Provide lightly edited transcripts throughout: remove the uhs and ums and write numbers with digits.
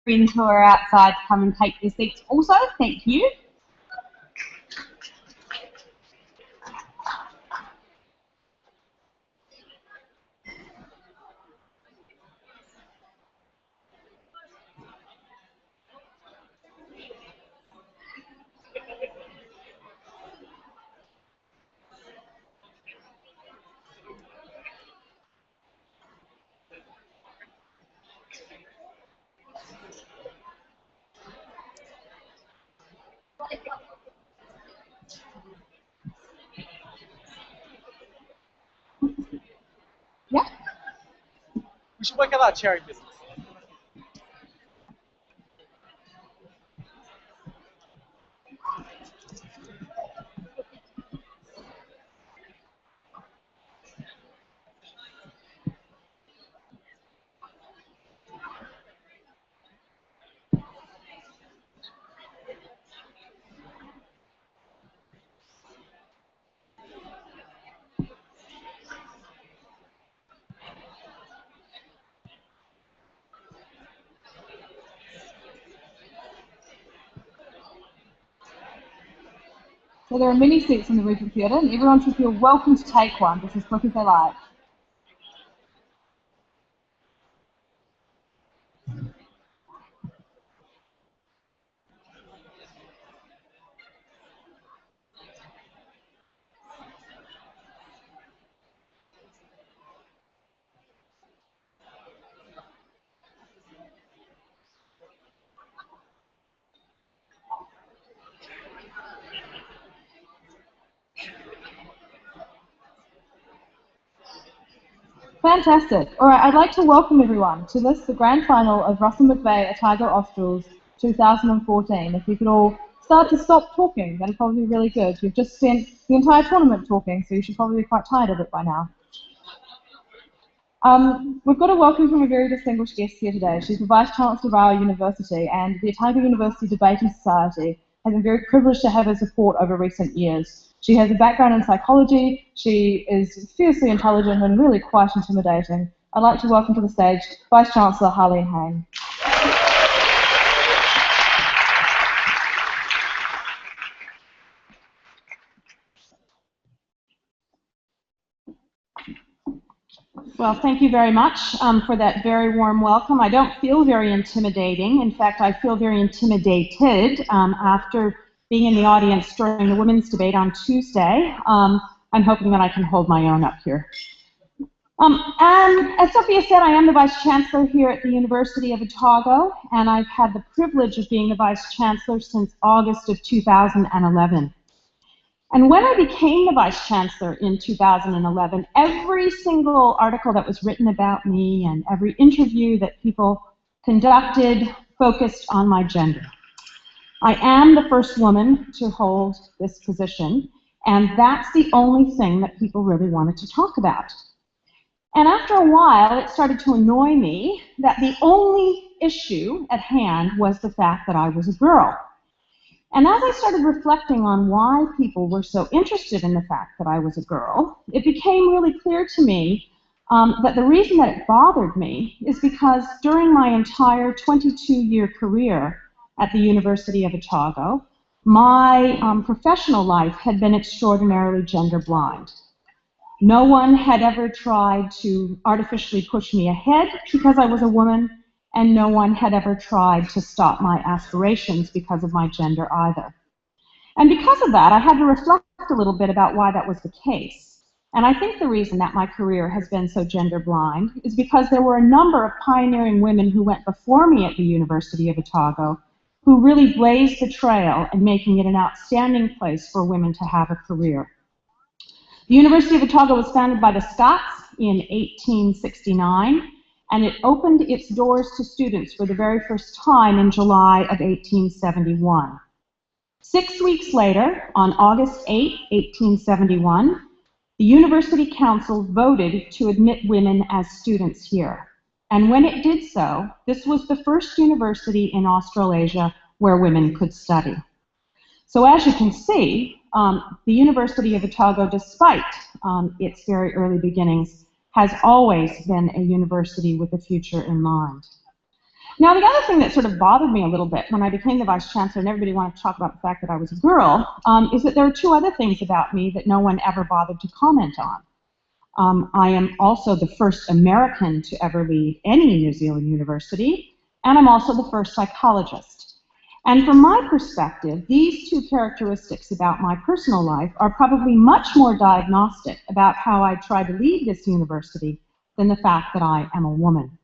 friends who are outside to come and take their seats also. Thank you. Yeah. We should work out our chairing business. So there are many seats in the Regent Theatre, and everyone should feel welcome to take one just as quick as they like. Fantastic. All right, I'd like to welcome everyone to this, the grand final of Russell McVeigh Otago Australs 2014. If you could all start to stop talking, that'd probably be really good. You've just spent the entire tournament talking, so you should probably be quite tired of it by now. We've got a welcome from a very distinguished guest here today. She's the Vice-Chancellor of our university, and the Otago University Debating Society has been very privileged to have her support over recent years. She has a background in psychology, she is fiercely intelligent and really quite intimidating. I'd like to welcome to the stage Vice-Chancellor Harleen Hain. Well, thank you very much for that very warm welcome. I don't feel very intimidating. In fact, I feel very intimidated after being in the audience during the women's debate on Tuesday. I'm hoping that I can hold my own up here. And as Sophia said, I am the Vice-Chancellor here at the University of Otago, and I've had the privilege of being the Vice-Chancellor since August of 2011. And when I became the Vice-Chancellor in 2011, every single article that was written about me and every interview that people conducted focused on my gender. I am the first woman to hold this position, and that's the only thing that people really wanted to talk about. And after a while, it started to annoy me that the only issue at hand was the fact that I was a girl. And as I started reflecting on why people were so interested in the fact that I was a girl, it became really clear to me that the reason that it bothered me is because during my entire 22-year career at the University of Otago, my professional life had been extraordinarily gender blind. No one had ever tried to artificially push me ahead because I was a woman, and no one had ever tried to stop my aspirations because of my gender either. And because of that, I had to reflect a little bit about why that was the case. And I think the reason that my career has been so gender blind is because there were a number of pioneering women who went before me at the University of Otago who really blazed the trail in making it an outstanding place for women to have a career. The University of Otago was founded by the Scots in 1869, and it opened its doors to students for the very first time in July of 1871. 6 weeks later, on August 8, 1871, the University Council voted to admit women as students here. And when it did so, this was the first university in Australasia where women could study. So as you can see, the University of Otago, despite its very early beginnings, has always been a university with a future in mind. Now, the other thing that sort of bothered me a little bit when I became the Vice Chancellor and everybody wanted to talk about the fact that I was a girl, is that there are two other things about me that no one ever bothered to comment on. I am also the first American to ever lead any New Zealand university, and I'm also the first psychologist. And from my perspective, these two characteristics about my personal life are probably much more diagnostic about how I try to lead this university than the fact that I am a woman.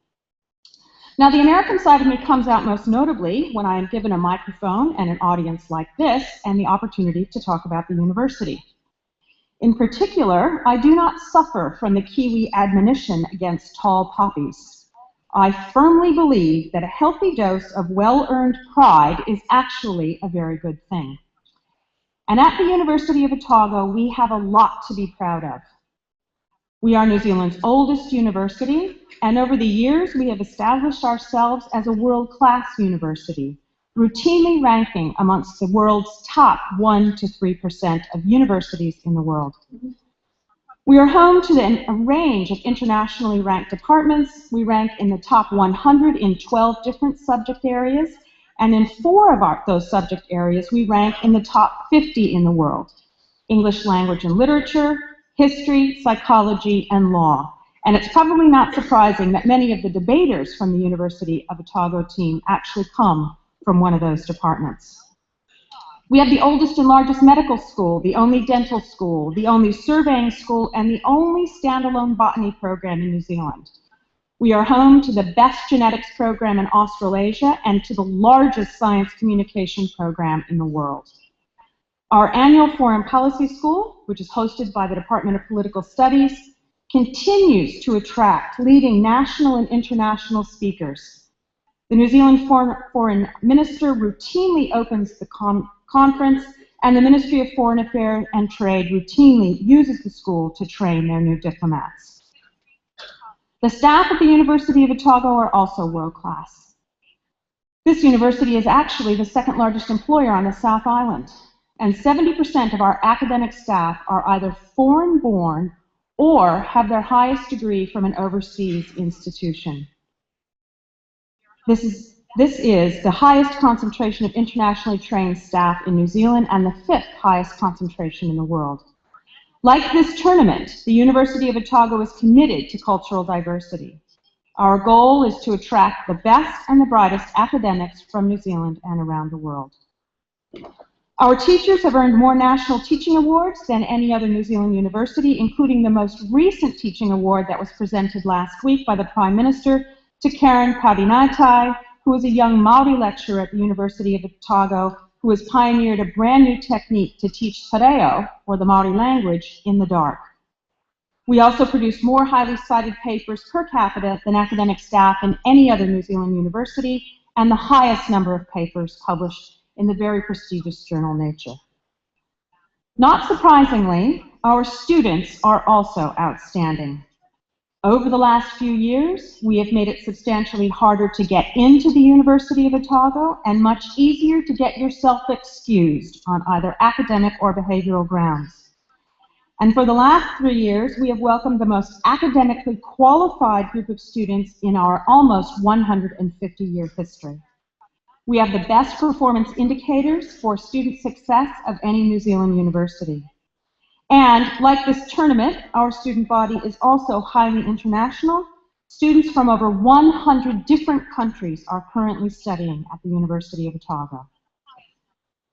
Now, the American side of me comes out most notably when I am given a microphone and an audience like this and the opportunity to talk about the university. In particular, I do not suffer from the Kiwi admonition against tall poppies. I firmly believe that a healthy dose of well-earned pride is actually a very good thing. And at the University of Otago, we have a lot to be proud of. We are New Zealand's oldest university, and over the years we have established ourselves as a world-class university, routinely ranking amongst the world's top 1 to 3% of universities in the world. We are home to a range of internationally ranked departments. We rank in the top 100 in 12 different subject areas, and in 4 of those subject areas we rank in the top 50 in the world: English language and literature, history, psychology, and law. And it's probably not surprising that many of the debaters from the University of Otago team actually come from one of those departments. We have the oldest and largest medical school, the only dental school, the only surveying school, and the only standalone botany program in New Zealand. We are home to the best genetics program in Australasia and to the largest science communication program in the world. Our annual Foreign Policy School, which is hosted by the Department of Political Studies, continues to attract leading national and international speakers. The New Zealand Foreign Minister routinely opens the conference, and the Ministry of Foreign Affairs and Trade routinely uses the school to train their new diplomats. The staff at the University of Otago are also world-class. This university is actually the second largest employer on the South Island, and 70% of our academic staff are either foreign-born or have their highest degree from an overseas institution. This is the highest concentration of internationally trained staff in New Zealand and the 5th highest concentration in the world. Like this tournament, the University of Otago is committed to cultural diversity. Our goal is to attract the best and the brightest academics from New Zealand and around the world. Our teachers have earned more national teaching awards than any other New Zealand university, including the most recent teaching award that was presented last week by the Prime Minister to Karen Pavinatai, who is a young Māori lecturer at the University of Otago who has pioneered a brand new technique to teach te reo, or the Māori language, in the dark. We also produce more highly cited papers per capita than academic staff in any other New Zealand university, and the highest number of papers published in the very prestigious journal Nature. Not surprisingly, our students are also outstanding. Over the last few years, we have made it substantially harder to get into the University of Otago and much easier to get yourself excused on either academic or behavioral grounds. And for the last 3 years, we have welcomed the most academically qualified group of students in our almost 150-year history. We have the best performance indicators for student success of any New Zealand university. And like this tournament, our student body is also highly international. Students from over 100 different countries are currently studying at the University of Otago.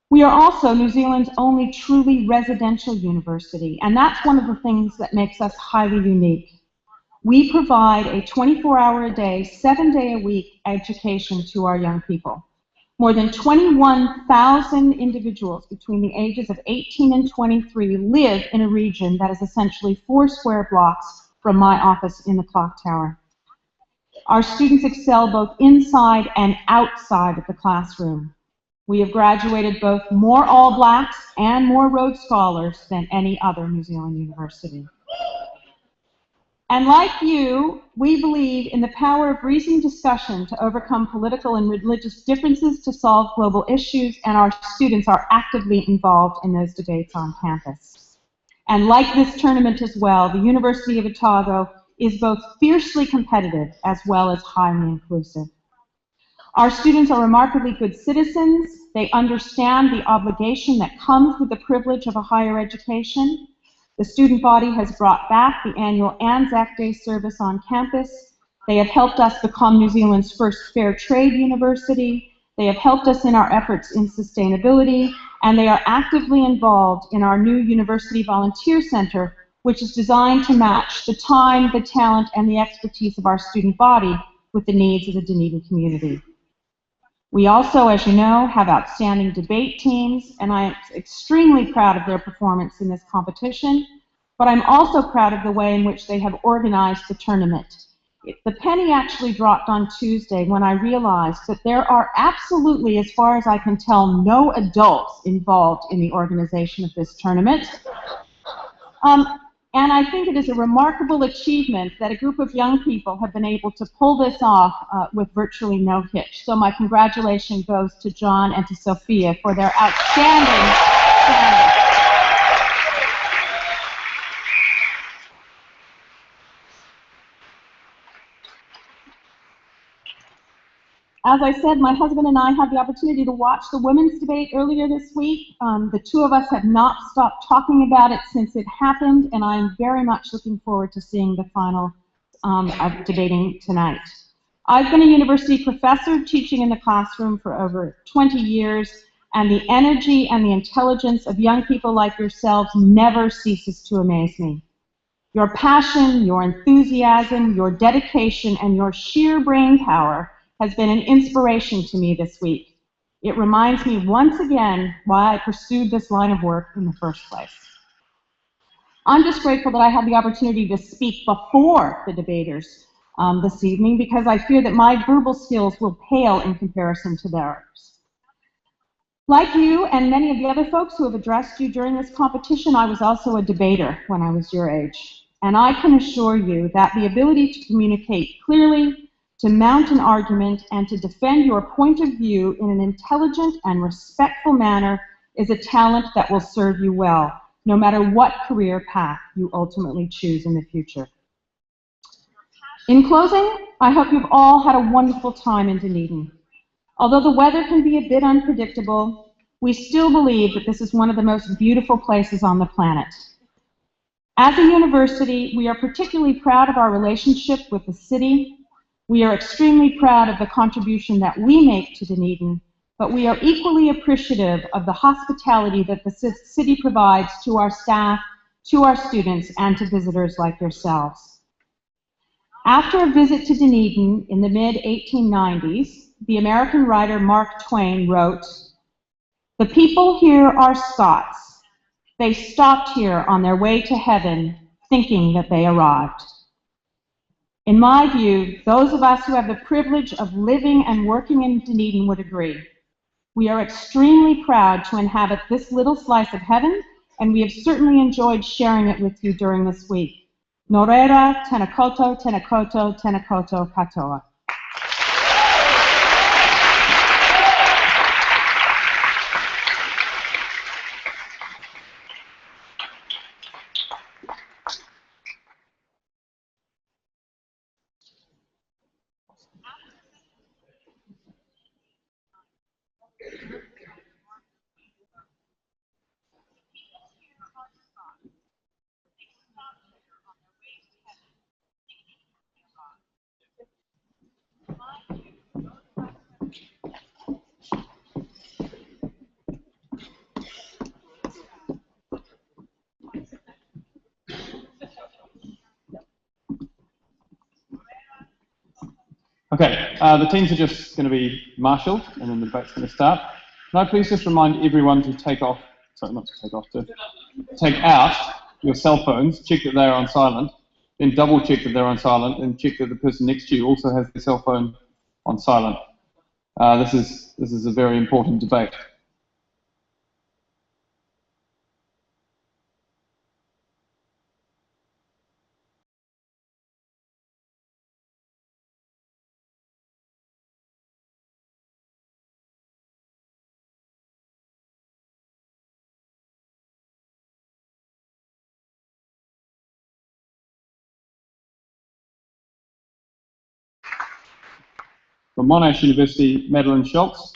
We are also New Zealand's only truly residential university, and that's one of the things that makes us highly unique. We provide a 24-hour-a-day, 7-day-a-week education to our young people. More than 21,000 individuals between the ages of 18 and 23 live in a region that is essentially 4 square blocks from my office in the clock tower. Our students excel both inside and outside of the classroom. We have graduated both more All Blacks and more Rhodes Scholars than any other New Zealand university. And like you, we believe in the power of reasoned discussion to overcome political and religious differences to solve global issues, and our students are actively involved in those debates on campus. And like this tournament as well, the University of Otago is both fiercely competitive as well as highly inclusive. Our students are remarkably good citizens. They understand the obligation that comes with the privilege of a higher education. The student body has brought back the annual Anzac Day service on campus. They have helped us become New Zealand's first fair trade university. They have helped us in our efforts in sustainability, and they are actively involved in our new University Volunteer Center, which is designed to match the time, the talent, and the expertise of our student body with the needs of the Dunedin community. We also, as you know, have outstanding debate teams, and I am extremely proud of their performance in this competition, but I'm also proud of the way in which they have organized the tournament. The penny actually dropped on Tuesday when I realized that there are absolutely, as far as I can tell, no adults involved in the organization of this tournament. And I think it is a remarkable achievement that a group of young people have been able to pull this off with virtually no hitch. So my congratulations goes to John and to Sophia for their outstanding standing. As I said, my husband and I had the opportunity to watch the women's debate earlier this week. The two of us have not stopped talking about it since it happened, and I'm very much looking forward to seeing the final of debating tonight. I've been a university professor teaching in the classroom for over 20 years, and the energy and the intelligence of young people like yourselves never ceases to amaze me. Your passion, your enthusiasm, your dedication, and your sheer brain power has been an inspiration to me this week. It reminds me once again why I pursued this line of work in the first place. I'm just grateful that I had the opportunity to speak before the debaters this evening, because I fear that my verbal skills will pale in comparison to theirs. Like you and many of the other folks who have addressed you during this competition, I was also a debater when I was your age. And I can assure you that the ability to communicate clearly, to mount an argument, and to defend your point of view in an intelligent and respectful manner is a talent that will serve you well, no matter what career path you ultimately choose in the future. In closing, I hope you've all had a wonderful time in Dunedin. Although the weather can be a bit unpredictable, we still believe that this is one of the most beautiful places on the planet. As a university, we are particularly proud of our relationship with the city. We are extremely proud of the contribution that we make to Dunedin, but we are equally appreciative of the hospitality that the city provides to our staff, to our students, and to visitors like yourselves. After a visit to Dunedin in the mid-1890s, the American writer Mark Twain wrote, "The people here are Scots. They stopped here on their way to heaven, thinking that they arrived." In my view, those of us who have the privilege of living and working in Dunedin would agree. We are extremely proud to inhabit this little slice of heaven, and we have certainly enjoyed sharing it with you during this week. Nō reira, tēnā koutou, tēnā koutou, tēnā koutou katoa. Okay, the teams are just going to be marshalled, and then the debate's going to start. Can I please just remind everyone to take off, sorry, not to take off, to take out your cell phones, check that they're on silent, then double check that they're on silent, and check that the person next to you also has their cell phone on silent. This is a very important debate. From Monash University, Madeline Schultz.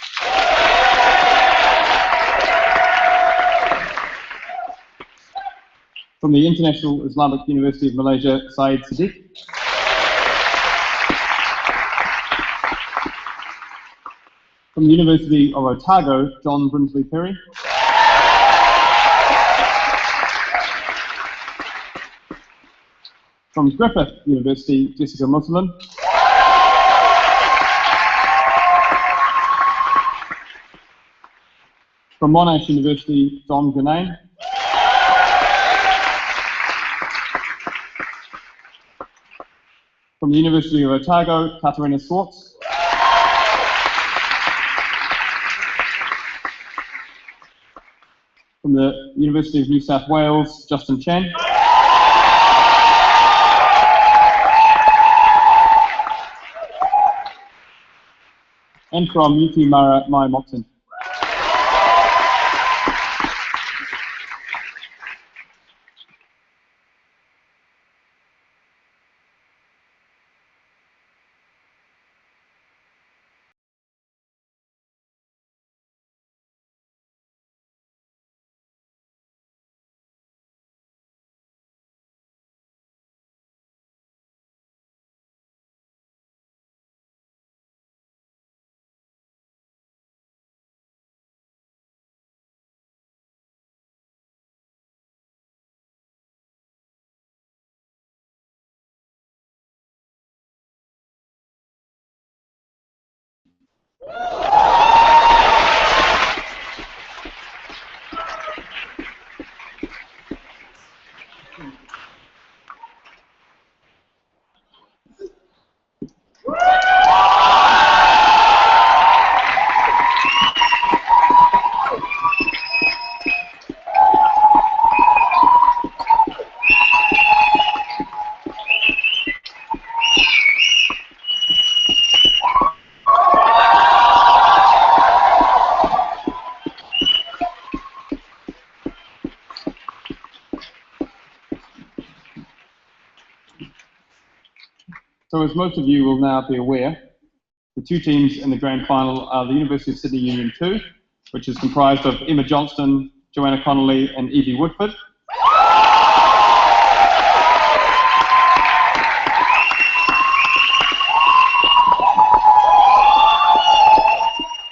From the International Islamic University of Malaysia, Syed Siddiq. From the University of Otago, John Brinsley Perry. From Griffith University, Jessica Musselin. From Monash University, John Gurnane. From the University of Otago, Katarina Swartz. From the University of New South Wales, Justin Chan. And from UT Mara, Mai Moxon. So as most of you will now be aware, the two teams in the grand final are the University of Sydney Union 2, which is comprised of Emma Johnston, Joanna Connolly and Evie Woodford.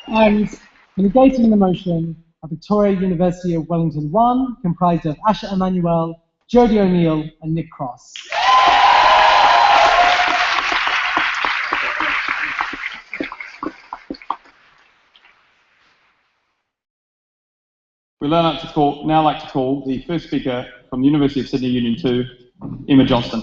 And negating the motion are Victoria University of Wellington 1, comprised of Asha Emmanuel, Jodie O'Neill and Nick Cross. We'd now like to call the first speaker from the University of Sydney Union 2, Emma Johnston.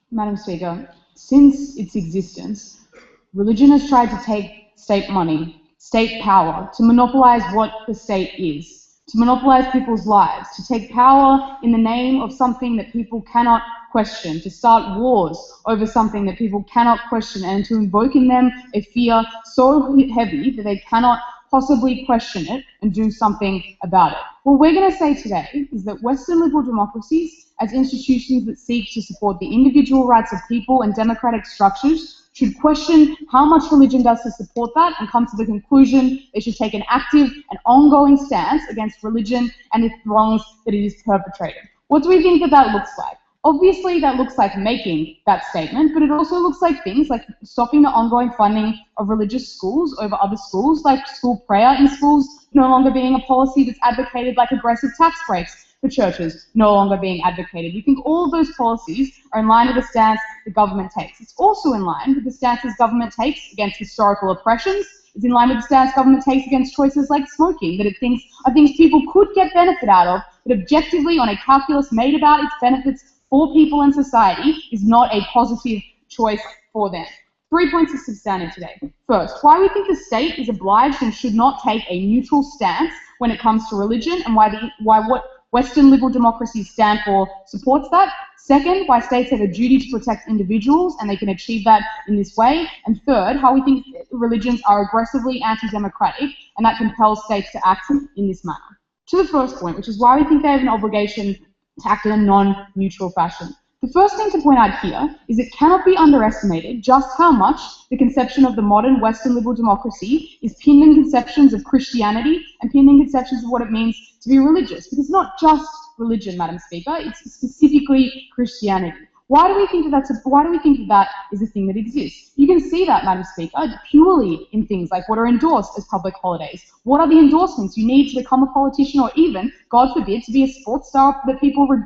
Madam Speaker, since its existence, religion has tried to take state money, state power, to monopolise what the state is, to monopolise people's lives, to take power in the name of something that people cannot question, to start wars over something that people cannot question, and to invoke in them a fear so heavy that they cannot possibly question it and do something about it. What we're going to say today is that Western liberal democracies, as institutions that seek to support the individual rights of people and democratic structures, should question how much religion does to support that and come to the conclusion they should take an active and ongoing stance against religion and its wrongs that it is perpetrated. What do we think that looks like? Obviously, that looks like making that statement, but it also looks like things like stopping the ongoing funding of religious schools over other schools, like school prayer in schools no longer being a policy that's advocated, like aggressive tax breaks for churches no longer being advocated. We think all of those policies are in line with the stance the government takes. It's also in line with the stances government takes against historical oppressions. It's in line with the stance government takes against choices like smoking, that it thinks are things people could get benefit out of, but objectively on a calculus made about its benefits for people and society is not a positive choice for them. 3 points of substandard today. First, why we think the state is obliged and should not take a neutral stance when it comes to religion, and why what Western liberal democracies stand for supports that. Second, why states have a duty to protect individuals and they can achieve that in this way. And third, how we think religions are aggressively anti-democratic and that compels states to act in this manner. To the first point, which is why we think they have an obligation to act in a non-neutral fashion. The first thing to point out here is it cannot be underestimated just how much the conception of the modern Western liberal democracy is pinned in conceptions of Christianity and pinned in conceptions of what it means to be religious. Because it's not just religion, Madam Speaker, it's specifically Christianity. Why do we think that that is a thing that exists? You can see that, Madam Speaker, purely in things like what are endorsed as public holidays. What are the endorsements you need to become a politician, or even, God forbid, to be a sports star that people will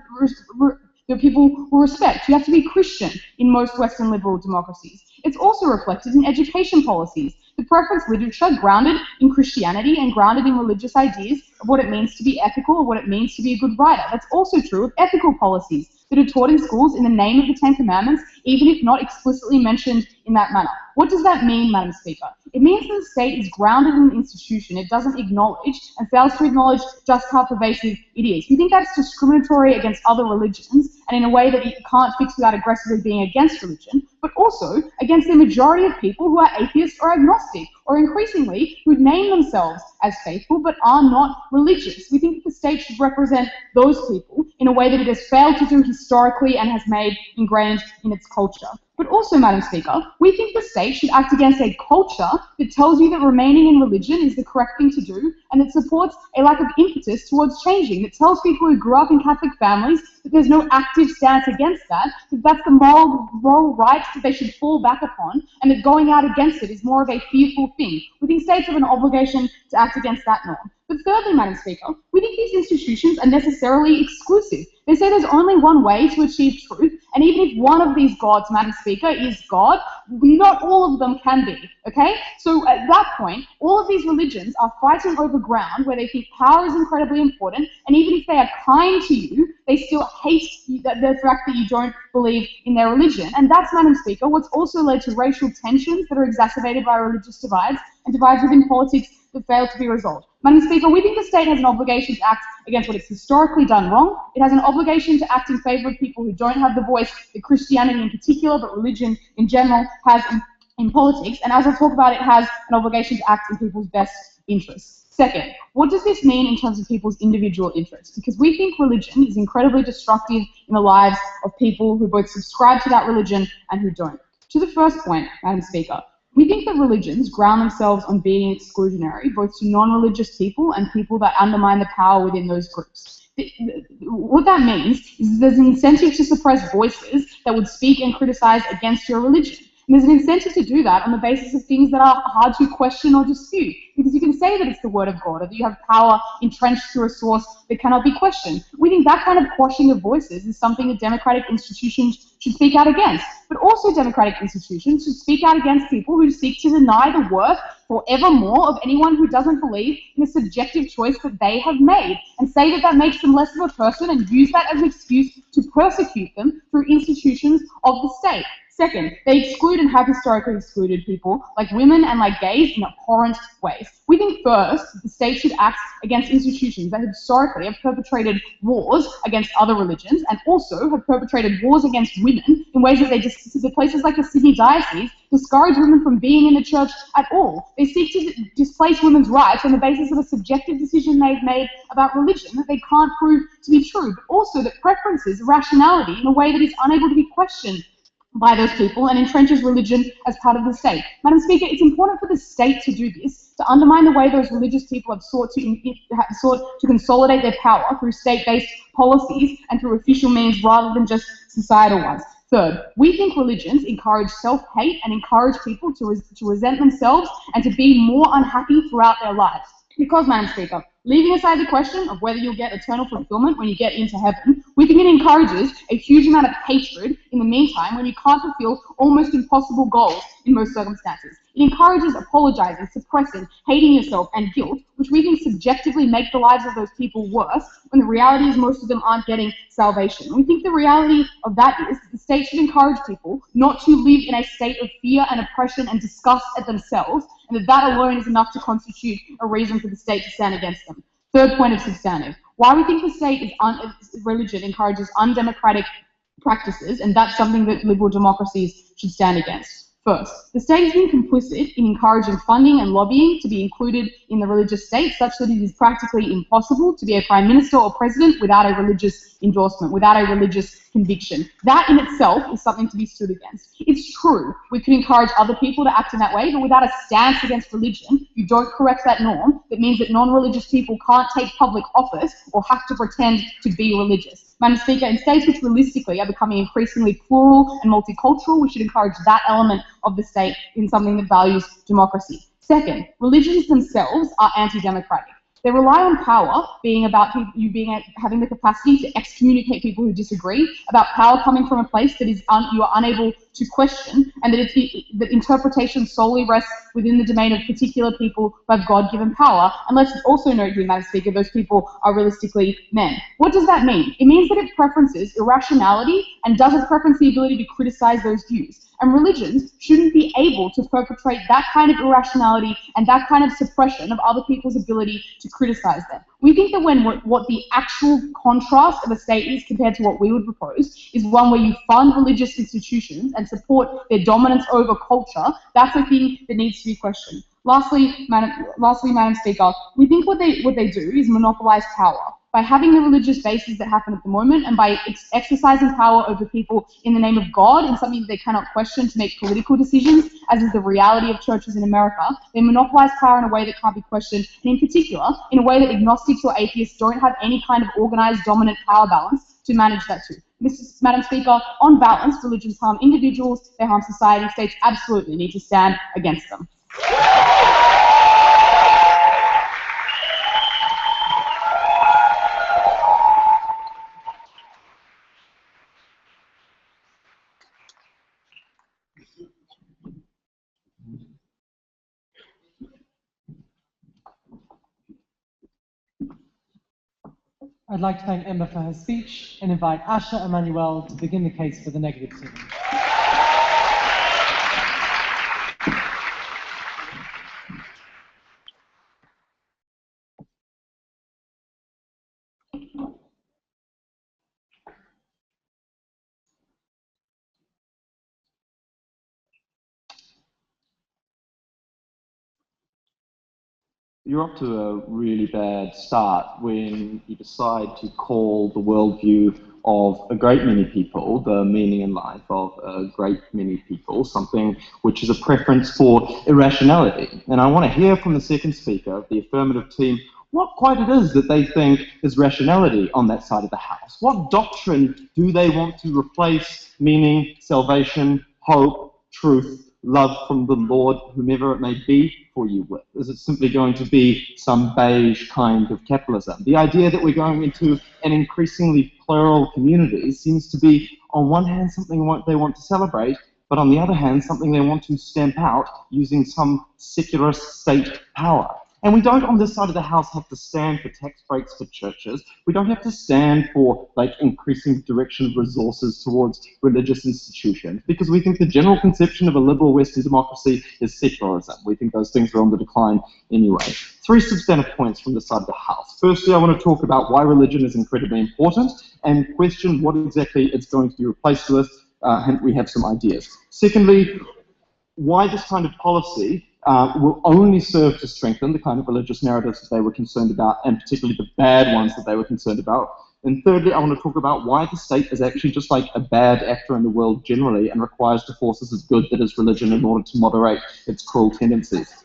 respect? You have to be Christian in most Western liberal democracies. It's also reflected in education policies. The preference literature grounded in Christianity and grounded in religious ideas of what it means to be ethical or what it means to be a good writer. That's also true of ethical policies that are taught in schools in the name of the Ten Commandments, even if not explicitly mentioned in that manner. What does that mean, Madam Speaker? It means that the state is grounded in an institution it doesn't acknowledge and fails to acknowledge just how pervasive it is. We think that's discriminatory against other religions and in a way that it can't fix without aggressively being against religion, but also against the majority of people who are atheists or agnostic, or increasingly who name themselves as faithful but are not religious. We think that the state should represent those people in a way that it has failed to do historically and has made ingrained in its culture. But also, Madam Speaker, we think the state should act against a culture that tells you that remaining in religion is the correct thing to do, and that supports a lack of impetus towards changing, that tells people who grew up in Catholic families that there's no active stance against that, that that's the moral right that they should fall back upon, and that going out against it is more of a fearful thing. We think states have an obligation to act against that norm. But thirdly, Madam Speaker, we think these institutions are necessarily exclusive. They say there's only one way to achieve truth, and even if one of these gods, Madam Speaker, is God, not all of them can be, okay? So at that point, all of these religions are fighting over ground where they think power is incredibly important, and even if they are kind to you, they still hate the fact that you don't believe in their religion. And that's, Madam Speaker, what's also led to racial tensions that are exacerbated by religious divides and divides within politics that fail to be resolved. Madam Speaker, we think the state has an obligation to act against what it's historically done wrong. It has an obligation to act in favour of people who don't have the voice that Christianity in particular, but religion in general, has in politics. And as I'll talk about, it has an obligation to act in people's best interests. Second, what does this mean in terms of people's individual interests? Because we think religion is incredibly destructive in the lives of people who both subscribe to that religion and who don't. To the first point, Madam Speaker, we think that religions ground themselves on being exclusionary, both to non-religious people and people that undermine the power within those groups. What that means is there's an incentive to suppress voices that would speak and criticize against your religion. And there's an incentive to do that on the basis of things that are hard to question or dispute, because you can say that it's the word of God, or that you have power entrenched through a source that cannot be questioned. We think that kind of quashing of voices is something that democratic institutions should speak out against. But also democratic institutions should speak out against people who seek to deny the worth forevermore of anyone who doesn't believe in the subjective choice that they have made, and say that that makes them less of a person and use that as an excuse to persecute them through institutions of the state. Second, they exclude and have historically excluded people like women and like gays in abhorrent ways. We think first, the state should act against institutions that historically have perpetrated wars against other religions and also have perpetrated wars against women in ways that the places like the Sydney Diocese discourage women from being in the church at all. They seek to displace women's rights on the basis of a subjective decision they've made about religion that they can't prove to be true, but also that preferences, rationality in a way that is unable to be questioned by those people and entrenches religion as part of the state. Madam Speaker, it's important for the state to do this, to undermine the way those religious people have sought to consolidate their power through state-based policies and through official means rather than just societal ones. Third, we think religions encourage self-hate and encourage people to resent themselves and to be more unhappy throughout their lives. Because, Madam Speaker, leaving aside the question of whether you'll get eternal fulfillment when you get into heaven, we think it encourages a huge amount of hatred in the meantime when you can't fulfill almost impossible goals in most circumstances. It encourages apologizing, suppressing, hating yourself, and guilt, which we think subjectively make the lives of those people worse when the reality is most of them aren't getting salvation. We think the reality of that is that the state should encourage people not to live in a state of fear and oppression and disgust at themselves, and that alone is enough to constitute a reason for the state to stand against them. Third point of substantive. Why we think the state is religion encourages undemocratic practices, and that's something that liberal democracies should stand against. First, the state has been complicit in encouraging funding and lobbying to be included in the religious state such that it is practically impossible to be a prime minister or president without a religious endorsement, without a religious conviction. That in itself is something to be stood against. It's true, we could encourage other people to act in that way, but without a stance against religion, you don't correct that norm. That means that non-religious people can't take public office or have to pretend to be religious. Madam Speaker, in states which realistically are becoming increasingly plural and multicultural, we should encourage that element of the state in something that values democracy. Second, religions themselves are anti-democratic. They rely on power being about having the capacity to excommunicate people who disagree, about power coming from a place that is you are unable to question, and that interpretation solely rests within the domain of particular people who have God-given power. And let's also note here, Madam Speaker, those people are realistically men. What does that mean? It means that it preferences irrationality and doesn't preference the ability to criticize those views. And religions shouldn't be able to perpetrate that kind of irrationality and that kind of suppression of other people's ability to criticize them. We think that when what the actual contrast of a state is compared to what we would propose is one where you fund religious institutions and support their dominance over culture, that's a thing that needs to be questioned. Lastly, Madam Speaker, we think what they do is monopolize power. By having the religious bases that happen at the moment and by exercising power over people in the name of God in something that they cannot question to make political decisions, as is the reality of churches in America, they monopolize power in a way that can't be questioned, and in particular, in a way that agnostics or atheists don't have any kind of organized dominant power balance to manage that to. Madam Speaker, on balance, religions harm individuals, they harm society, states absolutely need to stand against them. I'd like to thank Emma for her speech and invite Asha Emmanuel to begin the case for the negative team. You're off to a really bad start when you decide to call the worldview of a great many people, the meaning in life of a great many people, something which is a preference for irrationality. And I want to hear from the second speaker, the affirmative team, what quite it is that they think is rationality on that side of the house. What doctrine do they want to replace meaning, salvation, hope, truth, love from the Lord, whomever it may be, for you with? Is it simply going to be some beige kind of capitalism? The idea that we're going into an increasingly plural community seems to be, on one hand, something they want to celebrate, but on the other hand, something they want to stamp out using some secularist state power. And we don't, on this side of the house, have to stand for tax breaks for churches. We don't have to stand for increasing direction of resources towards religious institutions, because we think the general conception of a liberal Western democracy is secularism. We think those things are on the decline anyway. 3 substantive points from this side of the house. Firstly, I want to talk about why religion is incredibly important and question what exactly it's going to be replaced with. And we have some ideas. Secondly, why this kind of policy will only serve to strengthen the kind of religious narratives that they were concerned about, and particularly the bad ones that they were concerned about. And thirdly, I want to talk about why the state is actually just like a bad actor in the world generally and requires the forces of good that is religion in order to moderate its cruel tendencies.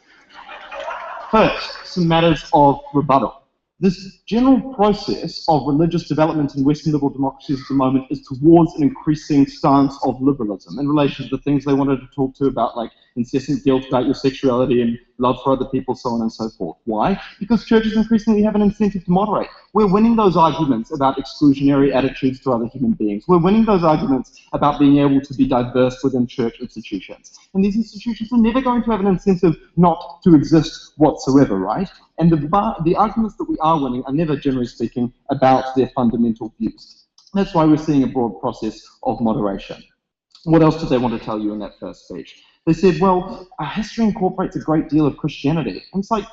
First, some matters of rebuttal. This general process of religious development in Western liberal democracies at the moment is towards an increasing stance of liberalism in relation to the things they wanted to talk to about, like incessant guilt about your sexuality and love for other people, so on and so forth. Why? Because churches increasingly have an incentive to moderate. We're winning those arguments about exclusionary attitudes to other human beings. We're winning those arguments about being able to be diverse within church institutions. And these institutions are never going to have an incentive not to exist whatsoever, right? And the arguments that we are winning are never, generally speaking, about their fundamental views. That's why we're seeing a broad process of moderation. What else did they want to tell you in that first speech? They said, well, our history incorporates a great deal of Christianity. And it's like,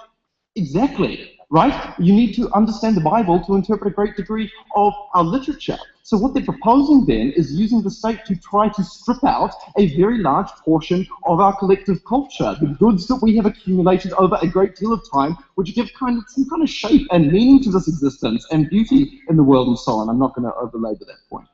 exactly, right? You need to understand the Bible to interpret a great degree of our literature. So what they're proposing then is using the state to try to strip out a very large portion of our collective culture, the goods that we have accumulated over a great deal of time, which give some kind of shape and meaning to this existence and beauty in the world and so on. I'm not going to overlabor that point.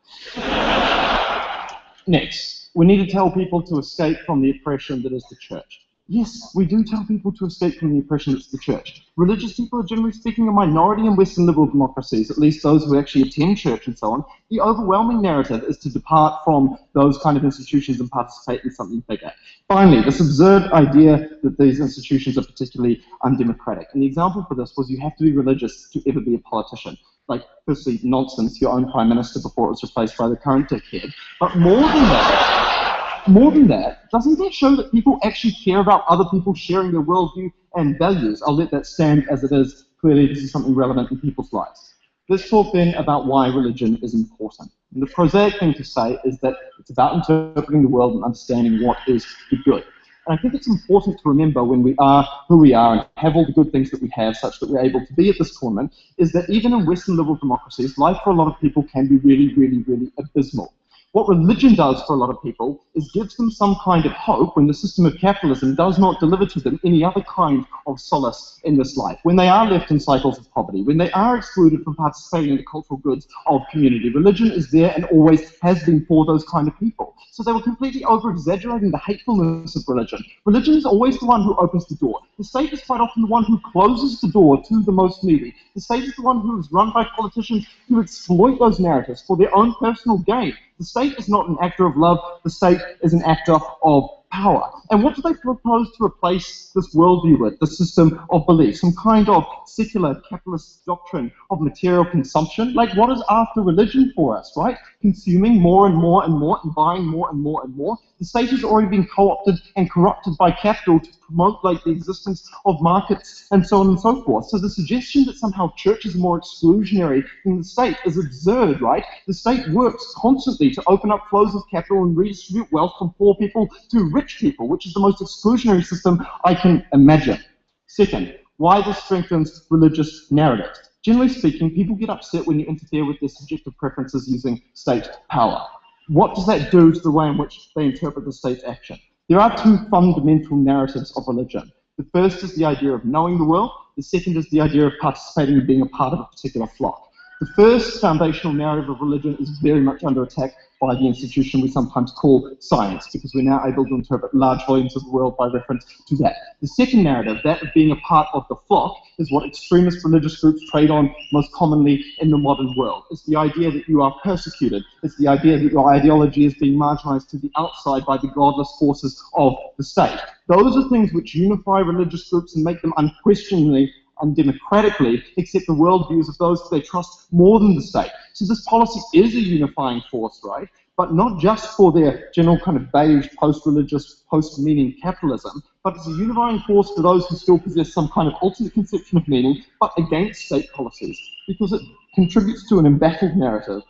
Next, we need to tell people to escape from the oppression that is the church. Yes, we do tell people to escape from the oppression that's the church. Religious people are generally speaking a minority in Western liberal democracies, at least those who actually attend church and so on. The overwhelming narrative is to depart from those kind of institutions and participate in something bigger. Finally, this absurd idea that these institutions are particularly undemocratic. And the example for this was you have to be religious to ever be a politician. Like, firstly, nonsense, your own prime minister before it was replaced by the current dickhead. But more than that, doesn't that show that people actually care about other people sharing their worldview and values? I'll let that stand as it is. Clearly, this is something relevant in people's lives. Let's talk then about why religion is important. And the prosaic thing to say is that it's about interpreting the world and understanding what is the good. And I think it's important to remember when we are who we are and have all the good things that we have such that we're able to be at this tournament, is that even in Western liberal democracies, life for a lot of people can be really, really, really abysmal. What religion does for a lot of people is gives them some kind of hope when the system of capitalism does not deliver to them any other kind of solace in this life. When they are left in cycles of poverty, when they are excluded from participating in the cultural goods of community, religion is there and always has been for those kind of people. So they were completely over-exaggerating the hatefulness of religion. Religion is always the one who opens the door. The state is quite often the one who closes the door to the most needy. The state is the one who is run by politicians who exploit those narratives for their own personal gain. The state is not an actor of love, the state is an actor of power. And what do they propose to replace this worldview with, the system of belief? Some kind of secular capitalist doctrine of material consumption? Like, what is after religion for us, right? Consuming more and more and more and buying more and more and more. The state has already been co-opted and corrupted by capital to promote like the existence of markets and so on and so forth. So the suggestion that somehow churches are more exclusionary than the state is absurd, right? The state works constantly to open up flows of capital and redistribute wealth from poor people to rich people, which is the most exclusionary system I can imagine. Second, why this strengthens religious narratives. Generally speaking, people get upset when you interfere with their subjective preferences using state power. What does that do to the way in which they interpret the state's action? There are two fundamental narratives of religion. The first is the idea of knowing the world. The second is the idea of participating and being a part of a particular flock. The first foundational narrative of religion is very much under attack by the institution we sometimes call science, because we're now able to interpret large volumes of the world by reference to that. The second narrative, that of being a part of the flock, is what extremist religious groups trade on most commonly in the modern world. It's the idea that you are persecuted. It's the idea that your ideology is being marginalized to the outside by the godless forces of the state. Those are things which unify religious groups and make them unquestionably undemocratically accept the worldviews of those they trust more than the state. So this policy is a unifying force, right? But not just for their general kind of beige, post-religious, post-meaning capitalism, but it's a unifying force for those who still possess some kind of alternate conception of meaning, but against state policies, because it contributes to an embattled narrative.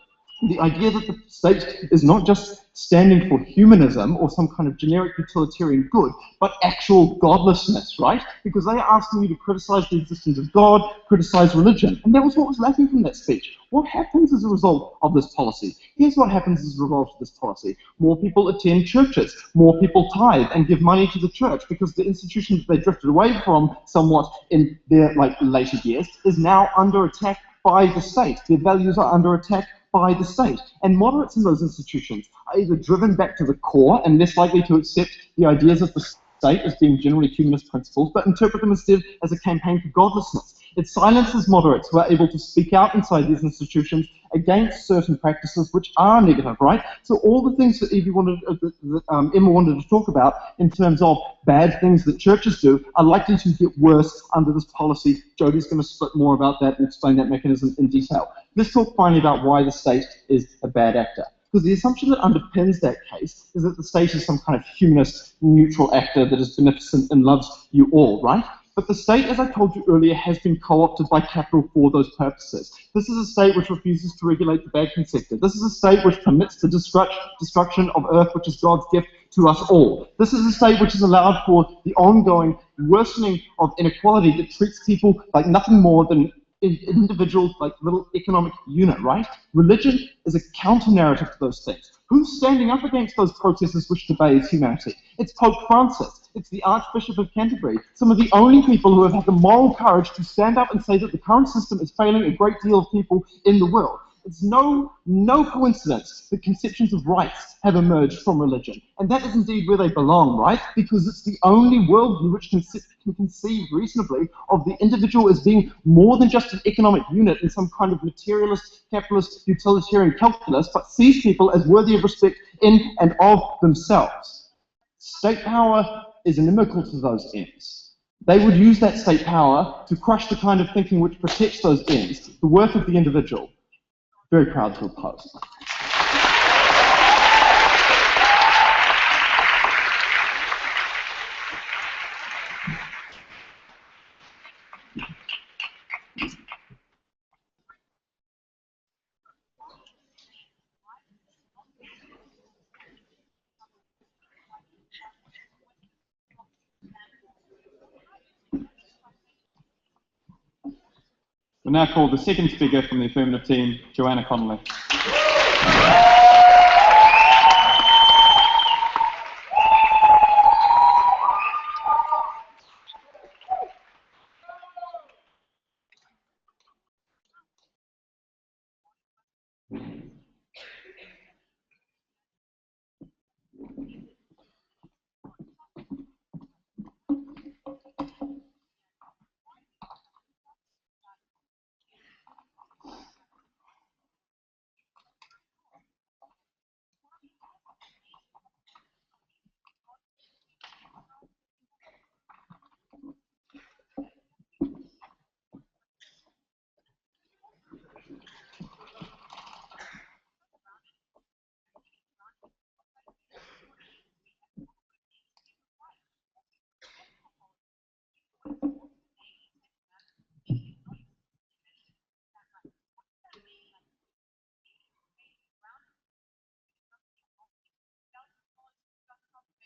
The idea that the state is not just standing for humanism or some kind of generic utilitarian good, but actual godlessness, right? Because they are asking you to criticize the existence of God, criticize religion. And that was what was lacking from that speech. What happens as a result of this policy? Here's what happens as a result of this policy. More people attend churches. More people tithe and give money to the church, because the institution that they drifted away from somewhat in their later years is now under attack by the state. Their values are under attack by the state. And moderates in those institutions are either driven back to the core and less likely to accept the ideas of the state as being generally humanist principles, but interpret them instead as a campaign for godlessness. It silences moderates who are able to speak out inside these institutions against certain practices which are negative, right? So all the things that Emma wanted to talk about in terms of bad things that churches do are likely to get worse under this policy. Jodie's going to split more about that and explain that mechanism in detail. Let's talk finally about why the state is a bad actor. Because the assumption that underpins that case is that the state is some kind of humanist, neutral actor that is beneficent and loves you all, right? But the state, as I told you earlier, has been co-opted by capital for those purposes. This is a state which refuses to regulate the banking sector. This is a state which permits the destruction of Earth, which is God's gift to us all. This is a state which has allowed for the ongoing worsening of inequality that treats people like nothing more than individual, like little economic unit, right? Religion is a counter-narrative to those things. Who's standing up against those processes which debase humanity? It's Pope Francis. It's the Archbishop of Canterbury. Some of the only people who have had the moral courage to stand up and say that the current system is failing a great deal of people in the world. It's no coincidence that conceptions of rights have emerged from religion. And that is indeed where they belong, right? Because it's the only worldview which can conceive reasonably of the individual as being more than just an economic unit in some kind of materialist, capitalist, utilitarian calculus, but sees people as worthy of respect in and of themselves. State power is inimical to those ends. They would use that state power to crush the kind of thinking which protects those ends, the worth of the individual. Very proud to oppose. We'll now call the second speaker from the affirmative team, Joanna Connolly.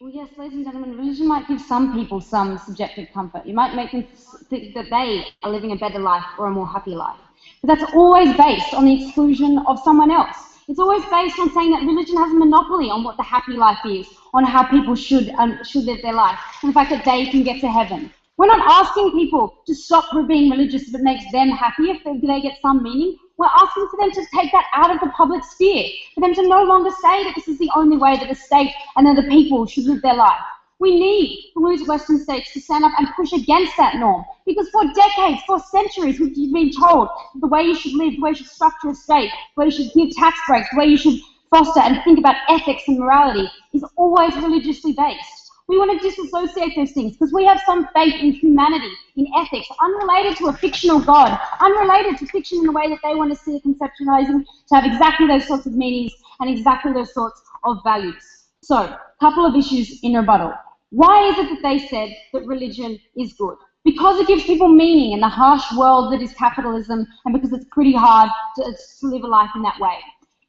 Well, yes, ladies and gentlemen, religion might give some people some subjective comfort. You might make them think that they are living a better life or a more happy life. But that's always based on the exclusion of someone else. It's always based on saying that religion has a monopoly on what the happy life is, on how people should live their life, and the fact that they can get to heaven. We're not asking people to stop being religious if it makes them happy, if they get some meaning. We're asking for them to take that out of the public sphere, for them to no longer say that this is the only way that the state and then the people should live their life. We need the Western states to stand up and push against that norm, because for decades, for centuries, we've been told the way you should live, the way you should structure a state, the way you should give tax breaks, the way you should foster and think about ethics and morality is always religiously based. We want to disassociate those things because we have some faith in humanity, in ethics, unrelated to a fictional God, unrelated to fiction in the way that they want to see it conceptualizing to have exactly those sorts of meanings and exactly those sorts of values. So, a couple of issues in rebuttal. Why is it that they said that religion is good? Because it gives people meaning in the harsh world that is capitalism, and because it's pretty hard to live a life in that way.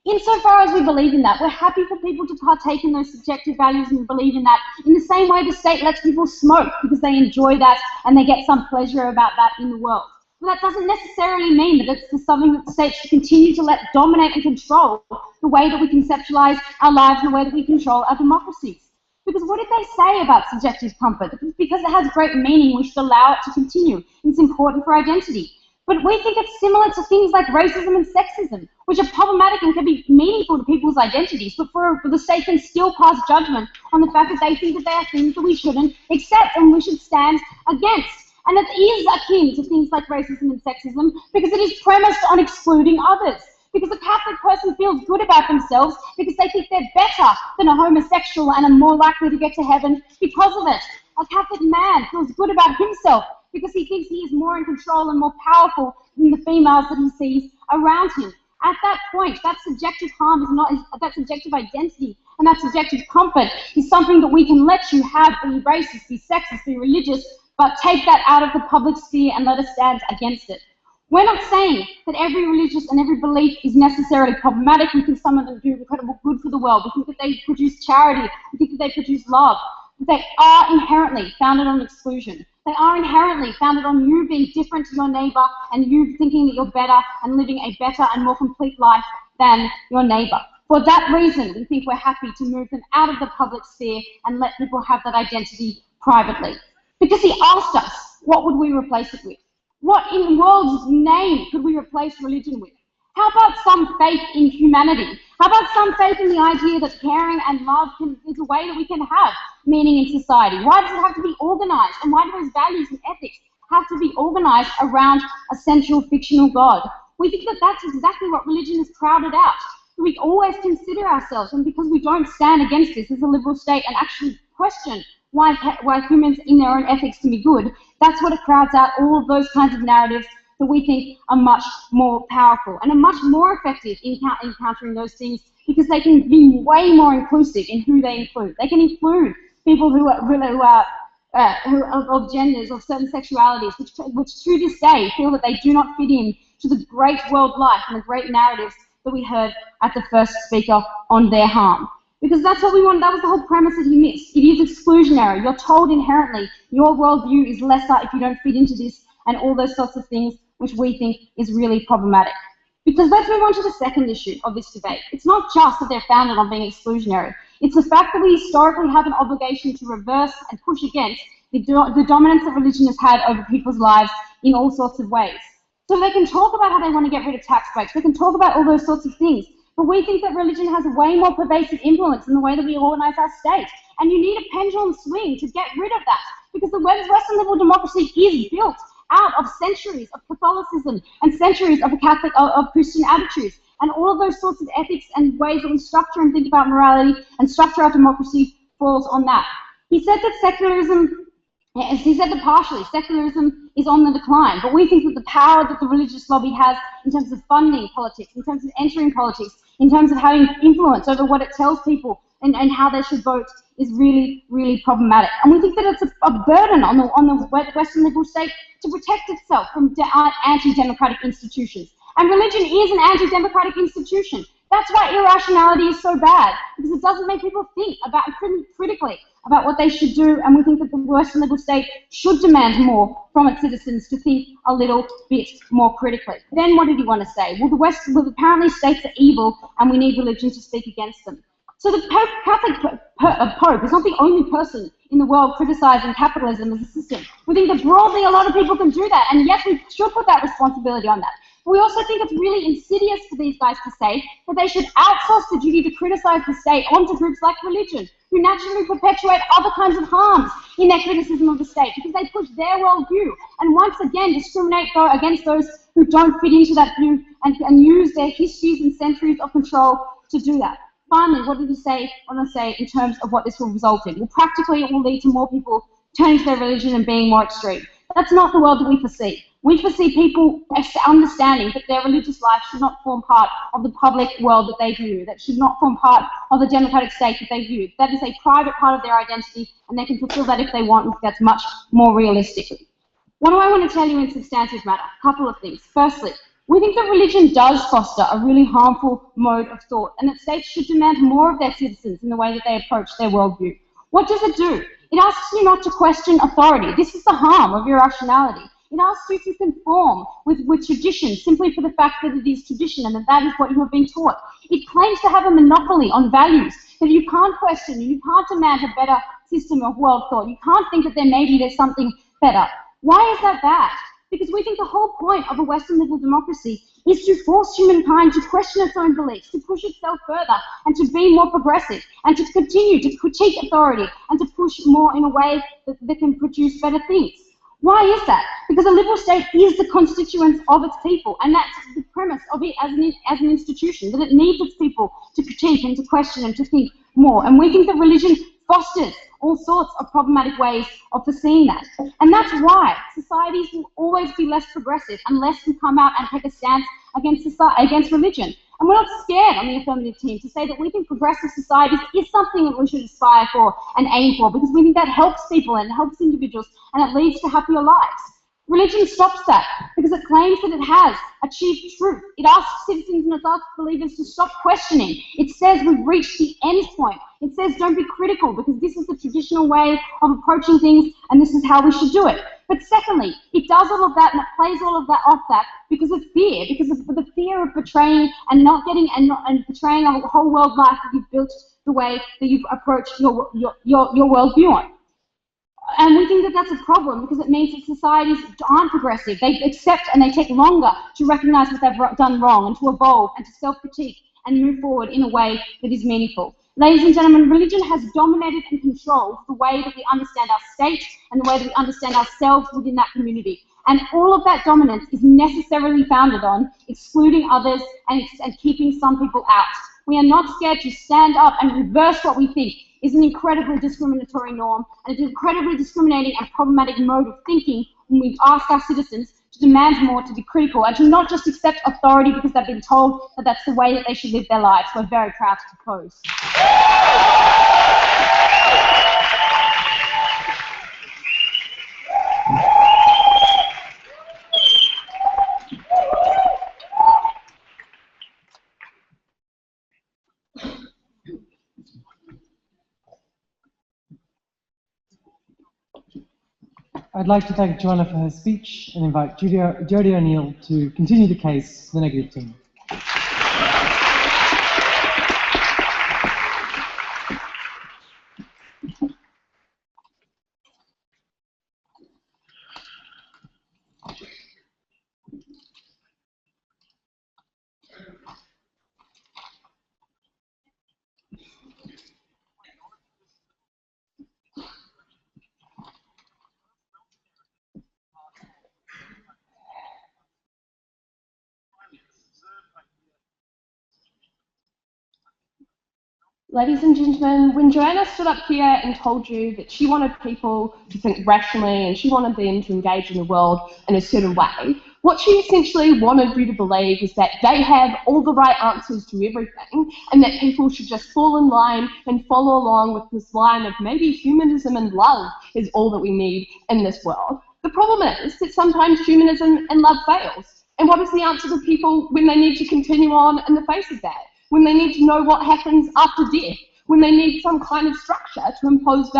Insofar as we believe in that, we're happy for people to partake in those subjective values and believe in that in the same way the state lets people smoke because they enjoy that and they get some pleasure about that in the world. But that doesn't necessarily mean that it's something that the state should continue to let dominate and control the way that we conceptualize our lives and the way that we control our democracies. Because what did they say about subjective comfort? Because it has great meaning, we should allow it to continue. It's important for identity. But we think it's similar to things like racism and sexism, which are problematic and can be meaningful to people's identities, but for the state can still pass judgment on the fact that they think that they are things that we shouldn't accept and we should stand against. And it is akin to things like racism and sexism because it is premised on excluding others. Because a Catholic person feels good about themselves because they think they're better than a homosexual and are more likely to get to heaven because of it. A Catholic man feels good about himself because he thinks he is more in control and more powerful than the females that he sees around him. At that point, that subjective harm is not, that subjective identity and that subjective comfort is something that we can let you have, be racist, be sexist, be religious, but take that out of the public sphere and let us stand against it. We're not saying that every religious and every belief is necessarily problematic. We think some of them do incredible good for the world. We think that they produce charity. We think that they produce love. But they are inherently founded on exclusion. They are inherently founded on you being different to your neighbour and you thinking that you're better and living a better and more complete life than your neighbour. For that reason, we think we're happy to move them out of the public sphere and let people have that identity privately. Because he asked us, what would we replace it with? What in the world's name could we replace religion with? How about some faith in humanity? How about some faith in the idea that caring and love is a way that we can have meaning in society? Why does it have to be organised? And why do those values and ethics have to be organised around a central fictional God? We think that that's exactly what religion is crowded out. We always consider ourselves, and because we don't stand against this as a liberal state and actually question why humans in their own ethics can be good, that's what it crowds out all of those kinds of narratives that we think are much more powerful and are much more effective in countering those things because they can be way more inclusive in who they include. They can include people who are of genders, of certain sexualities, which to this day feel that they do not fit in to the great world life and the great narratives that we heard at the first speaker on their harm. Because that's what we want. That was the whole premise that he missed. It is exclusionary. You're told inherently your worldview is lesser if you don't fit into this and all those sorts of things, which we think is really problematic. Because let's move on to the second issue of this debate. It's not just that they're founded on being exclusionary. It's the fact that we historically have an obligation to reverse and push against the dominance that religion has had over people's lives in all sorts of ways. So they can talk about how they want to get rid of tax breaks. They can talk about all those sorts of things. But we think that religion has a way more pervasive influence in the way that we organise our state. And you need a pendulum swing to get rid of that. Because the Western liberal democracy is built out of centuries of Catholicism and centuries of of Christian attitudes. And all of those sorts of ethics and ways that we structure and think about morality and structure our democracy falls on that. He said that secularism, he said that partially secularism is on the decline, but we think that the power that the religious lobby has in terms of funding politics, in terms of entering politics, in terms of having influence over what it tells people and how they should vote is really, really problematic. And we think that it's a burden on the Western liberal state to protect itself from anti-democratic institutions. And religion is an anti-democratic institution. That's why irrationality is so bad, because it doesn't make people think about critically about what they should do, and we think that the Western liberal state should demand more from its citizens to think a little bit more critically. Then what did he want to say? Well, apparently states are evil, and we need religion to speak against them. So the Catholic Pope is not the only person in the world criticising capitalism as a system. We think that broadly a lot of people can do that, and yes, we should put that responsibility on that. But we also think it's really insidious for these guys to say that they should outsource the duty to criticise the state onto groups like religion, who naturally perpetuate other kinds of harms in their criticism of the state, because they push their worldview and once again discriminate against those who don't fit into that view and use their histories and centuries of control to do that. Finally, what did he say, in terms of what this will result in? Well, practically it will lead to more people turning to their religion and being more extreme. That's not the world that we foresee. We foresee people understanding that their religious life should not form part of the public world that they view, that should not form part of the democratic state that they view. That is a private part of their identity, and they can fulfill that if they want, and that's much more realistic. What do I want to tell you in substantive matter? A couple of things. Firstly, we think that religion does foster a really harmful mode of thought, and that states should demand more of their citizens in the way that they approach their worldview. What does it do? It asks you not to question authority. This is the harm of irrationality. It asks you to conform with tradition simply for the fact that it is tradition and that is what you have been taught. It claims to have a monopoly on values, that you can't question, you can't demand a better system of world thought. You can't think that there's something better. Why is that bad? because we think the whole point of a Western liberal democracy is to force humankind to question its own beliefs, to push itself further, and to be more progressive, and to continue to critique authority, and to push more in a way that can produce better things. Why is that? Because a liberal state is the constituents of its people, and that's the premise of it as an institution, that it needs its people to critique and to question and to think more. And we think that religion fosters all sorts of problematic ways of foreseeing that. And that's why societies will always be less progressive unless we come out and take a stance against religion. And we're not scared on the affirmative team to say that we think progressive societies is something that we should aspire for and aim for, because we think that helps people and helps individuals and it leads to happier lives. Religion stops that because it claims that it has achieved truth. It asks citizens and it asks believers to stop questioning. It says we've reached the end point. It says don't be critical because this is the traditional way of approaching things and this is how we should do it. But secondly, it does all of that and it plays all of that off that because of fear, because of the fear of betraying and not getting and betraying a whole world life that you've built the way that you've approached your worldview on. And we think that that's a problem because it means that societies aren't progressive. They accept and they take longer to recognise what they've done wrong and to evolve and to self-critique and move forward in a way that is meaningful. Ladies and gentlemen, religion has dominated and controlled the way that we understand our state and the way that we understand ourselves within that community. And all of that dominance is necessarily founded on excluding others and keeping some people out. We are not scared to stand up and reverse what we think is an incredibly discriminatory norm and an incredibly discriminating and problematic mode of thinking when we ask our citizens to demand more, to be critical, and to not just accept authority because they've been told that that's the way that they should live their lives. We're very proud to propose. I'd like to thank Joanna for her speech and invite Jodie O'Neill to continue the case for the negative team. Ladies and gentlemen, when Joanna stood up here and told you that she wanted people to think rationally and she wanted them to engage in the world in a certain way, what she essentially wanted you to believe is that they have all the right answers to everything and that people should just fall in line and follow along with this line of maybe humanism and love is all that we need in this world. The problem is that sometimes humanism and love fails. And what is the answer to people when they need to continue on in the face of that? When they need to know what happens after death, when they need some kind of structure to impose,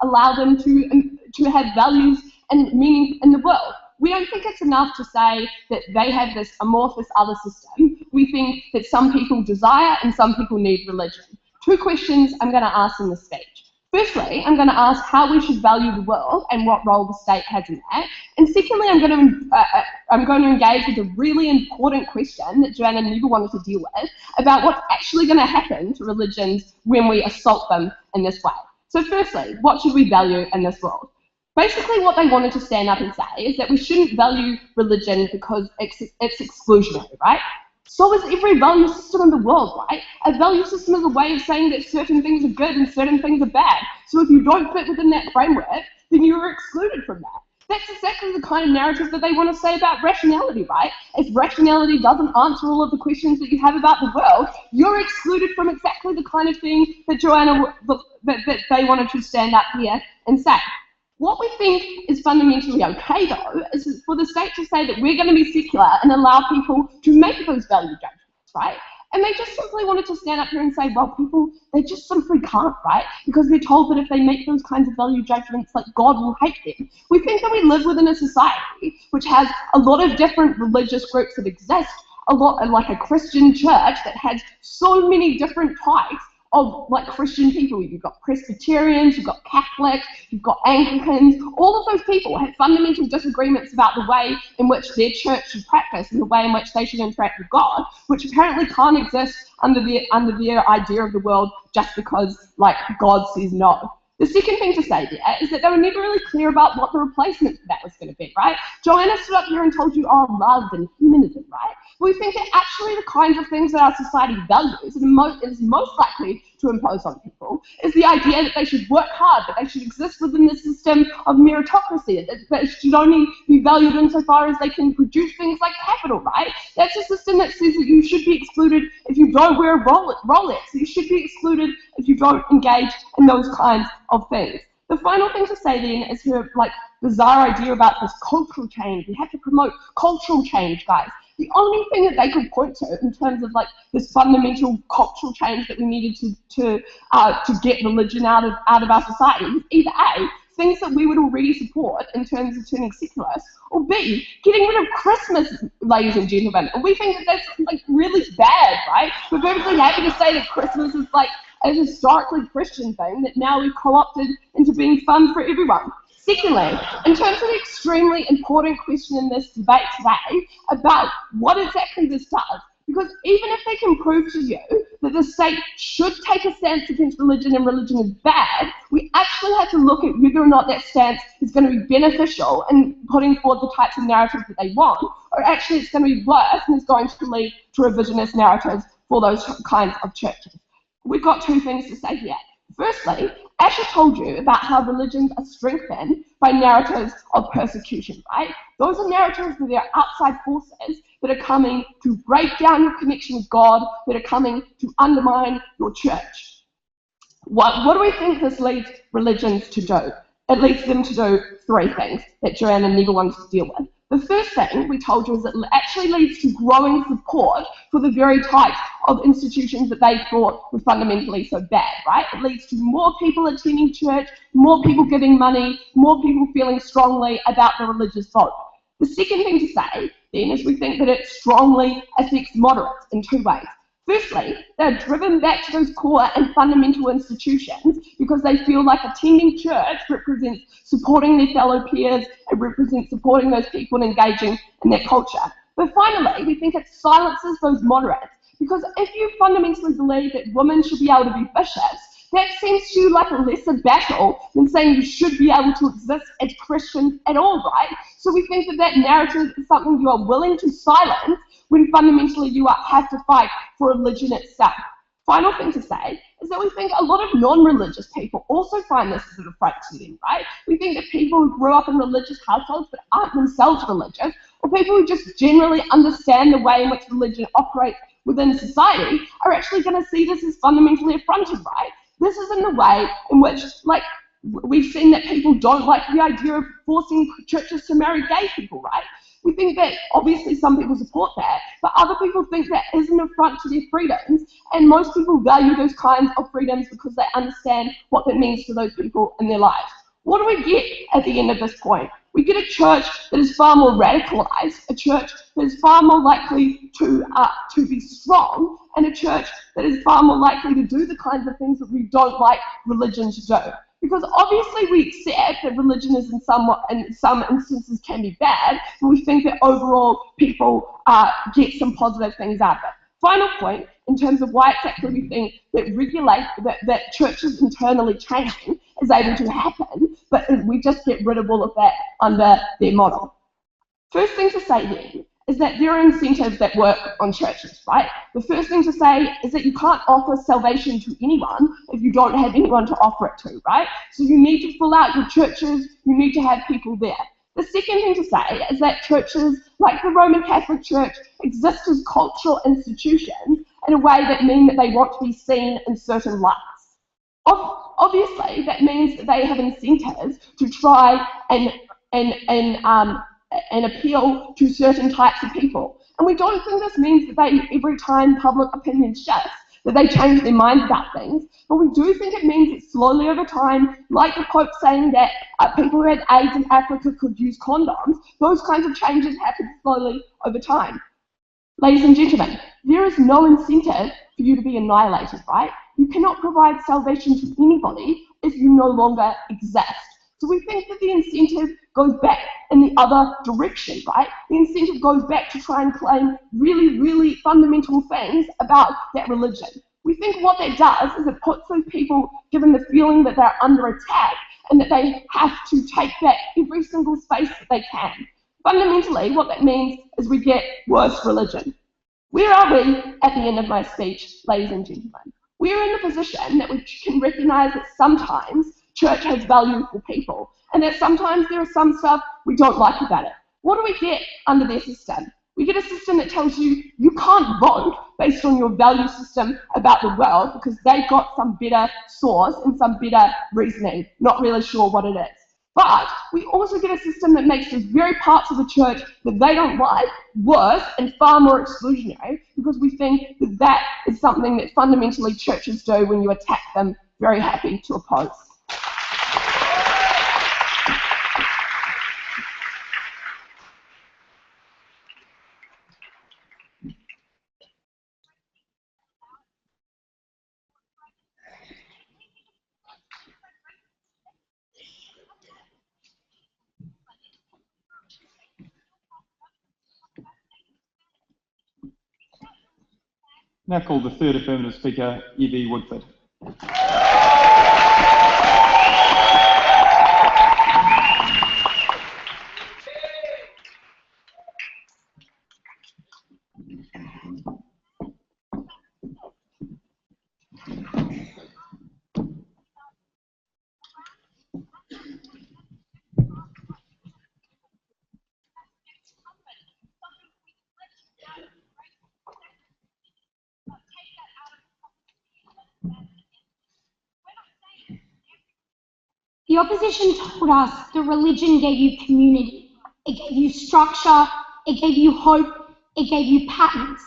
allow them to have values and meaning in the world. We don't think it's enough to say that they have this amorphous other system. We think that some people desire and some people need religion. Two questions I'm going to ask in this speech. Firstly, I'm going to ask how we should value the world and what role the state has in that. And secondly, I'm going to engage with a really important question that Joanna never wanted to deal with about what's actually going to happen to religions when we assault them in this way. So firstly, what should we value in this world? Basically, what they wanted to stand up and say is that we shouldn't value religion because it's exclusionary, right? So is every value system in the world, right? A value system is a way of saying that certain things are good and certain things are bad. So if you don't fit within that framework, then you're excluded from that. That's exactly the kind of narrative that they want to say about rationality, right? If rationality doesn't answer all of the questions that you have about the world, you're excluded from exactly the kind of thing that Joanna, that they wanted to stand up here and say. What we think is fundamentally okay, though, is for the state to say that we're going to be secular and allow people to make those value judgments, right? And they just simply wanted to stand up here and say, well, people, they just simply can't, right? Because they're told that if they make those kinds of value judgments, like God will hate them. We think that we live within a society which has a lot of different religious groups that exist, a lot like a Christian church that has so many different types like Christian people. You've got Presbyterians, you've got Catholics, you've got Anglicans. All of those people have fundamental disagreements about the way in which their church should practice and the way in which they should interact with God, which apparently can't exist under their idea of the world just because, like, God says no. The second thing to say there is that they were never really clear about what the replacement for that was going to be, right? Joanna stood up here and told you, oh, love and humanism, right? We think that actually the kinds of things that our society values and is most likely to impose on people is the idea that they should work hard, that they should exist within the system of meritocracy, that they should only be valued insofar as they can produce things like capital, right? That's a system that says that you should be excluded if you don't wear a Rolex. You should be excluded if you don't engage in those kinds of things. The final thing to say then is her bizarre idea about this cultural change. We have to promote cultural change, guys. The only thing that they could point to in terms of this fundamental cultural change that we needed to get religion out of our society was either A, things that we would already support in terms of turning secularist, or B, getting rid of Christmas, ladies and gentlemen. And we think that that's really bad, right? We're perfectly happy to say that Christmas is a historically Christian thing that now we've co-opted into being fun for everyone. Secondly, in terms of the extremely important question in this debate today about what exactly this does, because even if they can prove to you that the state should take a stance against religion and religion is bad, we actually have to look at whether or not that stance is going to be beneficial in putting forward the types of narratives that they want, or actually it's going to be worse and it's going to lead to revisionist narratives for those kinds of churches. We've got two things to say here. Firstly, Asher told you about how religions are strengthened by narratives of persecution, right? Those are narratives that are outside forces that are coming to break down your connection with God, that are coming to undermine your church. What do we think this leads religions to do? It leads them to do three things that Joanna never wanted to deal with. The first thing we told you is it actually leads to growing support for the very types of institutions that they thought were fundamentally so bad, right? It leads to more people attending church, more people giving money, more people feeling strongly about the religious vote. The second thing to say, then, is we think that it strongly affects moderates in two ways. Firstly, they're driven back to those core and fundamental institutions because they feel like attending church represents supporting their fellow peers, it represents supporting those people and engaging in their culture. But finally, we think it silences those moderates because if you fundamentally believe that women should be able to be bishops, that seems to you like a lesser battle than saying you should be able to exist as Christians at all, right? So we think that that narrative is something you are willing to silence when fundamentally you have to fight for religion itself. Final thing to say is that we think a lot of non-religious people also find this as an affront to them, right? We think that people who grew up in religious households but aren't themselves religious, or people who just generally understand the way in which religion operates within society, are actually going to see this as fundamentally affronting, right? This is in the way in which, we've seen that people don't like the idea of forcing churches to marry gay people, right? We think that obviously some people support that, but other people think that is an affront to their freedoms, and most people value those kinds of freedoms because they understand what that means to those people in their lives. What do we get at the end of this point? We get a church that is far more radicalized, a church that is far more likely to be strong, and a church that is far more likely to do the kinds of things that we don't like religion to do. Because obviously we accept that religion is in some instances can be bad, but we think that overall people get some positive things out of it. Final point, in terms of why exactly we think that churches internally changing is able to happen, but we just get rid of all of that under their model. First thing to say then is that there are incentives that work on churches, right? The first thing to say is that you can't offer salvation to anyone if you don't have anyone to offer it to, right? So you need to fill out your churches, you need to have people there. The second thing to say is that churches, like the Roman Catholic Church, exist as cultural institutions in a way that mean that they want to be seen in certain lights. Obviously, that means that they have incentives to try and appeal to certain types of people. And we don't think this means that every time public opinion shifts, that they change their minds about things, but we do think it means that slowly over time, like the Pope saying that people who had AIDS in Africa could use condoms, those kinds of changes happen slowly over time. Ladies and gentlemen, there is no incentive for you to be annihilated, right? You cannot provide salvation to anybody if you no longer exist. So we think that the incentive goes back in the other direction, right? The incentive goes back to try and claim really, really fundamental things about that religion. We think what that does is it puts those people, given the feeling that they're under attack and that they have to take back every single space that they can. Fundamentally, what that means is we get worse religion. Where are we at the end of my speech, ladies and gentlemen? We're in the position that we can recognise that sometimes church has value for people, and that sometimes there is some stuff we don't like about it. What do we get under their system? We get a system that tells you you can't vote based on your value system about the world because they've got some better source and some better reasoning, not really sure what it is. But we also get a system that makes those very parts of the church that they don't like worse and far more exclusionary, because we think that that is something that fundamentally churches do when you attack them. Very happy to oppose. Now call the third affirmative speaker, Evie Woodford. The opposition told us that religion gave you community, it gave you structure, it gave you hope, it gave you patterns.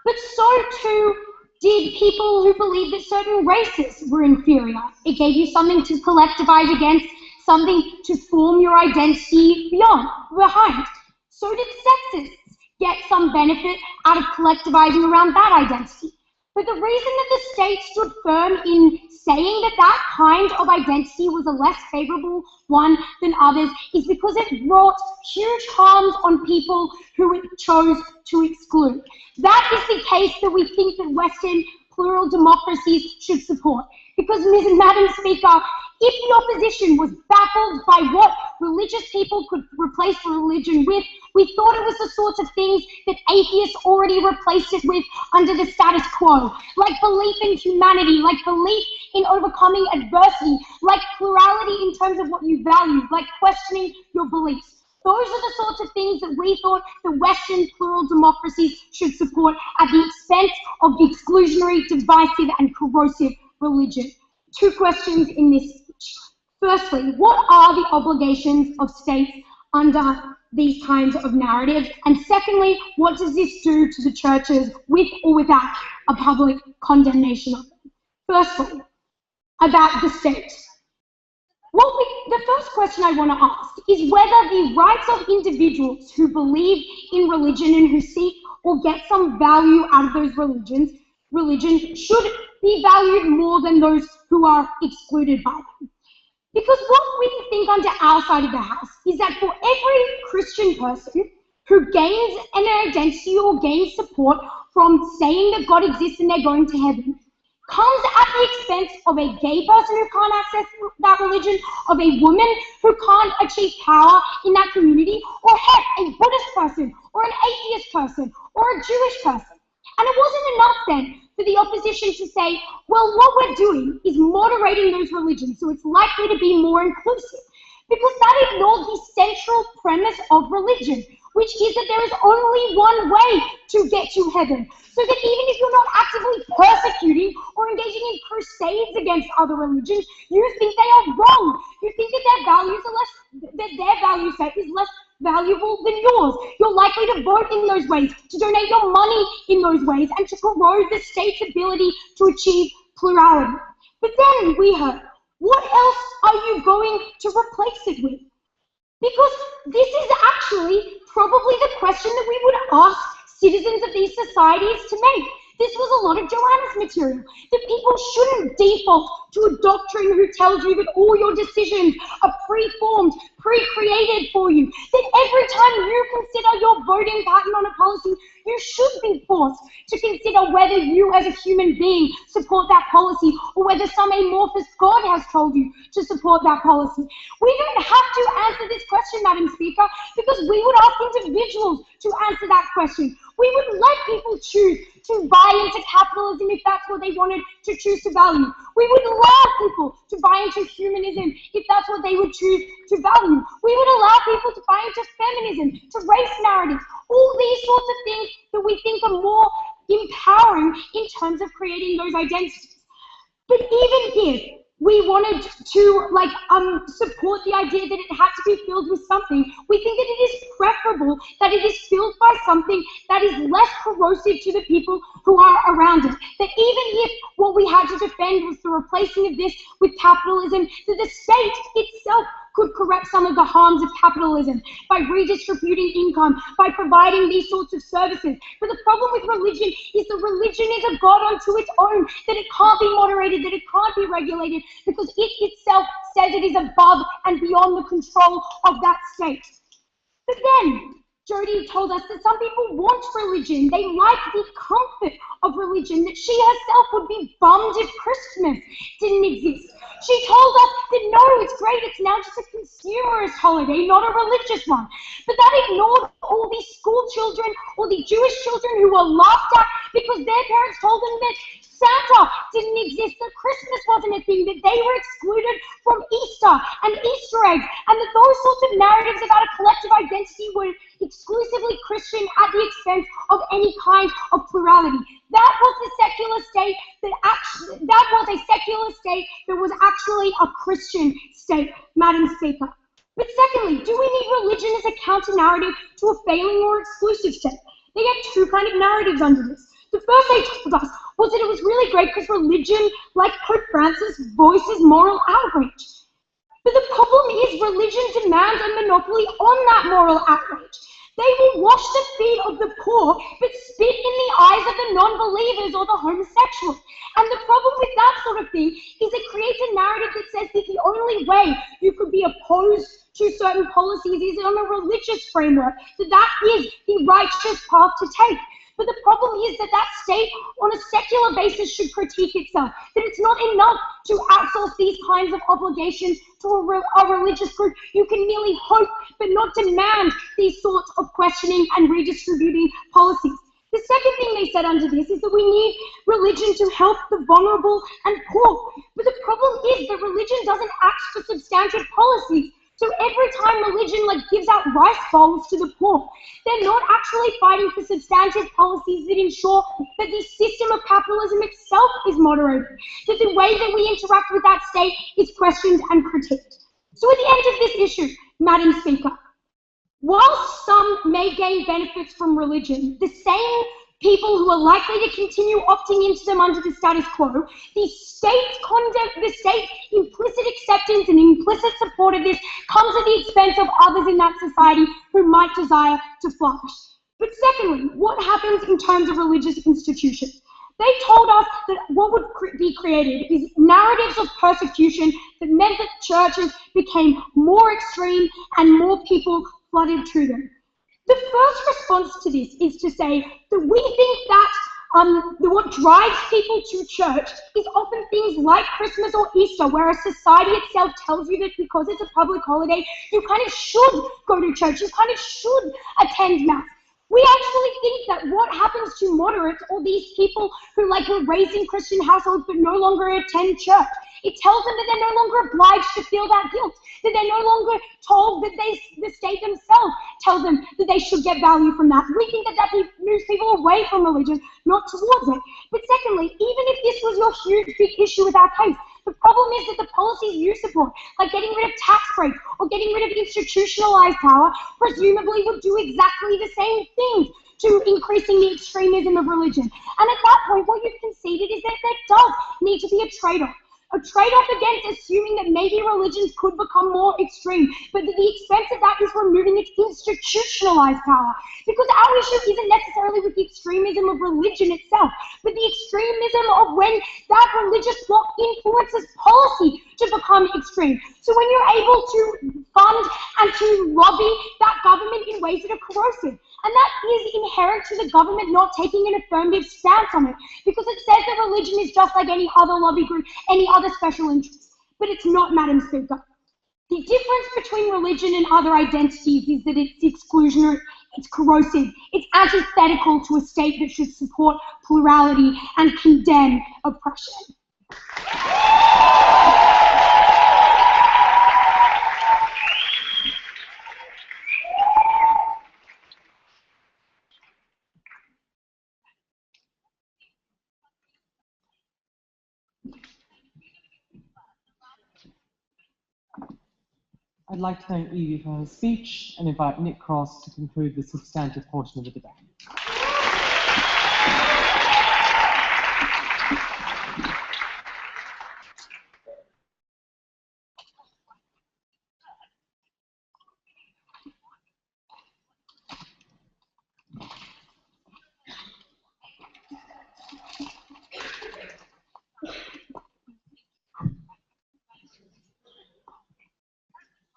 But so too did people who believed that certain races were inferior. It gave you something to collectivize against, something to form your identity behind. So did sexists get some benefit out of collectivizing around that identity. But the reason that the state stood firm in saying that that kind of identity was a less favourable one than others is because it brought huge harms on people who it chose to exclude. That is the case that we think that Western plural democracies should support. Because, Madam Speaker, if the opposition was baffled by what religious people could replace religion with, we thought it was the sorts of things that atheists already replaced it with under the status quo, like belief in humanity, like belief in overcoming adversity, like plurality in terms of what you value, like questioning your beliefs. Those are the sorts of things that we thought the Western plural democracies should support at the expense of the exclusionary, divisive, and corrosive religion. Two questions in this speech. Firstly, what are the obligations of states under these kinds of narratives? And secondly, what does this do to the churches with or without a public condemnation of them? Firstly, about the state. The first question I want to ask is whether the rights of individuals who believe in religion and who seek or get some value out of those religions should be valued more than those who are excluded by them. Because what we think under our side of the house is that for every Christian person who gains an identity or gains support from saying that God exists and they're going to heaven, comes at the expense of a gay person who can't access that religion, of a woman who can't achieve power in that community, or heck, a Buddhist person, or an atheist person, or a Jewish person. And it wasn't enough then for the opposition to say, well, what we're doing is moderating those religions, so it's likely to be more inclusive. Because that ignored the central premise of religion, which is that there is only one way to get to heaven. So that even if you're not actively persecuting or engaging in crusades against other religions, you think they are wrong. You think that their value set is less valuable than yours. You're likely to vote in those ways, to donate your money in those ways, and to corrode the state's ability to achieve plurality. But then we heard, what else are you going to replace it with? Because this is actually probably the question that we would ask citizens of these societies to make. This was a lot of Joanna's material, that people shouldn't default to a doctrine who tells you that all your decisions are pre-formed, pre-created for you, that every time you consider your voting pattern on a policy, you should be forced to consider whether you as a human being support that policy or whether some amorphous God has told you to support that policy. We don't have to answer this question, Madam Speaker, because we would ask individuals to answer that question. We would let people choose to buy into capitalism if that's what they wanted to choose to value. We would allow people to buy into humanism if that's what they would choose to value. We would allow people to buy into feminism, to race narratives, all these sorts of things that we think are more empowering in terms of creating those identities. But even if we wanted to support the idea that it had to be filled with something, we think that it is preferable that it is filled by something that is less corrosive to the people who are around it. That even if what we had to defend was the replacing of this with capitalism, that the state itself could correct some of the harms of capitalism by redistributing income, by providing these sorts of services. But the problem with religion is that religion is a god unto its own, that it can't be moderated, that it can't be regulated, because it itself says it is above and beyond the control of that state. But then, Jodie told us that some people want religion, they like the comfort of religion, that she herself would be bummed if Christmas didn't exist. She told us that no, it's great, it's now just a consumerist holiday, not a religious one. But that ignored all these school children or the Jewish children who were laughed at because their parents told them that Santa didn't exist, that Christmas wasn't a thing, that they were excluded from Easter and Easter eggs, and that those sorts of narratives about a collective identity were exclusively Christian at the expense of any kind of plurality. That was the secular state that was actually a Christian state, Madam Speaker. But secondly, do we need religion as a counter-narrative to a failing or exclusive state? They get two kind of narratives under this. The first they told us was that it was really great because religion, like Pope Francis, voices moral outrage. But the problem is religion demands a monopoly on that moral outrage. They will wash the feet of the poor, but spit in the eyes of the non-believers or the homosexual. And the problem with that sort of thing is it creates a narrative that says that the only way you could be opposed to certain policies is on a religious framework, that is the righteous path to take. But the problem is that that state, on a secular basis, should critique itself. That it's not enough to outsource these kinds of obligations to a religious group. You can merely hope, but not demand these sorts of questioning and redistributing policies. The second thing they said under this is that we need religion to help the vulnerable and poor. But the problem is that religion doesn't act for substantive policies. So every time religion gives out rice bowls to the poor, they're not actually fighting for substantive policies that ensure that the system of capitalism itself is moderated, that the way that we interact with that state is questioned and critiqued. So at the end of this issue, Madam Speaker, whilst some may gain benefits from religion, the same people who are likely to continue opting into them under the status quo, the state's implicit acceptance and implicit support of this comes at the expense of others in that society who might desire to flourish. But secondly, what happens in terms of religious institutions? They told us that what would be created is narratives of persecution that meant that churches became more extreme and more people flooded to them. The first response to this is to say that we think that what drives people to church is often things like Christmas or Easter, where a society itself tells you that because it's a public holiday, you kind of should go to church, you kind of should attend Mass. We actually think that what happens to moderates or these people who were raised in Christian households but no longer attend church, it tells them that they're no longer obliged to feel that guilt, that they're no longer told that the state themselves tells them that they should get value from that. We think that moves people away from religion, not towards it. But secondly, even if this was your huge big issue with our case, the problem is that the policies you support, like getting rid of tax breaks or getting rid of institutionalized power, presumably would do exactly the same things to increasing the extremism of religion. And at that point, what you've conceded is that there does need to be a trade-off. a trade-off against assuming that maybe religions could become more extreme, but that the expense of that is removing its institutionalized power. Because our issue isn't necessarily with the extremism of religion itself, but the extremism of when that religious bloc influences policy to become extreme. So when you're able to fund and to lobby that government in ways that are corrosive, and that is inherent to the government not taking an affirmative stance on it, because it says that religion is just like any other lobby group, any other special interest. But it's not, Madam Speaker. The difference between religion and other identities is that it's exclusionary, it's corrosive, it's antithetical to a state that should support plurality and condemn oppression. I'd like to thank Evie for her speech and invite Nick Cross to conclude the substantive portion of the debate.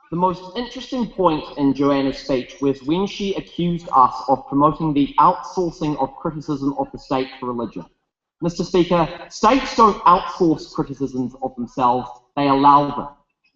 The most interesting point in Joanna's speech was when she accused us of promoting the outsourcing of criticism of the state to religion. Mr. Speaker, states don't outsource criticisms of themselves, they allow them.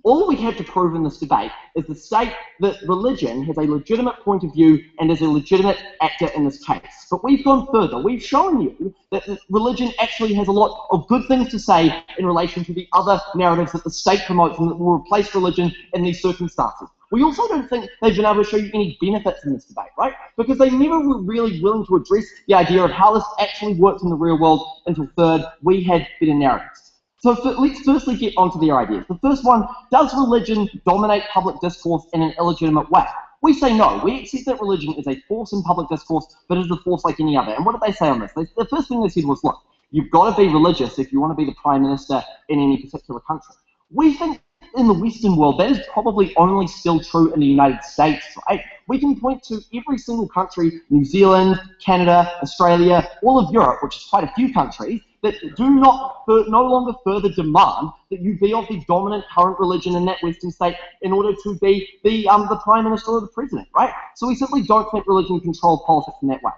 All we have to prove in this debate is that religion has a legitimate point of view and is a legitimate actor in this case. But we've gone further. We've shown you that religion actually has a lot of good things to say in relation to the other narratives that the state promotes and that will replace religion in these circumstances. We also don't think they've been able to show you any benefits in this debate, right? Because they never were really willing to address the idea of how this actually works in the real world until third, we had better narratives. So let's firstly get onto their ideas. The first one, does religion dominate public discourse in an illegitimate way? We say no. We accept that religion is a force in public discourse, but it is a force like any other. And what did they say on this? The first thing they said was, look, you've got to be religious if you want to be the Prime Minister in any particular country. We think in the Western world, that is probably only still true in the United States, right? We can point to every single country, New Zealand, Canada, Australia, all of Europe, which is quite a few countries, that do no longer further demand that you be of the dominant current religion in that Western state in order to be the Prime Minister or the President, right? So we simply don't think religion controls politics in that way.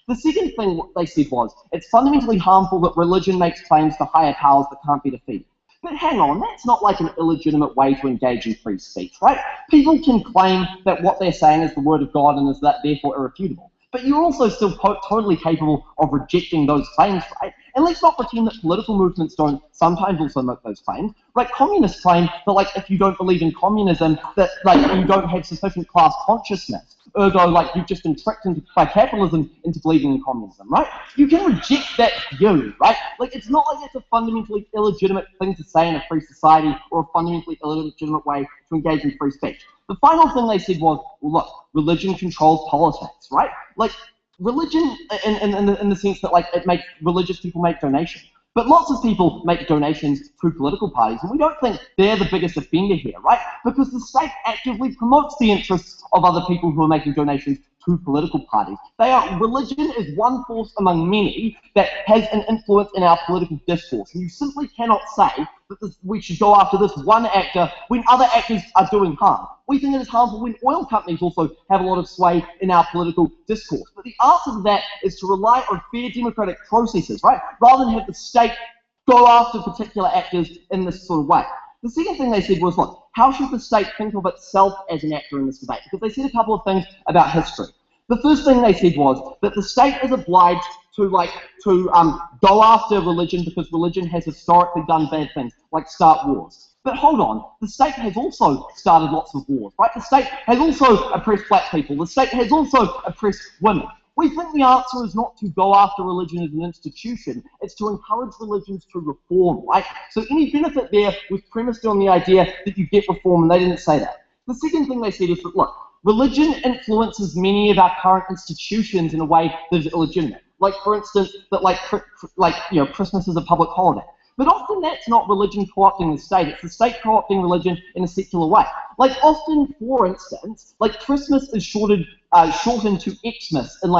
The second thing they said was, it's fundamentally harmful that religion makes claims to higher powers that can't be defeated. But hang on, that's not like an illegitimate way to engage in free speech, right? People can claim that what they're saying is the word of God and is that therefore irrefutable. But you're also still totally capable of rejecting those claims, right? And let's not pretend that political movements don't sometimes also make those claims. Like communists claim that, like, if you don't believe in communism, that, like, you don't have sufficient class consciousness. Ergo, like, you've just been tricked by capitalism into believing in communism, right? You can reject that view, right? Like, it's not like it's a fundamentally illegitimate thing to say in a free society or a fundamentally illegitimate way to engage in free speech. The final thing they said was, well, look, religion controls politics, right? Like, religion in the sense that, like, it makes religious people make donations. But lots of people make donations to political parties, and we don't think they're the biggest offender here, right? Because the state actively promotes the interests of other people who are making donations to political parties. Religion is one force among many that has an influence in our political discourse. And you simply cannot say that we should go after this one actor when other actors are doing harm. We think it is harmful when oil companies also have a lot of sway in our political discourse. But the answer to that is to rely on fair democratic processes, right? Rather than have the state go after particular actors in this sort of way. The second thing they said was, look, how should the state think of itself as an actor in this debate? Because they said a couple of things about history. The first thing they said was that the state is obliged to go after religion because religion has historically done bad things, like start wars. But hold on, the state has also started lots of wars, right? The state has also oppressed black people. The state has also oppressed women. We think the answer is not to go after religion as an institution, it's to encourage religions to reform, right? So any benefit there was premised on the idea that you get reform, and they didn't say that. The second thing they said is that, look, religion influences many of our current institutions in a way that is illegitimate. Like, for instance, that Christmas is a public holiday. But often that's not religion co-opting the state, it's the state co-opting religion in a secular way. Like often, for instance, like Christmas is shortened to Xmas in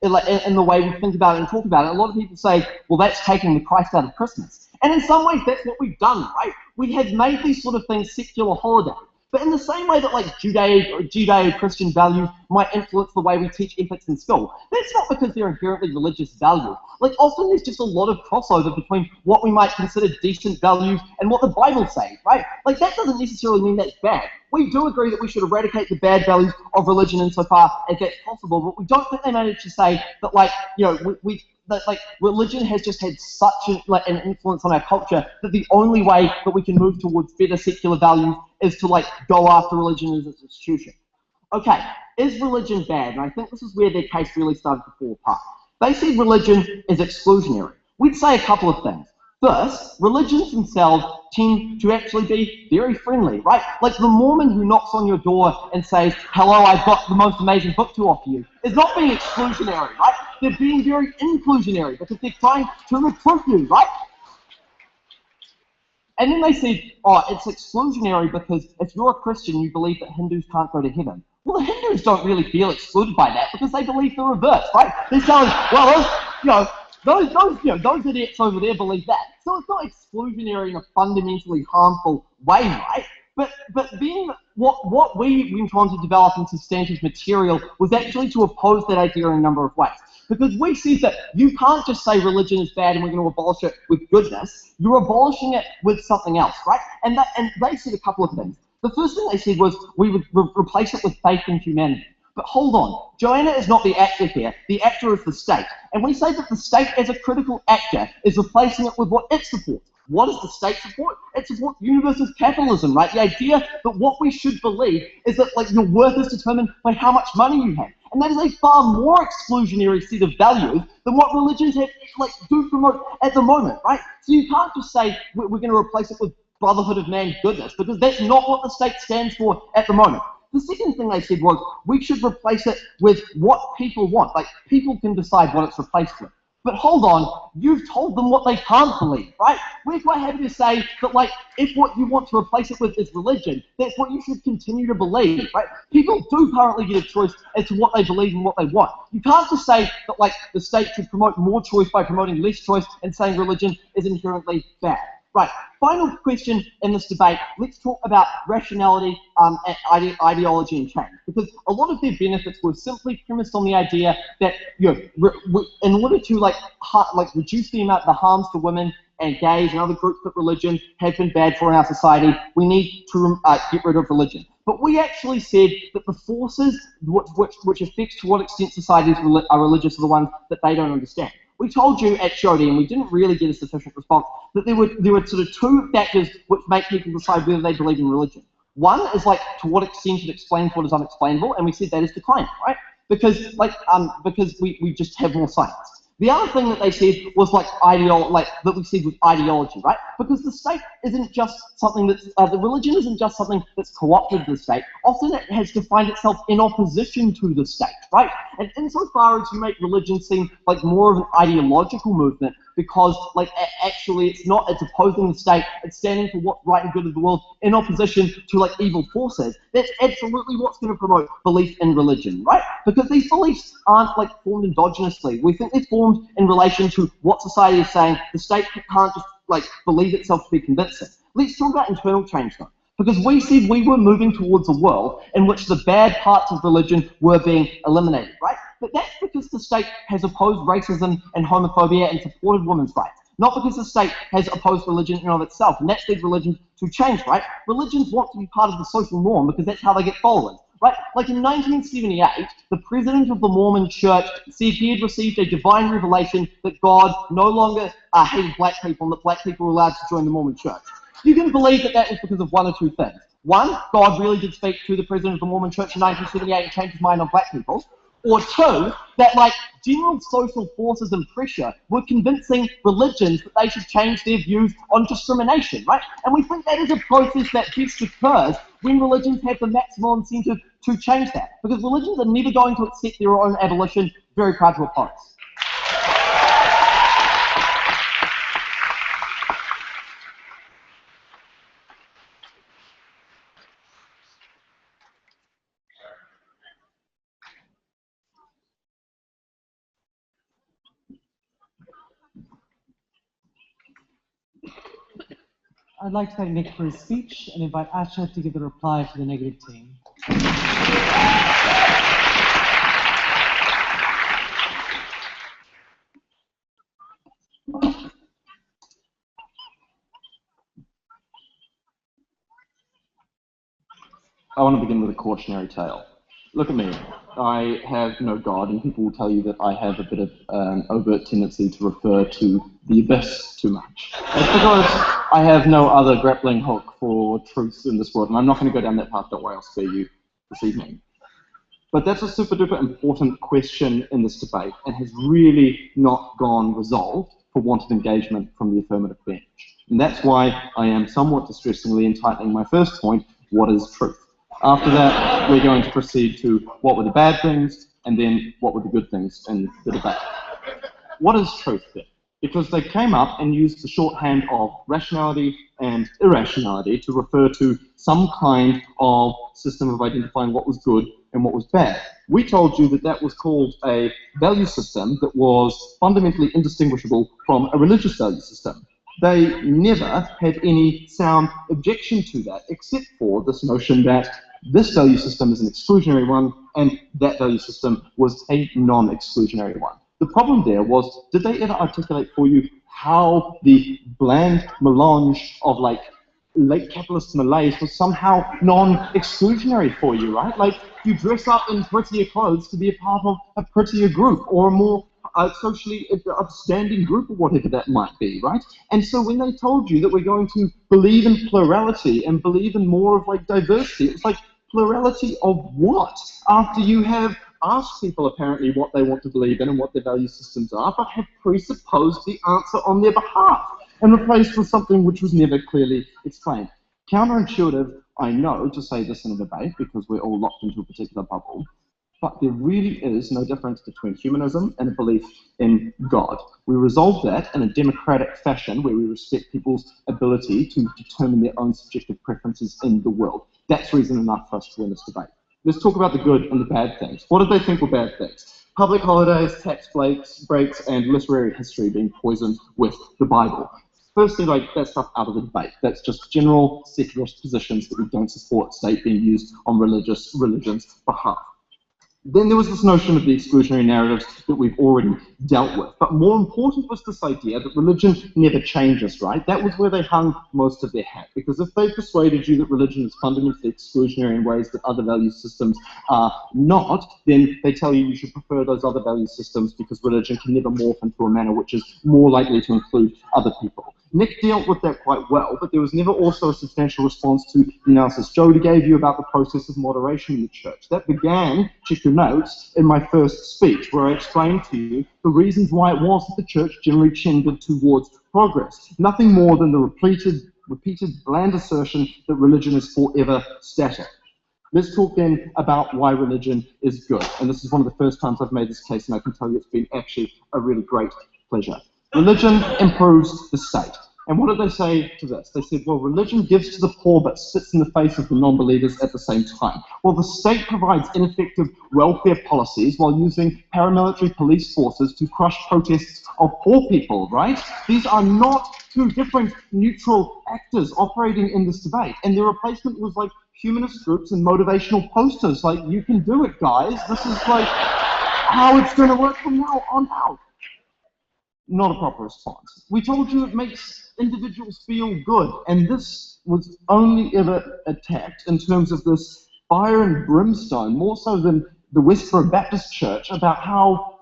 in the way we think about it and talk about it. A lot of people say, well, that's taking the Christ out of Christmas. And in some ways, that's what we've done, right? We have made these sort of things secular holidays. But in the same way that like Judeo-Christian values might influence the way we teach ethics in school, that's not because they're inherently religious values. Like often there's just a lot of crossover between what we might consider decent values and what the Bible says, right? Like that doesn't necessarily mean that's bad. We do agree that we should eradicate the bad values of religion insofar as that's possible, but we don't think they manage to say that like, you know, that like religion has just had such an influence on our culture that the only way that we can move towards better secular values is to like go after religion as an institution. Okay, is religion bad? And I think this is where their case really started to fall apart. They said religion is exclusionary. We'd say a couple of things. First, religions themselves tend to actually be very friendly, right? Like the Mormon who knocks on your door and says, hello, I've got the most amazing book to offer you, is not being exclusionary, right? They're being very inclusionary because they're trying to recruit you, right? And then they said, oh, it's exclusionary because if you're a Christian, you believe that Hindus can't go to heaven. Well, the Hindus don't really feel excluded by that because they believe the reverse, right? They're saying, well, those idiots over there believe that. So it's not exclusionary in a fundamentally harmful way, right? But being what we went on to develop in substantive material was actually to oppose that idea in a number of ways. Because we said that you can't just say religion is bad and we're going to abolish it with goodness. You're abolishing it with something else, right? And they said a couple of things. The first thing they said was we would replace it with faith in humanity. But hold on, Joanna is not the actor here. The actor is the state. And we say that the state as a critical actor is replacing it with what it supports. What does the state support? It supports universalist capitalism, right? The idea that what we should believe is that like your worth is determined by how much money you have. And that is a far more exclusionary set of values than what religions have, do promote at the moment, right? So you can't just say we're going to replace it with brotherhood of man goodness, because that's not what the state stands for at the moment. The second thing they said was we should replace it with what people want. Like, people can decide what it's replaced with. But hold on, you've told them what they can't believe, right? We're quite happy to say that, like, if what you want to replace it with is religion, that's what you should continue to believe, right? People do currently get a choice as to what they believe and what they want. You can't just say that, like, the state should promote more choice by promoting less choice and saying religion is inherently bad. Right, final question in this debate, let's talk about rationality, ideology and change. Because a lot of their benefits were simply premised on the idea that, you know, in order to reduce the harms to women and gays and other groups that religion have been bad for in our society, we need to get rid of religion. But we actually said that the forces which affect to what extent societies are religious are the ones that they don't understand. We told you at Jody, and we didn't really get a sufficient response, that there were sort of two factors which make people decide whether they believe in religion. One is like to what extent it explains what is unexplainable, and we said that is declining, right? Because we just have more science. The other thing that they said was that we said with ideology, right? Because the state isn't just something that's, the religion isn't just something that's co-opted the state. Often it has defined itself in opposition to the state, right? And insofar as you make religion seem like more of an ideological movement, because actually it's opposing the state, it's standing for what's right and good of the world in opposition to evil forces, that's absolutely what's going to promote belief in religion, right? Because these beliefs aren't formed endogenously. We think they're formed in relation to what society is saying. The state can't just believe itself to be convincing. Let's talk about internal change though. Because we said we were moving towards a world in which the bad parts of religion were being eliminated, right? But that's because the state has opposed racism and homophobia and supported women's rights. Not because the state has opposed religion in and of itself, and that's led religions to change, right? Religions want to be part of the social norm because that's how they get followers, right? Like in 1978, the president of the Mormon Church said he had received a divine revelation that God no longer hated black people and that black people were allowed to join the Mormon Church. You can believe that that was because of one or two things. One, God really did speak to the president of the Mormon Church in 1978 and change his mind on black people. Or two, that general social forces and pressure were convincing religions that they should change their views on discrimination, right? And we think that is a process that best occurs when religions have the maximum incentive to change that. Because religions are never going to accept their own abolition, very proud to oppose. I'd like to thank Nick for his speech and invite Asha to give the reply for the negative team. I want to begin with a cautionary tale. Look at me. I have no God, and people will tell you that I have a bit of an overt tendency to refer to the abyss too much. It's because I have no other grappling hook for truth in this world, and I'm not going to go down that path. Don't worry, I'll spare you this evening. But that's a super duper important question in this debate, and has really not gone resolved for want of engagement from the affirmative bench. And that's why I am somewhat distressingly entitling my first point, what is truth? After that, we're going to proceed to what were the bad things, and then what were the good things in the debate. What is truth then? Because they came up and used the shorthand of rationality and irrationality to refer to some kind of system of identifying what was good and what was bad. We told you that that was called a value system that was fundamentally indistinguishable from a religious value system. They never had any sound objection to that, except for this notion that this value system is an exclusionary one, and that value system was a non-exclusionary one. The problem there was, did they ever articulate for you how the bland melange of like late capitalist malaise was somehow non-exclusionary for you, right? Like, you dress up in prettier clothes to be a part of a prettier group, or a more socially upstanding group, or whatever that might be, right? And so when they told you that we're going to believe in plurality and believe in more of like diversity, it's like, plurality of what? After you have asked people apparently what they want to believe in and what their value systems are, but have presupposed the answer on their behalf and replaced with something which was never clearly explained. Counterintuitive, I know, to say this in a debate because we're all locked into a particular bubble, but there really is no difference between humanism and a belief in God. We resolve that in a democratic fashion where we respect people's ability to determine their own subjective preferences in the world. That's reason enough for us to win this debate. Let's talk about the good and the bad things. What did they think were bad things? Public holidays, tax breaks, and literary history being poisoned with the Bible. Firstly, like, that stuff out of the debate. That's just general secularist positions that we don't support state being used on religion's behalf. Then there was this notion of the exclusionary narratives that we've already dealt with. But more important was this idea that religion never changes, right? That was where they hung most of their hat. Because if they persuaded you that religion is fundamentally exclusionary in ways that other value systems are not, then they tell you should prefer those other value systems because religion can never morph into a manner which is more likely to include other people. Nick dealt with that quite well, but there was never also a substantial response to the analysis Jody gave you about the process of moderation in the church. That began, check your notes, in my first speech, where I explained to you the reasons why it was that the church generally tended towards progress. Nothing more than the repeated bland assertion that religion is forever static. Let's talk then about why religion is good. And this is one of the first times I've made this case, and I can tell you it's been actually a really great pleasure. Religion improves the state. And what did they say to this? They said, well, religion gives to the poor but spits in the face of the non-believers at the same time. Well, the state provides ineffective welfare policies while using paramilitary police forces to crush protests of poor people, right? These are not two different neutral actors operating in this debate. And their replacement was like humanist groups and motivational posters. Like, you can do it, guys. This is like how it's going to work from now on out. Not a proper response. We told you it makes individuals feel good, and this was only ever attacked in terms of this fire and brimstone, more so than the Westboro Baptist Church, about how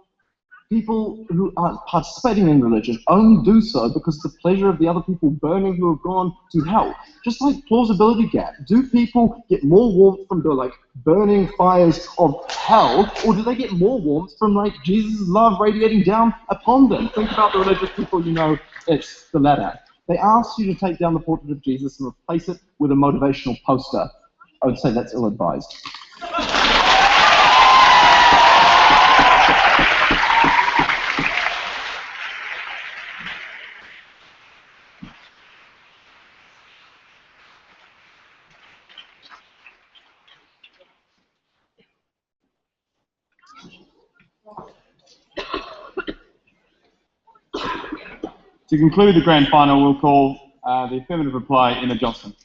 people who are participating in religion only do so because of the pleasure of the other people burning who have gone to hell. Just like plausibility gap. Do people get more warmth from the like burning fires of hell, or do they get more warmth from like Jesus' love radiating down upon them? Think about the religious people you know, it's the latter. They asked you to take down the portrait of Jesus and replace it with a motivational poster. I would say that's ill-advised. To conclude the grand final, we'll call The affirmative reply, Emma Johnson.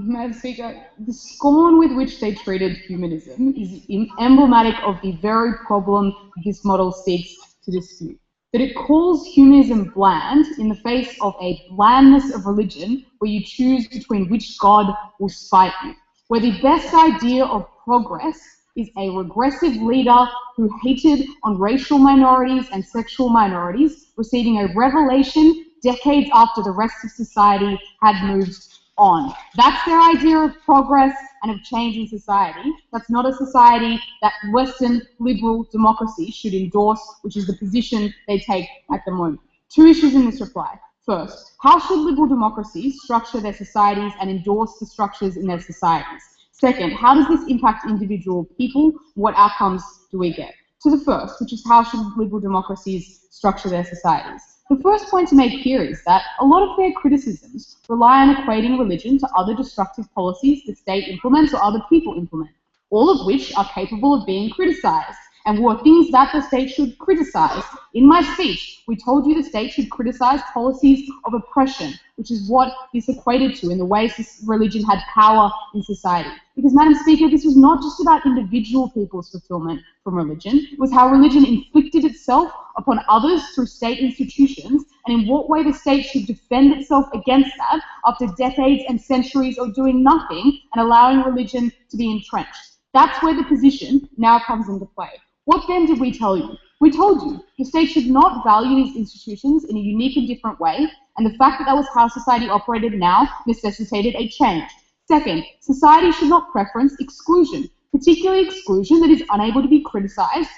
Madam Speaker, the scorn with which they treated humanism is emblematic of the very problem this model seeks to dispute. That it calls humanism bland in the face of a blandness of religion where you choose between which God will spite you, where the best idea of progress is a regressive leader who hated on racial minorities and sexual minorities, receiving a revelation decades after the rest of society had moved on. That's their idea of progress and of change in society. That's not a society that Western liberal democracy should endorse, which is the position they take at the moment. Two issues in this reply. First, how should liberal democracies structure their societies and endorse the structures in their societies? Second, how does this impact individual people? What outcomes do we get? To the first, which is how should liberal democracies structure their societies? The first point to make here is that a lot of their criticisms rely on equating religion to other destructive policies the state implements or other people implement, all of which are capable of being criticized and were things that the state should criticize. In my speech, we told you the state should criticize policies of oppression, which is what this equated to in the ways this religion had power in society. Because, Madam Speaker, this was not just about individual people's fulfillment from religion, it was how religion inflicted itself upon others through state institutions, and in what way the state should defend itself against that after decades and centuries of doing nothing and allowing religion to be entrenched. That's where the position now comes into play. What then did we tell you? We told you the state should not value these institutions in a unique and different way, and the fact that that was how society operated now necessitated a change. Second, society should not preference exclusion, particularly exclusion that is unable to be criticized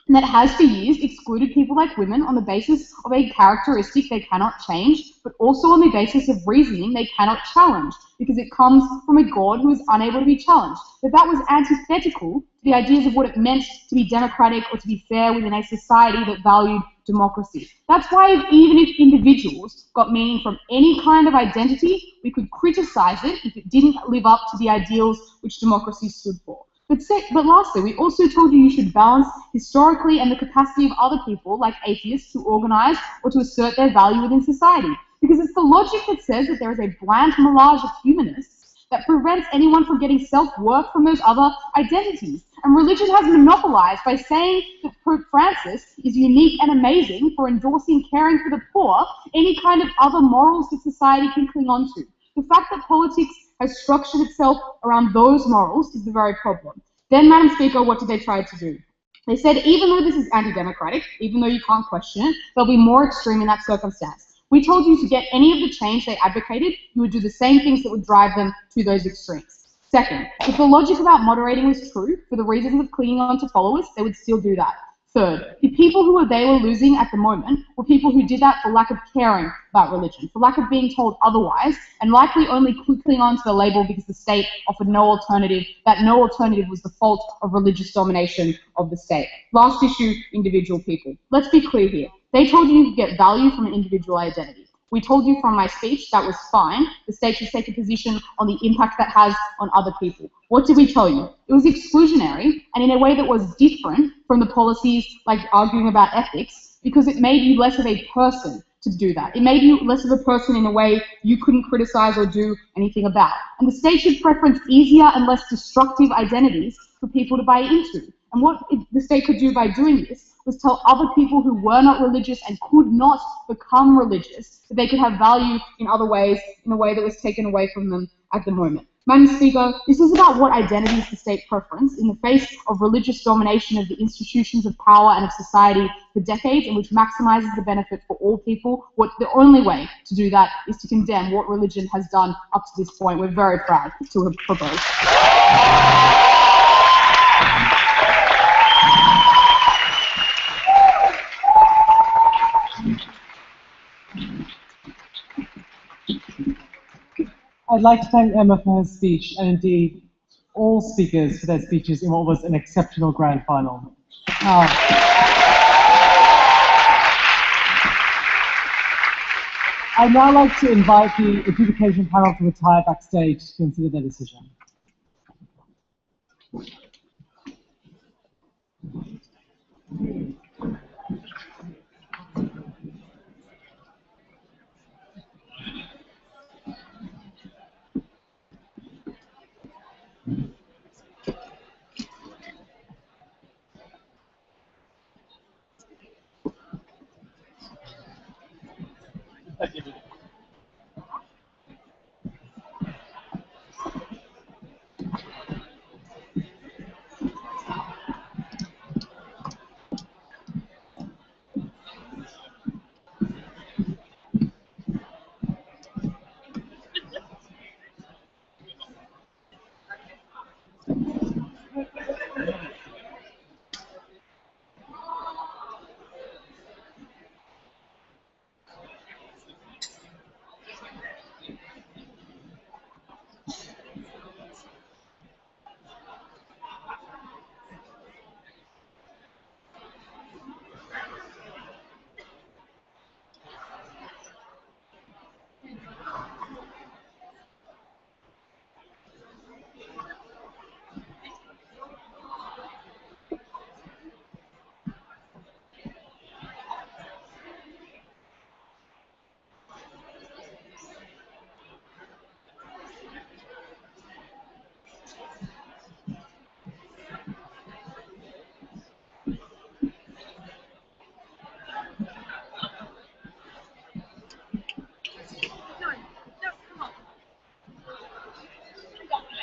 and that has for years excluded people like women on the basis of a characteristic they cannot change, but also on the basis of reasoning they cannot challenge, because it comes from a God who is unable to be challenged. That was antithetical to the ideas of what it meant to be democratic or to be fair within a society that valued democracy. That's why even if individuals got meaning from any kind of identity, we could criticize it if it didn't live up to the ideals which democracy stood for. But lastly, we also told you should balance historically and the capacity of other people, like atheists, to organize or to assert their value within society. Because it's the logic that says that there is a bland melange of humanists that prevents anyone from getting self-worth from those other identities. And religion has monopolized by saying that Pope Francis is unique and amazing for endorsing caring for the poor, any kind of other morals that society can cling on to. The fact that politics has structured itself around those morals is the very problem. Then, Madam Speaker, what did they try to do? They said, even though this is anti-democratic, even though you can't question it, they'll be more extreme in that circumstance. We told you to get any of the change they advocated, you would do the same things that would drive them to those extremes. Second, if the logic about moderating was true, for the reasons of clinging on to followers, they would still do that. Third, the people they were losing at the moment were people who did that for lack of caring about religion, for lack of being told otherwise, and likely only cling on to the label because the state offered no alternative, that no alternative was the fault of religious domination of the state. Last issue, individual people. Let's be clear here. They told you you could get value from an individual identity. We told you from my speech that was fine. The state should take a position on the impact that has on other people. What did we tell you? It was exclusionary and in a way that was different from the policies like arguing about ethics, because it made you less of a person to do that. It made you less of a person in a way you couldn't criticize or do anything about. And the state should preference easier and less destructive identities for people to buy into. And what the state could do by doing this was tell other people who were not religious and could not become religious that they could have value in other ways, in a way that was taken away from them at the moment. Madam Speaker, this is about what identities the state preference in the face of religious domination of the institutions of power and of society for decades, and which maximizes the benefit for all people. What the only way to do that is to condemn what religion has done up to this point. We're very proud to have proposed. I'd like to thank Emma for her speech, and indeed all speakers for their speeches in what was an exceptional grand final. Now, I'd now like to invite the adjudication panel to retire backstage to consider their decision.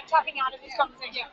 Talking out of this conversation.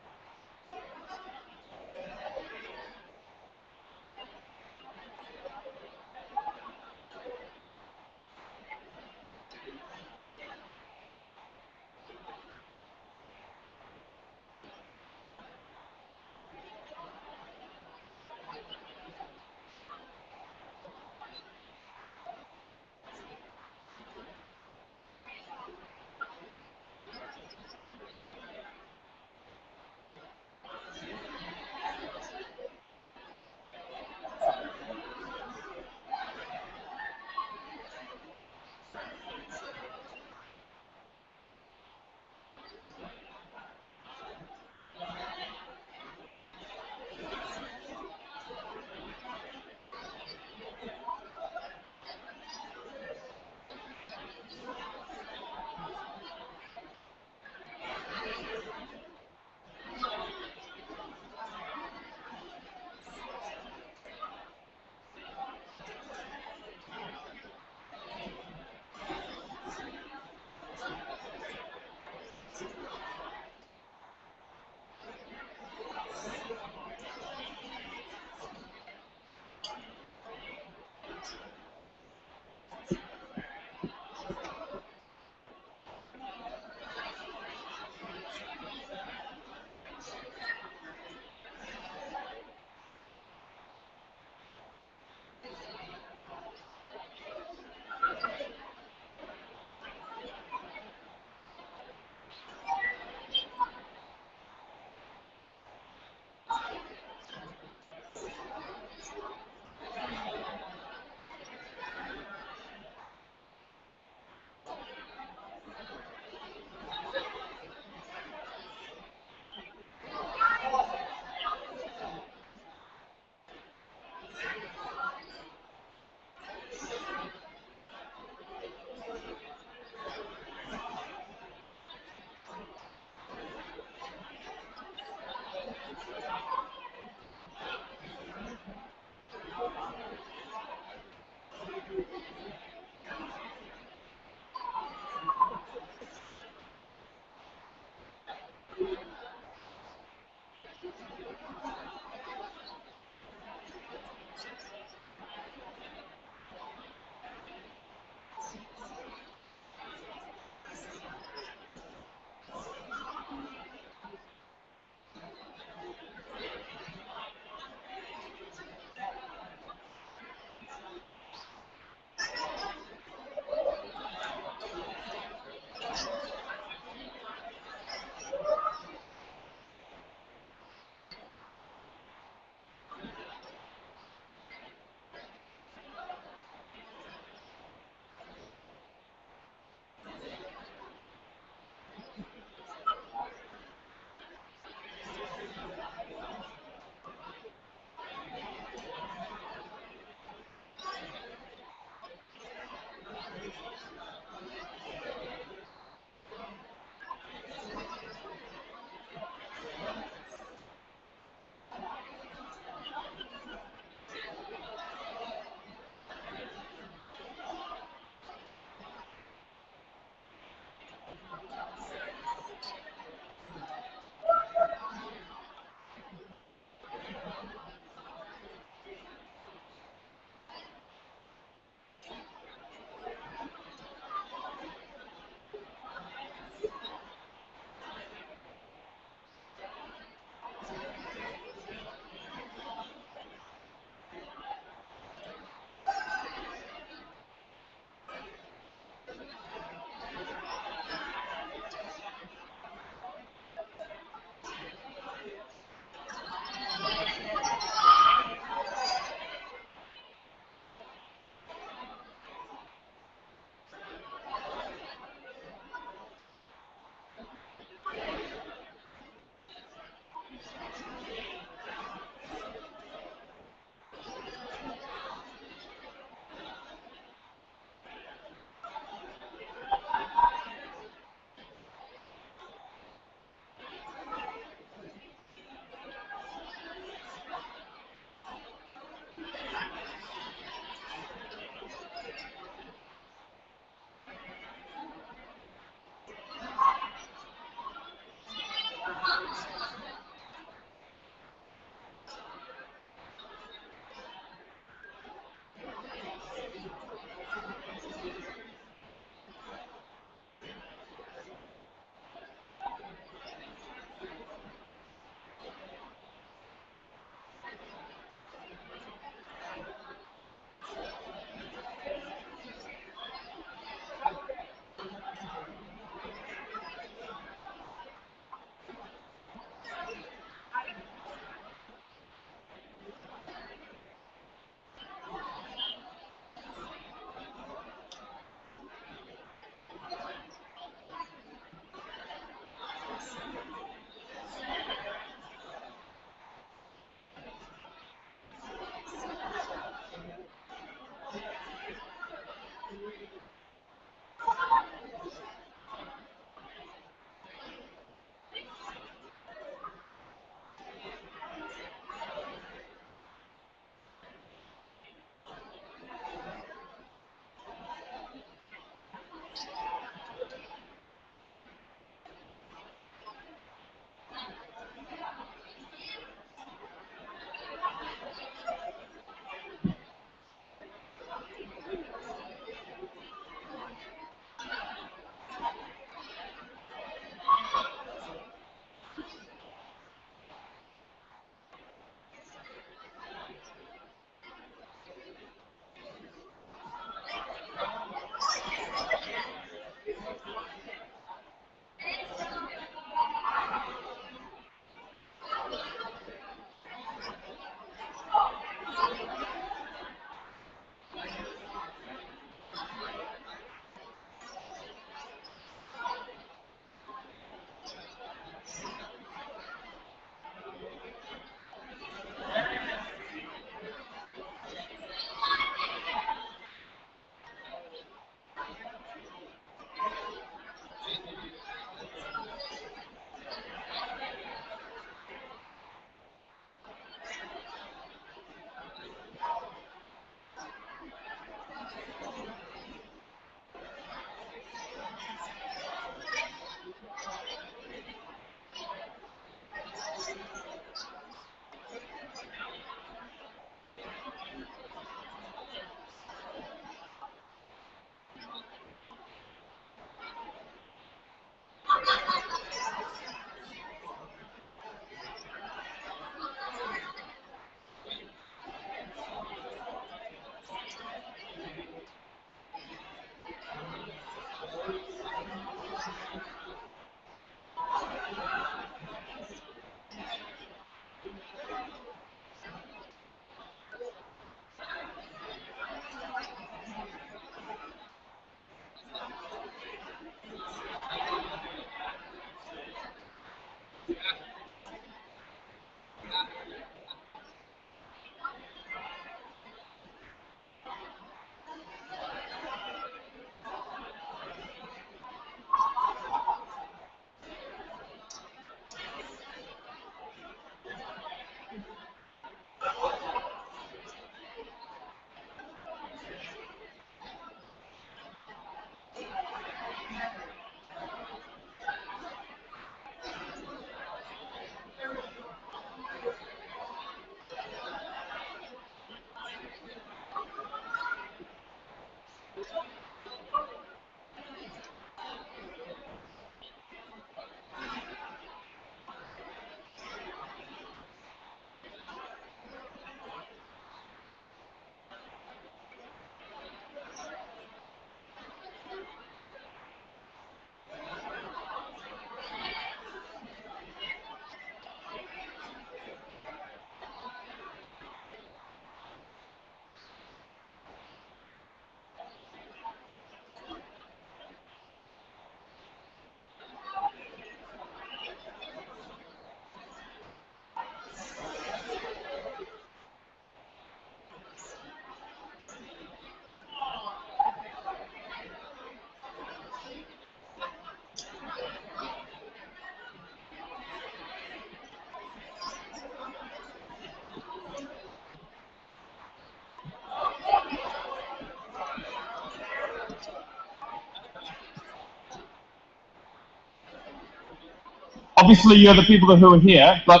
Obviously, you're the people who are here, but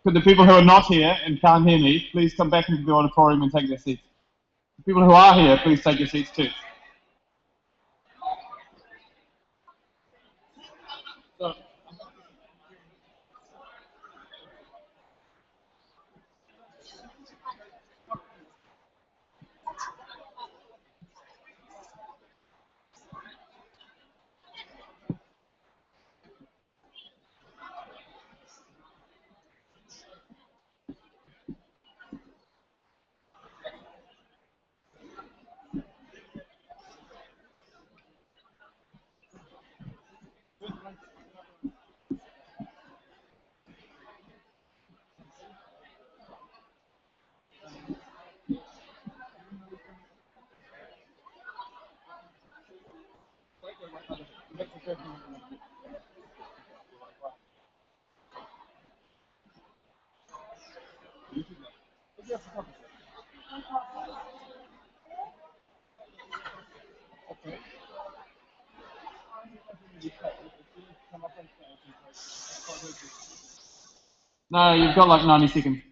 for the people who are not here and can't hear me, please come back into the auditorium and take their seats. The people who are here, please take your seats too. No, you've got like 90 seconds.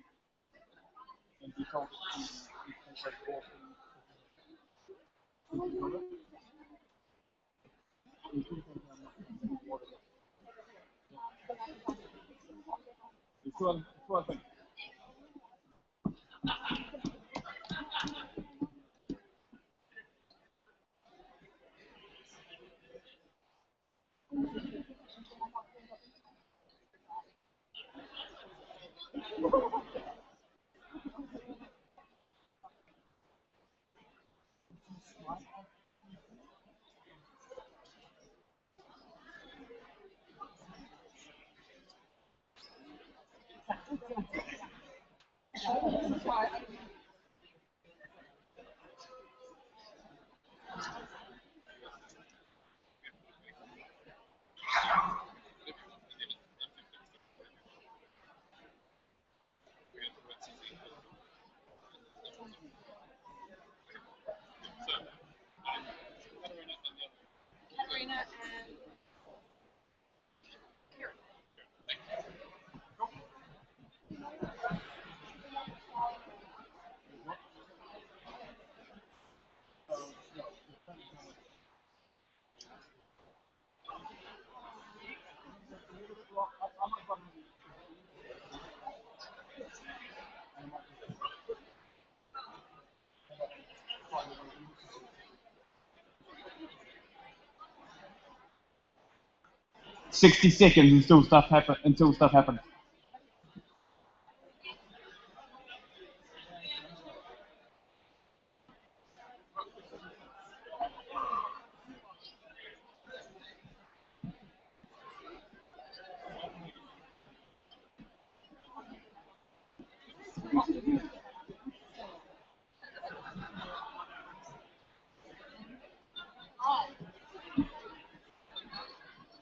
It's 60 seconds until stuff happens.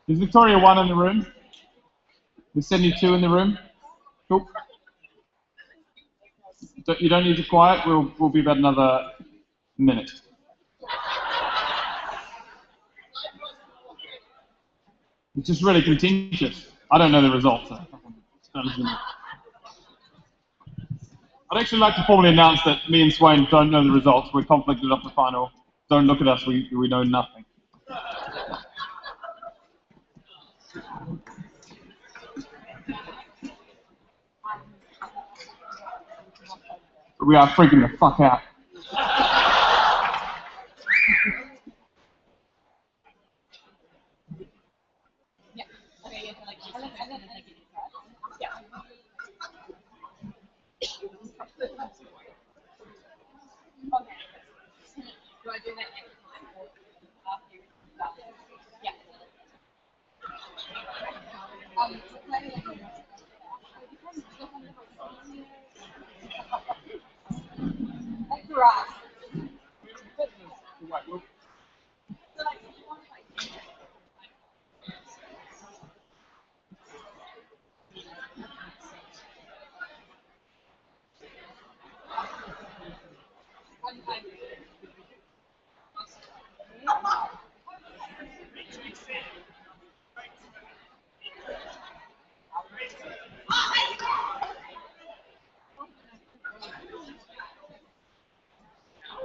Is Victoria 1 in the room? Is Sydney 2 in the room? Cool. You don't need to quiet. We'll be about another minute. It's just really contentious. I don't know the results. I'd actually like to formally announce that me and Swain don't know the results. We're conflicted off the final. Don't look at us. We know nothing. We are freaking the fuck out.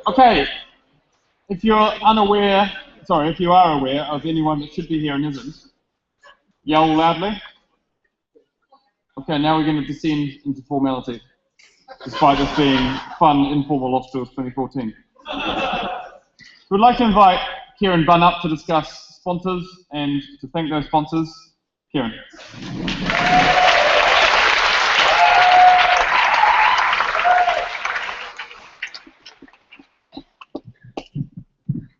Okay, if you're unaware, sorry, if you are aware of anyone that should be here and isn't, yell loudly. Okay, now we're going to descend into formality, despite this being fun, informal Australs 2014. We'd like to invite Kieran Bunn up to discuss sponsors and to thank those sponsors. Kieran.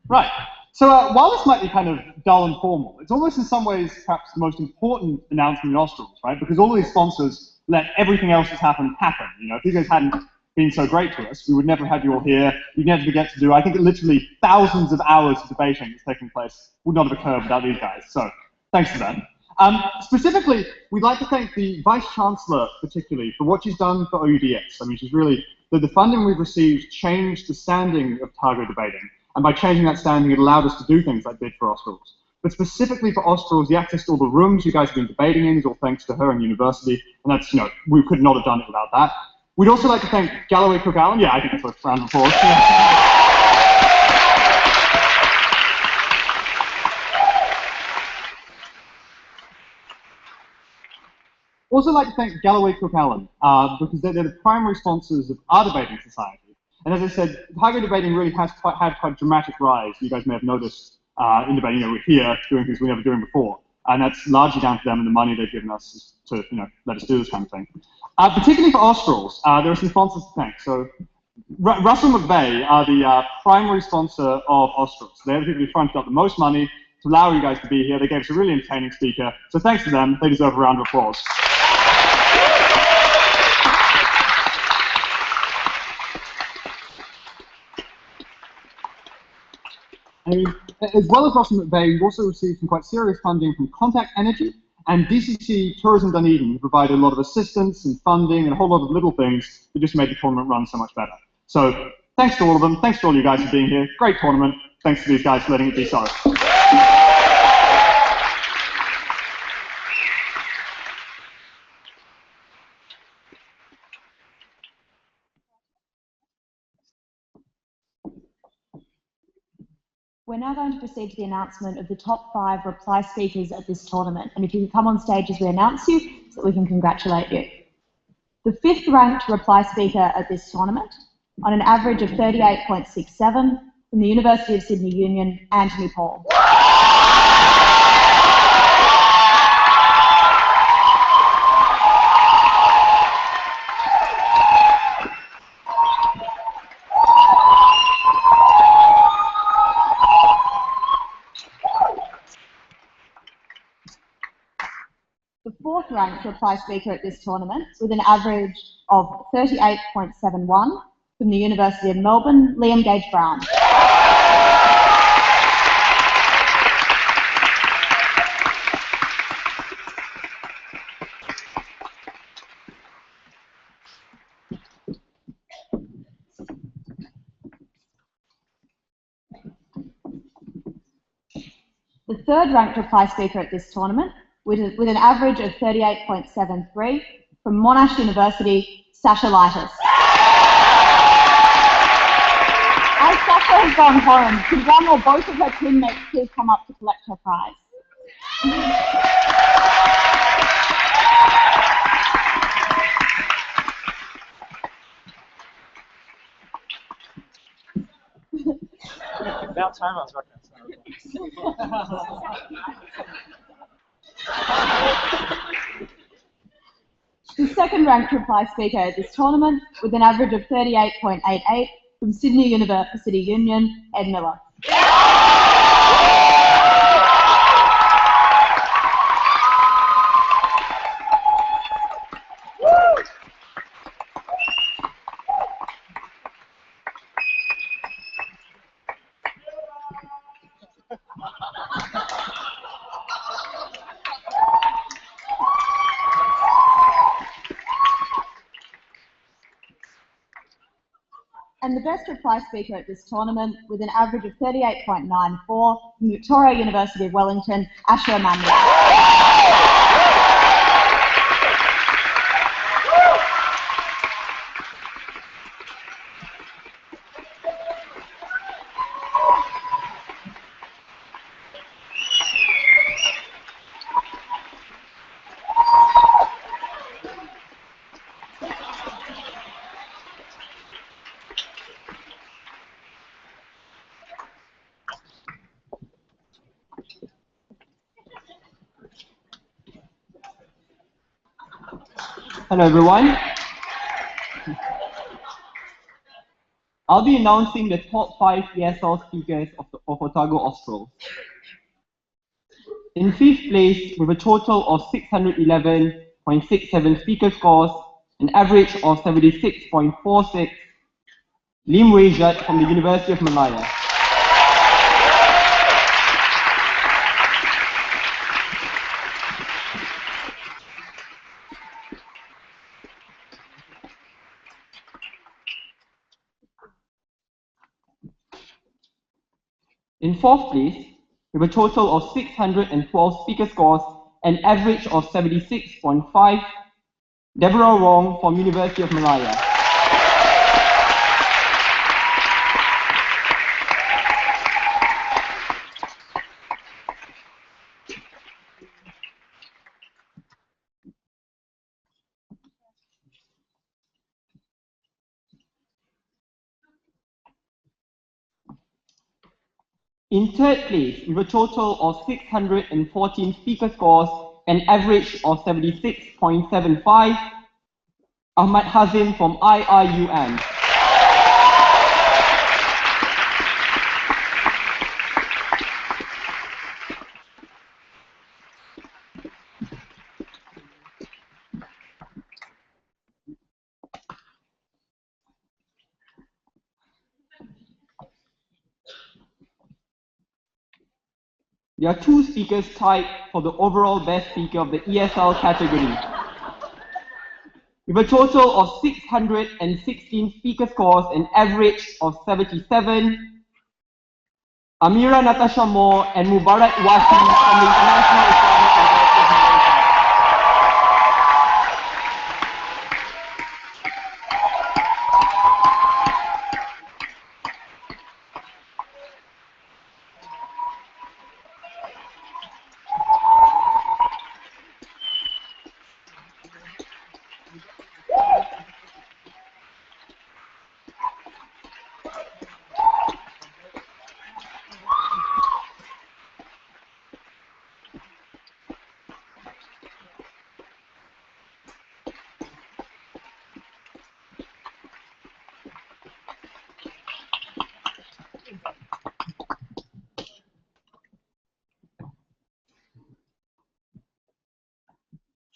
Right. So while this might be kind of dull and formal, it's almost in some ways perhaps the most important announcement in Australs, right? Because all of these sponsors let everything else that's happened happen. You know, if you guys hadn't been so great to us, we would never have you all here. You'd never get to do, I think literally thousands of hours of debating that's taking place would not have occurred without these guys. So thanks to them. Specifically, we'd like to thank the Vice-Chancellor particularly for what she's done for OUDS. I mean, she's really, the funding we've received changed the standing of Targo debating. And by changing that standing, it allowed us to do things like bid for Australs. But specifically for Australs, the access to all the rooms you guys have been debating in is all thanks to her and university. And that's, you know, we could not have done it without that. We'd also like to thank Galloway Cook Allen. Yeah, I think that's a round of applause. Also like to thank Galloway Cook Allen, because they're the primary sponsors of our debating society. And as I said, Targo debating really has had quite a dramatic rise. You guys may have noticed in debating, you know, we're here doing things we never doing before. And that's largely down to them and the money they've given us to, you know, let us do this kind of thing. Particularly for Australs, there are some sponsors to thank. So Russell McVeigh are the primary sponsor of Australs. They're the people who fronted up the most money to allow you guys to be here. They gave us a really entertaining speaker. So thanks to them. They deserve a round of applause. As well as Russell McVeigh, we've also received some quite serious funding from Contact Energy and DCC Tourism Dunedin, who provided a lot of assistance and funding and a whole lot of little things that just made the tournament run so much better. So thanks to all of them. Thanks to all you guys for being here. Great tournament. Thanks to these guys for letting it be so. We're now going to proceed to the announcement of the top 5 reply speakers at this tournament. And if you can come on stage as we announce you, so that we can congratulate you. The 5th ranked reply speaker at this tournament, on an average of 38.67, from the University of Sydney Union, Anthony Paul. The 4th ranked reply speaker at this tournament, with an average of 38.71, from the University of Melbourne, Liam Gage Brown. The 3rd ranked reply speaker at this tournament, with an average of 38.73, from Monash University, Sasha Lightus. As Sasha has gone home, could one or both of her teammates please come up to collect her prize? About time I was working. The 2nd ranked reply speaker at this tournament, with an average of 38.88, from Sydney University Union, Ed Miller. And the best reply speaker at this tournament, with an average of 38.94, from Victoria University of Wellington, Asha Emanuel. Hello everyone. I'll be announcing the top 5 ESL speakers of Otago Australs. In 5th place, with a total of 611.67 speaker scores, an average of 76.46, Lim Wei-Jat from the University of Malaya. In 4th place, with a total of 612 speaker scores, an average of 76.5, Deborah Wong from University of Malaya. In 3rd place, with a total of 614 speaker scores, an average of 76.75, Ahmad Hazim from IIUM. There are 2 speakers tied for the overall best speaker of the ESL category. With a total of 616 speaker scores, an average of 77, Amira Natasha Moore and Mubarak Wasi from the International Islamic University of Malaysia.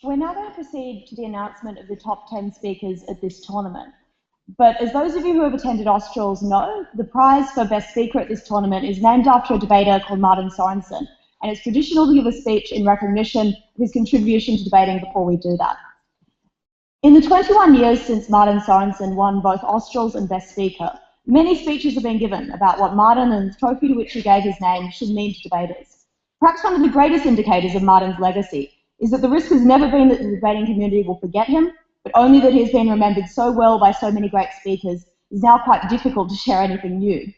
We're now going to proceed to the announcement of the top 10 speakers at this tournament. But as those of you who have attended Australs know, the prize for Best Speaker at this tournament is named after a debater called Martin Sorensen, and it's traditional to give a speech in recognition of his contribution to debating before we do that. In the 21 years since Martin Sorensen won both Australs and Best Speaker, many speeches have been given about what Martin and the trophy to which he gave his name should mean to debaters. Perhaps one of the greatest indicators of Martin's legacy is that the risk has never been that the debating community will forget him, but only that he has been remembered so well by so many great speakers, it's now quite difficult to share anything new.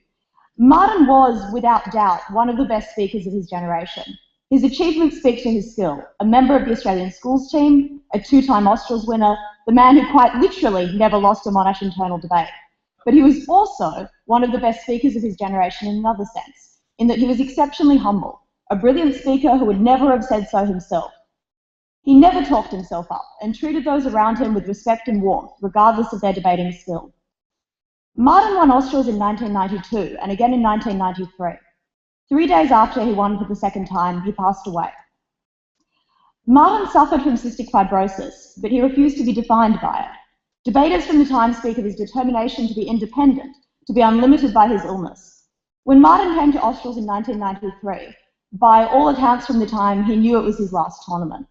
Martin was, without doubt, one of the best speakers of his generation. His achievements speak to his skill, a member of the Australian schools team, a 2-time Australs winner, the man who quite literally never lost a Monash internal debate. But he was also one of the best speakers of his generation in another sense, in that he was exceptionally humble, a brilliant speaker who would never have said so himself. He never talked himself up and treated those around him with respect and warmth, regardless of their debating skill. Martin won Australs in 1992 and again in 1993. 3 days after he won for the second time, he passed away. Martin suffered from cystic fibrosis, but he refused to be defined by it. Debaters from the time speak of his determination to be independent, to be unlimited by his illness. When Martin came to Australs in 1993, by all accounts from the time, he knew it was his last tournament.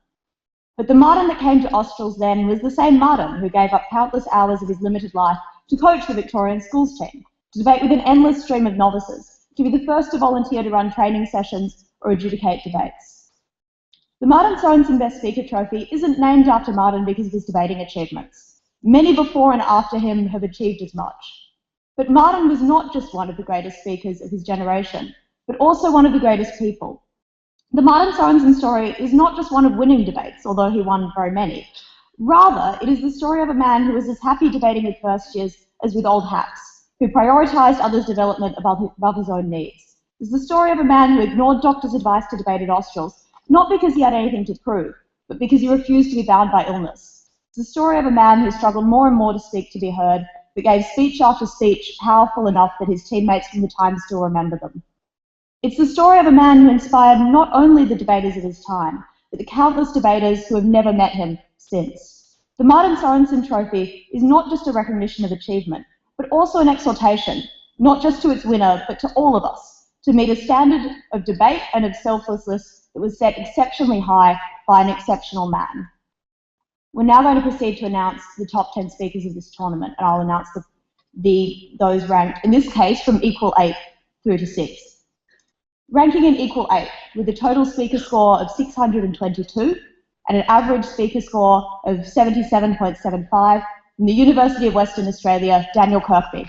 But the Martin that came to Australs then was the same Martin who gave up countless hours of his limited life to coach the Victorian schools team, to debate with an endless stream of novices, to be the first to volunteer to run training sessions or adjudicate debates. The Martin Sorensen Best Speaker Trophy isn't named after Martin because of his debating achievements. Many before and after him have achieved as much. But Martin was not just one of the greatest speakers of his generation, but also one of the greatest people. The Martin Sorensen story is not just one of winning debates, although he won very many. Rather, it is the story of a man who was as happy debating with first years as with old hats, who prioritised others' development above his own needs. It's the story of a man who ignored doctors' advice to debate at Australs, not because he had anything to prove, but because he refused to be bound by illness. It's the story of a man who struggled more and more to speak to be heard, but gave speech after speech powerful enough that his teammates from the time still remember them. It's the story of a man who inspired not only the debaters of his time, but the countless debaters who have never met him since. The Martin Sorensen Trophy is not just a recognition of achievement, but also an exhortation, not just to its winner, but to all of us, to meet a standard of debate and of selflessness that was set exceptionally high by an exceptional man. We're now going to proceed to announce the top 10 speakers of this tournament, and I'll announce those ranked, in this case, from equal 8 through to 6. Ranking in equal 8, with a total speaker score of 622 and an average speaker score of 77.75, from the University of Western Australia, Daniel Kirkby.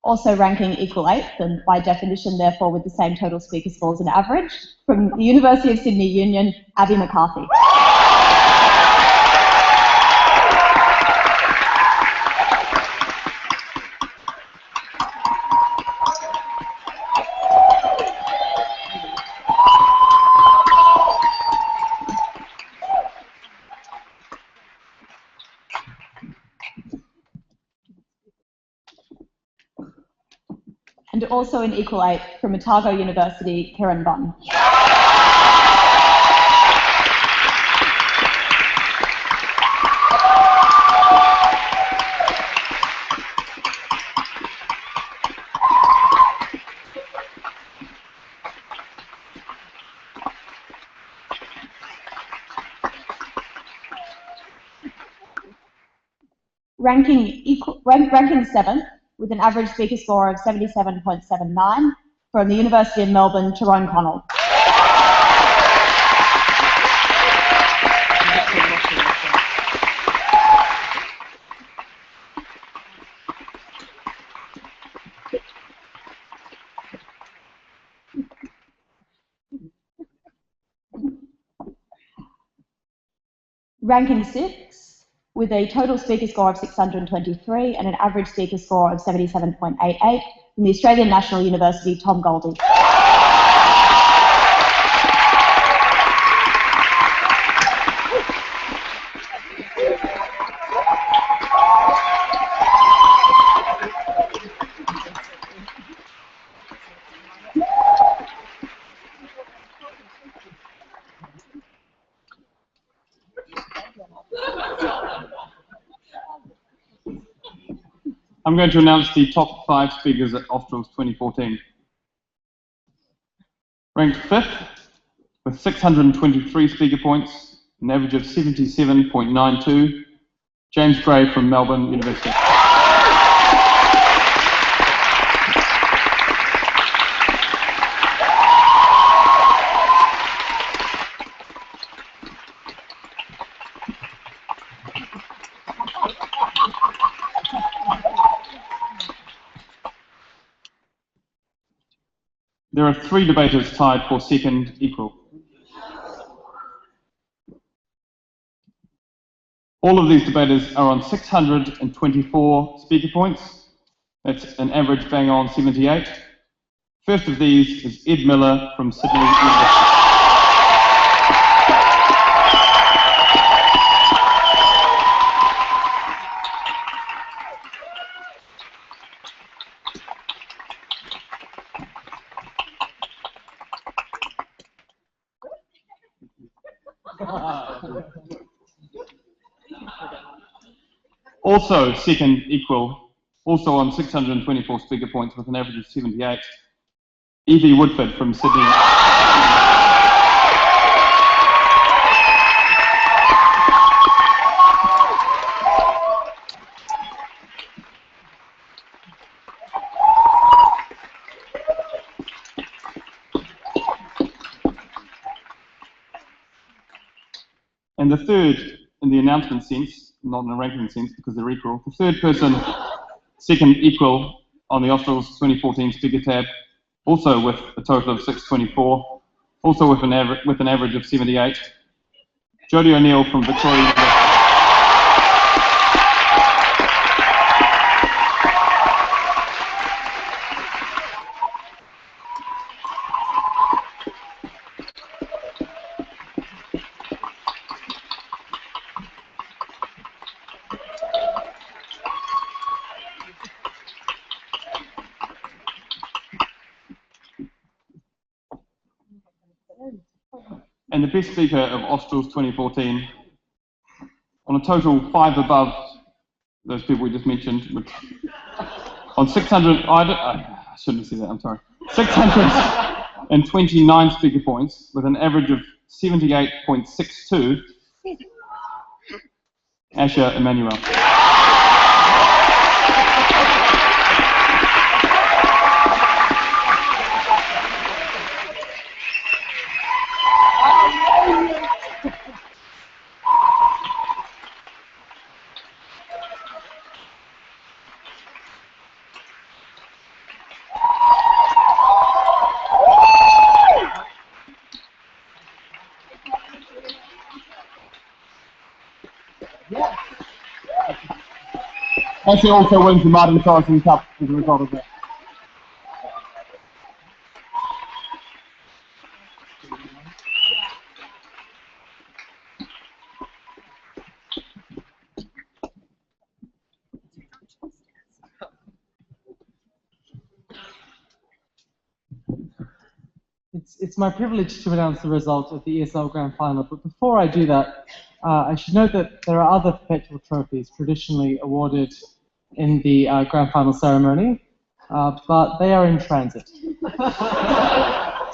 Also ranking equal 8th, and by definition, therefore, with the same total speaker scores and average, from the University of Sydney Union, Abby McCarthy. And also in equal 8 from Otago University, Karen Bunn. Ranking 7th, with an average speaker score of 77.79, from the University of Melbourne, Tyrone Connell. Ranking 6, with a total speaker score of 623 and an average speaker score of 77.88, from the Australian National University, Tom Goldie. I'm going to announce the top 5 speakers at Australs 2014. Ranked 5th, with 623 speaker points, an average of 77.92, James Gray from Melbourne University. There are 3 debaters tied for second equal. All of these debaters are on 624 speaker points. That's an average bang on 78. First of these is Ed Miller from Sydney University. Also second equal, also on 624 speaker points with an average of 78, Evie Woodford from Sydney. And the third, in the announcement sense, not in a ranking sense because they're equal. The third person, second equal on the Australs 2014 speaker tab, also with a total of 624, also with an average of 78. Jodie O'Neill from Victoria University. And the best speaker of Australs 2014, on a total 5 above those people we just mentioned, on 600, I shouldn't have said that, I'm sorry, 629 speaker points with an average of 78.62, Asha Emmanuel. Ashley also wins the Martin Sorrison Cup as a result of that. It's my privilege to announce the result of the ESL Grand Final, but before I do that, I should note that there are other perpetual trophies traditionally awarded in the Grand Final ceremony, but they are in transit.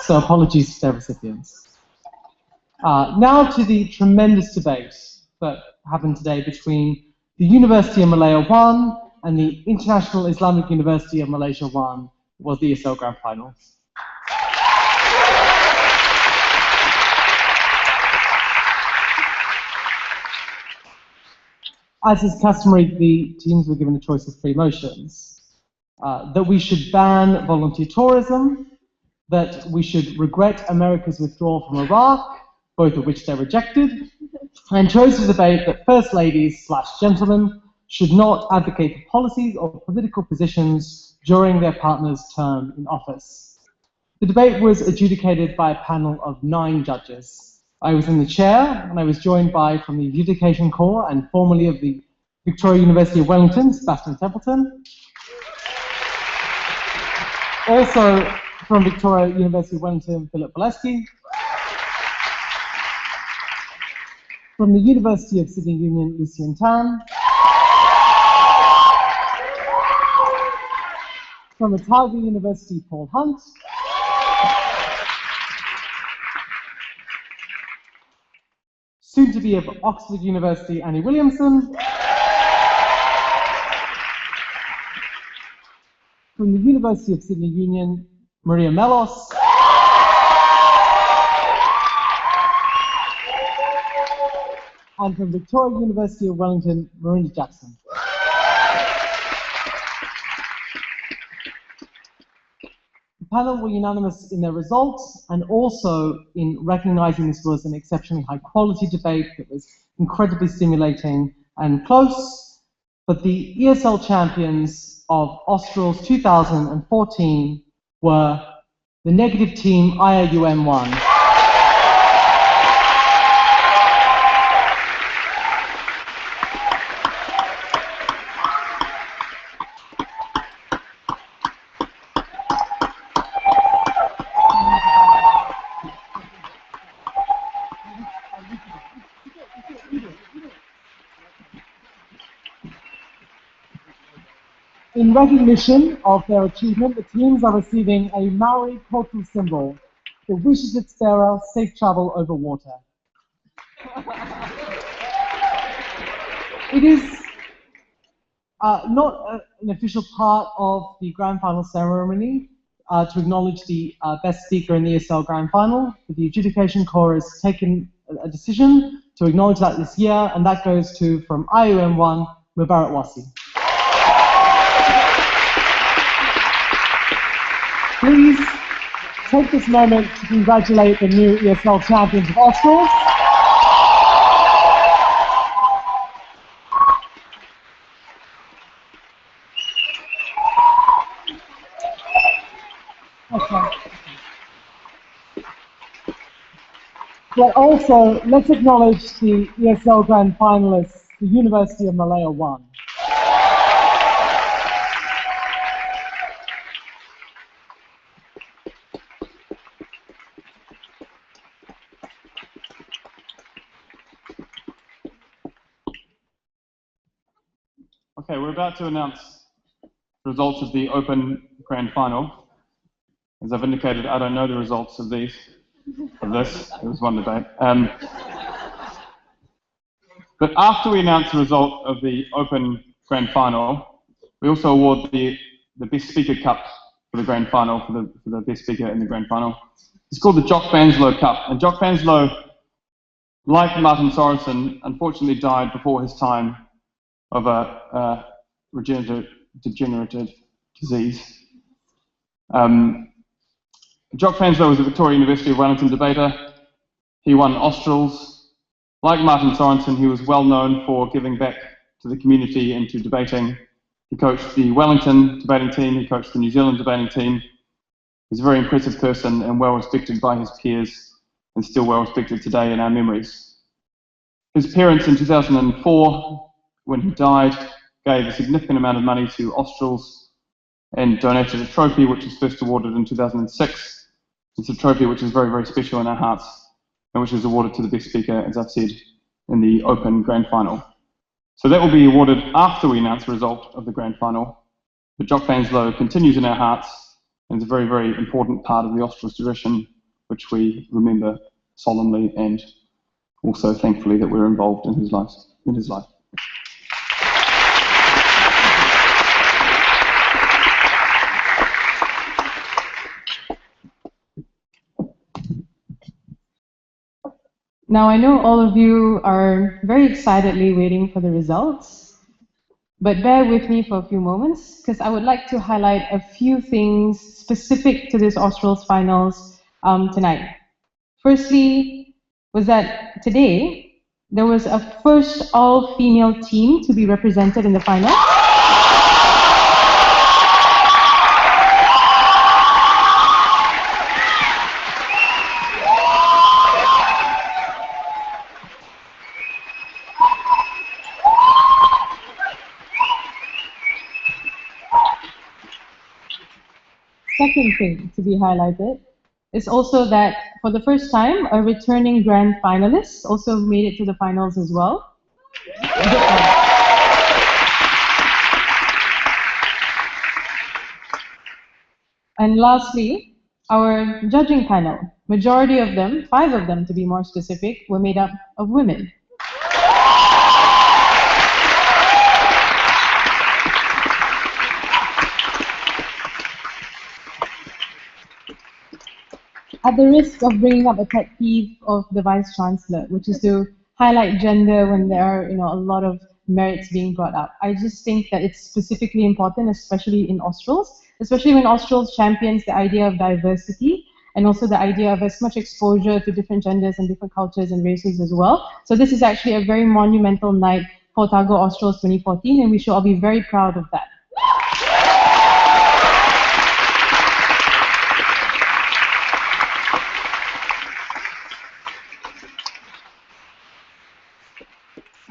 So apologies to their recipients. Now to the tremendous debate that happened today between the University of Malaya 1 and the International Islamic University of Malaysia 1 was the ESL Grand Final. As is customary, the teams were given a choice of 3 motions. That we should ban volunteer tourism, that we should regret America's withdrawal from Iraq, both of which they rejected, and chose to debate that First Ladies/Gentlemen should not advocate for policies or political positions during their partner's term in office. The debate was adjudicated by a panel of 9 judges. I was in the chair, and I was joined by, from the Adjudication Corps and formerly of the Victoria University of Wellington, Sebastian Templeton. Also from Victoria University of Wellington, Philip Bolesky. From the University of Sydney Union, Lucian Tan. From Otago University, Paul Hunt. Soon to be of Oxford University, Annie Williamson. From the University of Sydney Union, Maria Melos. And from Victoria University of Wellington, Marinda Jackson. The panel were unanimous in their results and also in recognizing this was an exceptionally high quality debate that was incredibly stimulating and close. But the ESL champions of Australs 2014 were the negative team IAUM 1. In recognition of their achievement, the teams are receiving a Maori cultural symbol that wishes its bearer safe travel over water. It is not an official part of the Grand Final ceremony to acknowledge the best speaker in the ESL Grand Final, but the Adjudication Corps has taken a decision to acknowledge that this year, and that goes to, from IUM1, Mubarak Wasi. Please take this moment to congratulate the new ESL champions of Australs. But also, let's acknowledge the ESL Grand Finalists, the University of Malaya 1. Okay, we're about to announce the results of the Open Grand Final. As I've indicated, I don't know the results of this. It was one debate. But after we announce the result of the Open Grand Final, we also award the Best Speaker Cup for the Grand Final, for the Best Speaker in the Grand Final. It's called the Jock Banslow Cup. And Jock Banslow, like Martin Sorensen, unfortunately died before his time of a degenerative disease. Jock Banslow was a Victoria University of Wellington debater. He won Australs. Like Martin Sorensen, he was well known for giving back to the community and to debating. He coached the Wellington debating team, he coached the New Zealand debating team. He's a very impressive person and well respected by his peers, and still well respected today in our memories. His parents in 2004, when he died, gave a significant amount of money to Australs and donated a trophy which was first awarded in 2006. It's a trophy which is very, very special in our hearts, and which is awarded to the best speaker, as I've said, in the Open Grand Final. So that will be awarded after we announce the result of the Grand Final. But Jock Banslow continues in our hearts, and is a very, very important part of the Australs tradition, which we remember solemnly, and also thankfully that we're involved in his life. Now, I know all of you are very excitedly waiting for the results, but bear with me for a few moments, because I would like to highlight a few things specific to this Australs finals tonight. Firstly, was that today there was a first all-female team to be represented in the final. Second thing to be highlighted is also that for the first time, a returning grand finalist also made it to the finals as well. And lastly, our judging panel, majority of them, 5 of them to be more specific, were made up of women. At the risk of bringing up a pet peeve of the Vice Chancellor, which is to highlight gender when there are, a lot of merits being brought up, I just think that it's specifically important, especially in Australs, especially when Australs champions the idea of diversity and also the idea of as much exposure to different genders and different cultures and races as well. So this is actually a very monumental night for Otago Australs 2014, and we should all be very proud of that.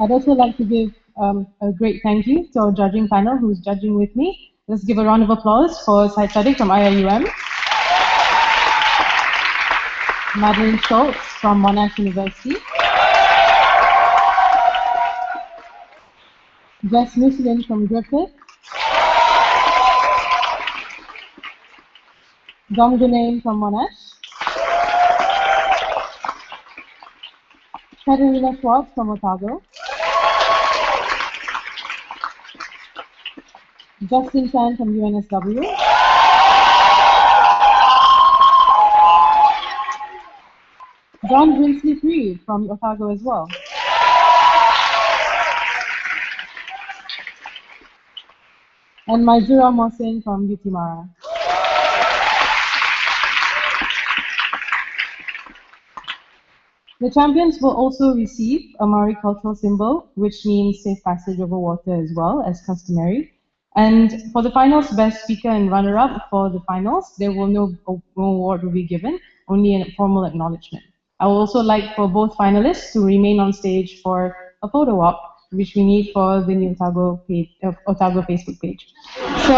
I'd also like to give a great thank you to our judging panel who's judging with me. Let's give a round of applause for Syed Sadiq from IIUM, Madeline Schultz from Monash University, Jess Muslin from Griffith, Dom Gunain from Monash, Katerina Schwartz from Otago, Justin Chan from UNSW, John Brinsley Freed from Otago as well, And Maizura Mohsen from Utimara. The champions will also receive a Maori cultural symbol, which means safe passage over water as well, as customary. And for the finals, best speaker and runner-up for the finals, there will no award will be given, only a formal acknowledgement. I would also like for both finalists to remain on stage for a photo op, which we need for the new Otago Facebook page. So,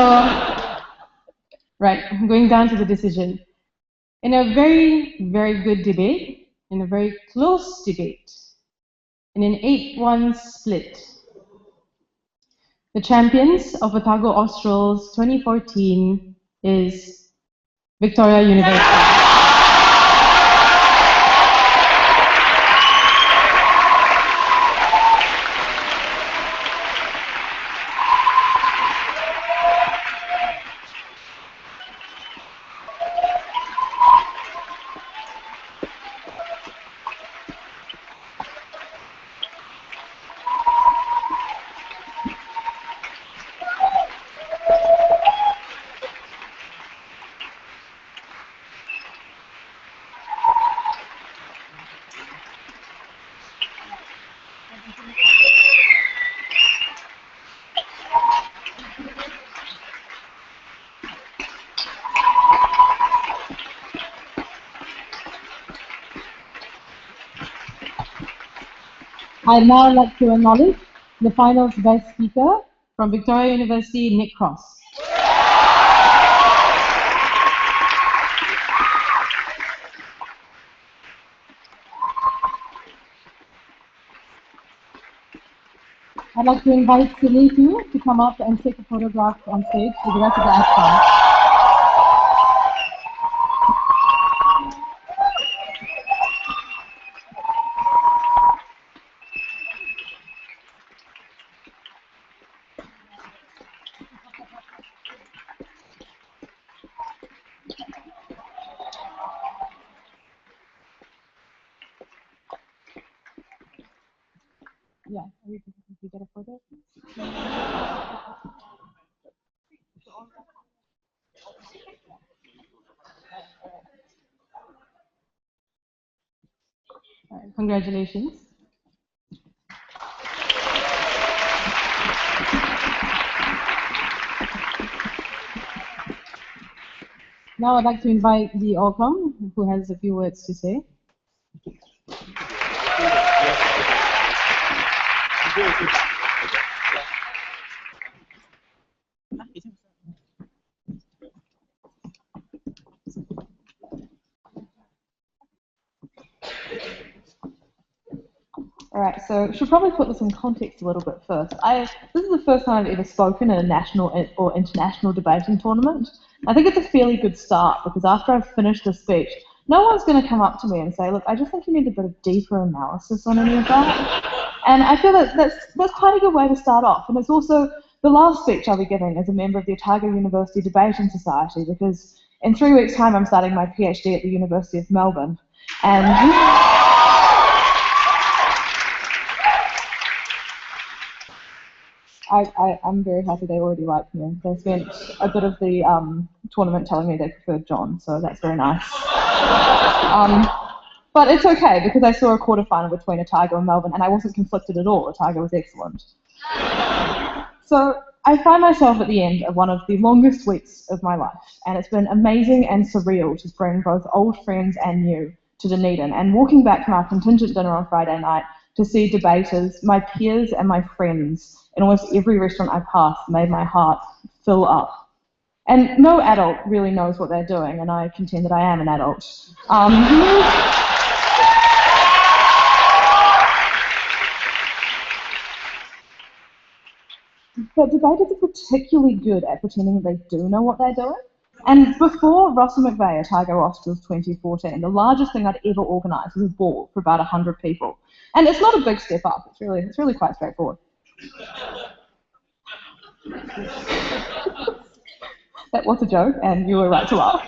right, going down to the decision. In a very, very good debate, in a very close debate, in an 8-1 split, the champions of Otago Australs 2014 is Victoria University. I'd now like to acknowledge the finals best speaker from Victoria University, Nick Cross. I'd like to invite Silitu to come up and take a photograph on stage with the rest of the ASCON. Yeah, we get a photo. All right, congratulations. Now I'd like to invite the Allcom, who has a few words to say. All right, so I should probably put this in context a little bit first. This is the first time I've ever spoken at a national or international debating tournament. I think it's a fairly good start because after I've finished the speech, no one's going to come up to me and say, look, I just think you need a bit of deeper analysis on any of that. And I feel that that's quite a good way to start off. And it's also the last speech I'll be giving as a member of the Otago University Debating Society because in 3 weeks' time I'm starting my PhD at the University of Melbourne. And I'm very happy they already like me. They spent a bit of the tournament telling me they preferred John, so that's very nice. But it's okay, because I saw a quarterfinal between Otago and Melbourne, and I wasn't conflicted at all. Otago was excellent. So I find myself at the end of one of the longest weeks of my life, and it's been amazing and surreal to bring both old friends and new to Dunedin, and walking back from our contingent dinner on Friday night to see debaters, my peers and my friends, in almost every restaurant I passed made my heart fill up. And no adult really knows what they're doing, and I contend that I am an adult. But debaters are particularly good at pretending that they do know what they're doing. And before Russell McVeigh, Otago Australs 2014, the largest thing I'd ever organised was a ball for about 100 people. And it's not a big step up, it's really quite straightforward. That was a joke, and you were right to laugh.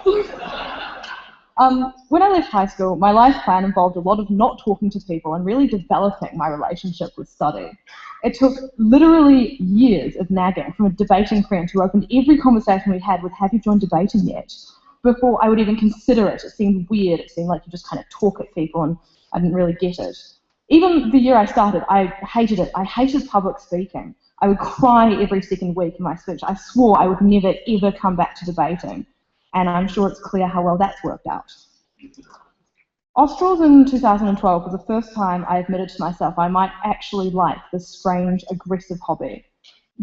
When I left high school, my life plan involved a lot of not talking to people and really developing my relationship with study. It took literally years of nagging from a debating friend who opened every conversation we had with, "Have you joined debating yet?" before I would even consider it. It seemed weird. It seemed like you just kind of talk at people, and I didn't really get it. Even the year I started, I hated it. I hated public speaking. I would cry every second week in my speech. I swore I would never, ever come back to debating. And I'm sure it's clear how well that's worked out. Australs in 2012 was the first time I admitted to myself I might actually like this strange, aggressive hobby.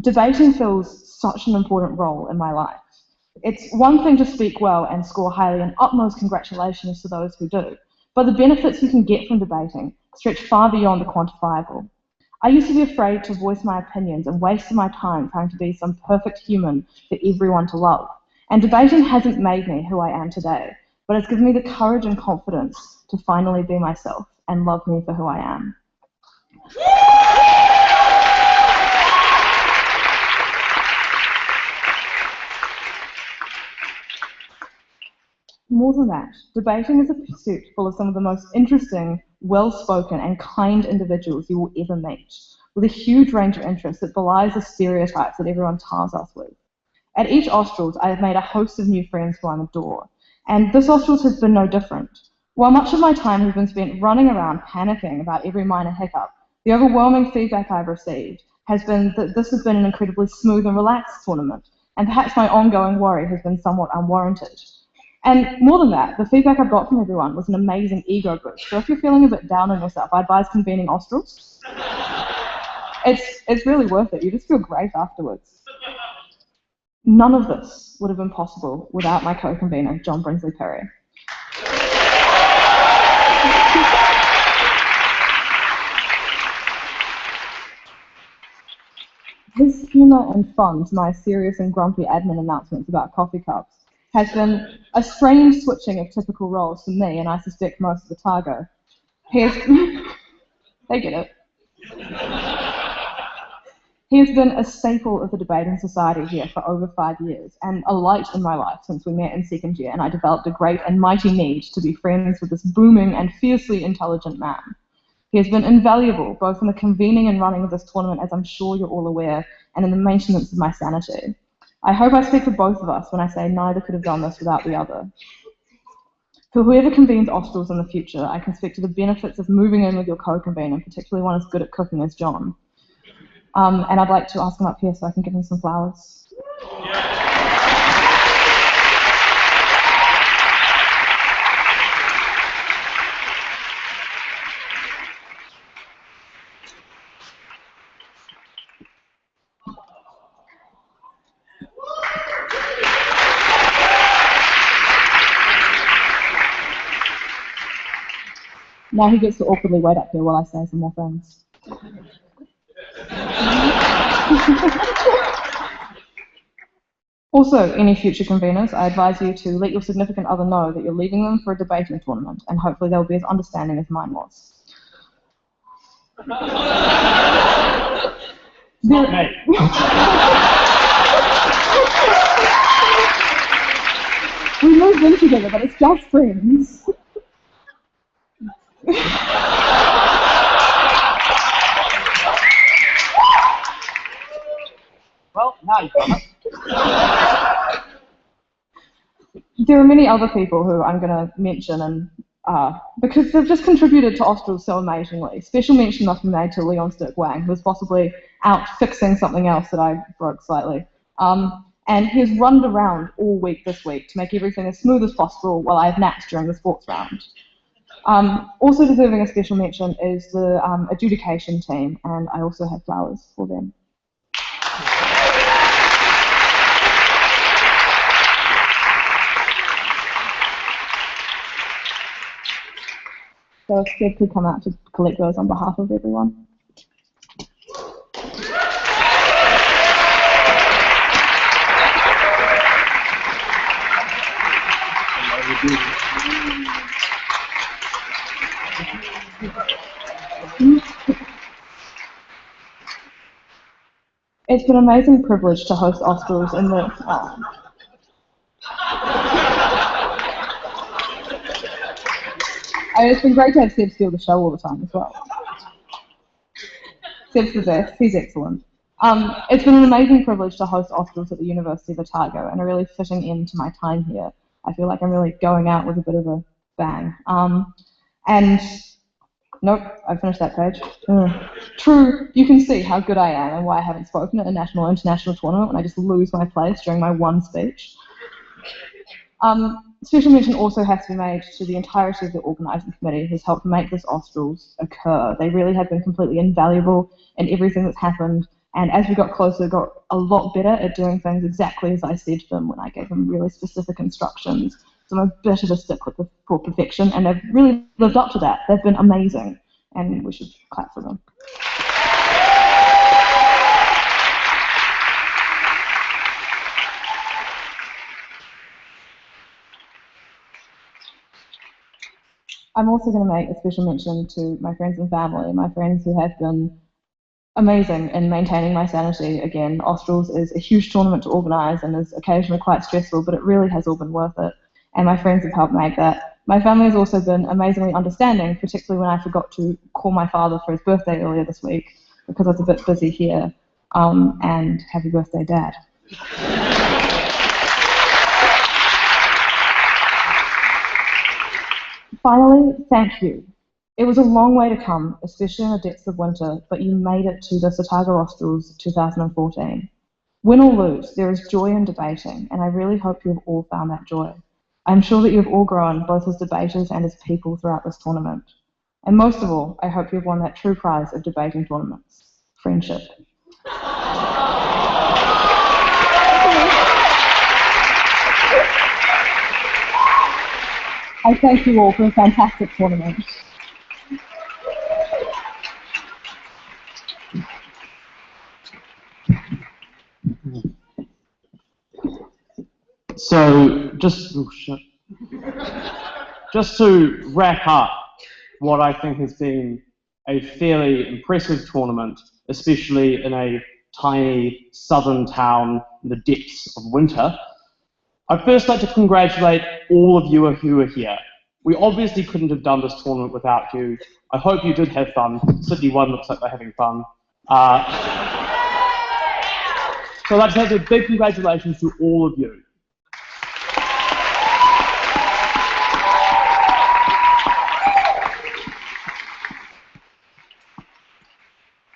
Debating fills such an important role in my life. It's one thing to speak well and score highly, and utmost congratulations to those who do. But the benefits you can get from debating stretch far beyond the quantifiable. I used to be afraid to voice my opinions and wasted my time trying to be some perfect human for everyone to love. And debating hasn't made me who I am today, but it's given me the courage and confidence to finally be myself and love me for who I am. More than that, debating is a pursuit full of some of the most interesting, well-spoken and kind individuals you will ever meet, with a huge range of interests that belies the stereotypes that everyone tars us with. At each Australs, I have made a host of new friends who I adore, and this Australs has been no different. While much of my time has been spent running around panicking about every minor hiccup, the overwhelming feedback I've received has been that this has been an incredibly smooth and relaxed tournament, and perhaps my ongoing worry has been somewhat unwarranted. And more than that, the feedback I've got from everyone was an amazing ego boost. So if you're feeling a bit down on yourself, I advise convening Australs. It's really worth it. You just feel great afterwards. None of this would have been possible without my co-convener, John Brinsley Perry. His humour and fun to my serious and grumpy admin announcements about coffee cups has been a strange switching of typical roles for me, and I suspect most of the Otago. They get it. He has been a staple of the debating society here for over 5 years, and a light in my life since we met in second year, and I developed a great and mighty need to be friends with this booming and fiercely intelligent man. He has been invaluable, both in the convening and running of this tournament, as I'm sure you're all aware, and in the maintenance of my sanity. I hope I speak for both of us when I say neither could have done this without the other. For whoever convenes Australs in the future, I can speak to the benefits of moving in with your co-convener, particularly one as good at cooking as John. And I'd like to ask him up here so I can give him some flowers. Now he gets to awkwardly wait up here while I say some more things. Also, any future conveners, I advise you to let your significant other know that you're leaving them for a debating tournament, and hopefully they'll be as understanding as mine was. Not me. We moved in together, but it's just friends. Well, now you've got it. There are many other people who I'm going to mention, and because they've just contributed to Australs so amazingly. Special mention must be made to Leon Stirk-Wang, who was possibly out fixing something else that I broke slightly. And he's runned around all week this week to make everything as smooth as possible while I have naps during the sports round. Also deserving a special mention is the adjudication team, and I also have flowers for them. So if Steve could come out to collect those on behalf of everyone. It's been an amazing privilege to host Australs in the... And it's been great to have Seb steal the show all the time as well. Seb's the best. He's excellent. It's been an amazing privilege to host Australs at the University of Otago and a really fitting end to my time here. I feel like I'm really going out with a bit of a bang. And nope, I finished that page. True, you can see how good I am and why I haven't spoken at a national or international tournament when I just lose my place during my one speech. Special mention also has to be made to the entirety of the organising committee who's helped make this Australs occur. They really have been completely invaluable in everything that's happened, and as we got closer, got a lot better at doing things exactly as I said to them when I gave them really specific instructions. So I'm a bit of a stickler for perfection, and they've really lived up to that. They've been amazing, and we should clap for them. I'm also going to make a special mention to my friends and family, my friends who have been amazing in maintaining my sanity. Again, Australs is a huge tournament to organise and is occasionally quite stressful, but it really has all been worth it, and my friends have helped make that. My family has also been amazingly understanding, particularly when I forgot to call my father for his birthday earlier this week because I was a bit busy here, and happy birthday, Dad. Finally, thank you. It was a long way to come, especially in the depths of winter, but you made it to this Otago Australs 2014. Win or lose, there is joy in debating, and I really hope you have all found that joy. I'm sure that you have all grown, both as debaters and as people throughout this tournament. And most of all, I hope you have won that true prize of debating tournaments, friendship. I thank you all for a fantastic tournament. So, just to wrap up what I think has been a fairly impressive tournament, especially in a tiny southern town in the depths of winter, I'd first like to congratulate all of you who are here. We obviously couldn't have done this tournament without you. I hope you did have fun. Sydney 1 looks like they're having fun. So I'd like to say a big congratulations to all of you.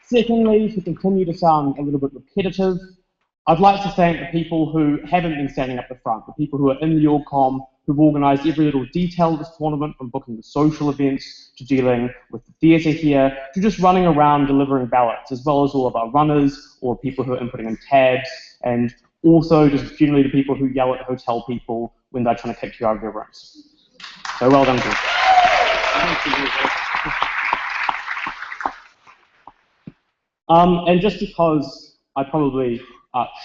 Secondly, to continue to sound a little bit repetitive, I'd like to thank the people who haven't been standing up the front, the people who are in the Orcom, who've organised every little detail of this tournament, from booking the social events, to dealing with the theatre here, to just running around delivering ballots, as well as all of our runners, or people who are inputting in tabs, and also just generally the people who yell at hotel people when they're trying to kick you out of their rooms. So well done to you. And just because I probably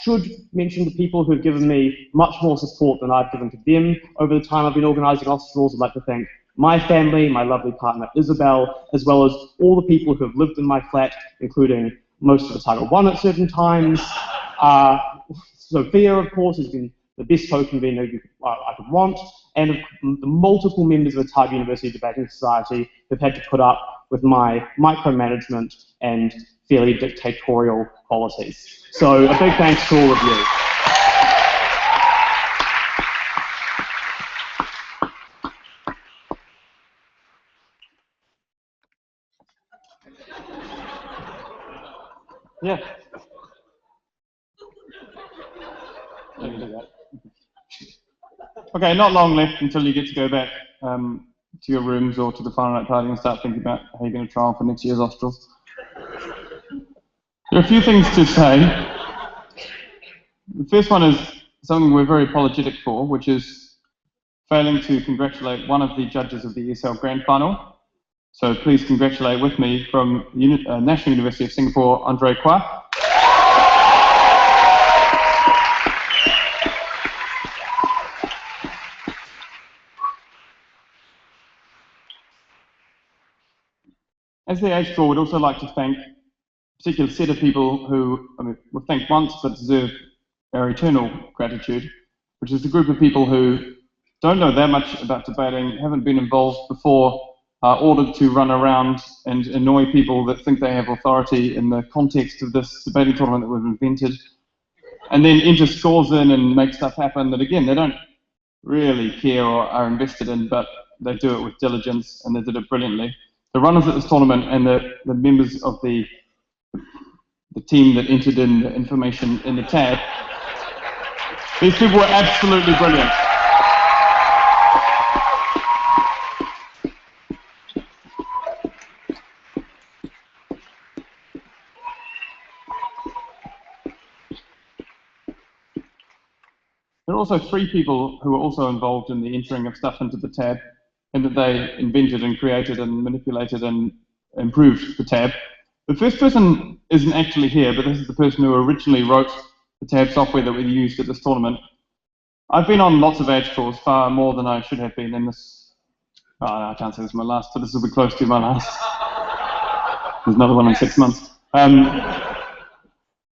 should mention the people who have given me much more support than I've given to them over the time I've been organising Australs, I'd like to thank my family, my lovely partner Isabel, as well as all the people who have lived in my flat, including most of Otago 1 at certain times. Sophia, of course, has been the best co-convener I could want, and the multiple members of the Otago University Debating Society who've had to put up with my micromanagement and fairly dictatorial policies. So a big thanks to all of you. Yeah. Okay, not long left until you get to go back to your rooms or to the final night party and start thinking about how you're going to trial for next year's Australs. There are a few things to say. The first one is something we're very apologetic for, which is failing to congratulate one of the judges of the ESL Grand Final. So please congratulate with me from National University of Singapore, Andre Kwa. As the age score, we'd also like to thank a particular set of people who, we've thanked once but deserve our eternal gratitude, which is the group of people who don't know that much about debating, haven't been involved before, are ordered to run around and annoy people that think they have authority in the context of this debating tournament that we've invented, and then enter scores in and make stuff happen that, again, they don't really care or are invested in, but they do it with diligence, and they did it brilliantly. The runners at this tournament and the members of the team that entered in the information in the tab, these people were absolutely brilliant. There are also 3 people who were also involved in the entering of stuff into the tab, and that they invented and created and manipulated and improved the tab. The first person isn't actually here, but this is the person who originally wrote the tab software that we used at this tournament. I've been on lots of age tours, far more than I should have been in this. Oh, no, I can't say this is my last, but this will be close to my last. There's another one in 6 months.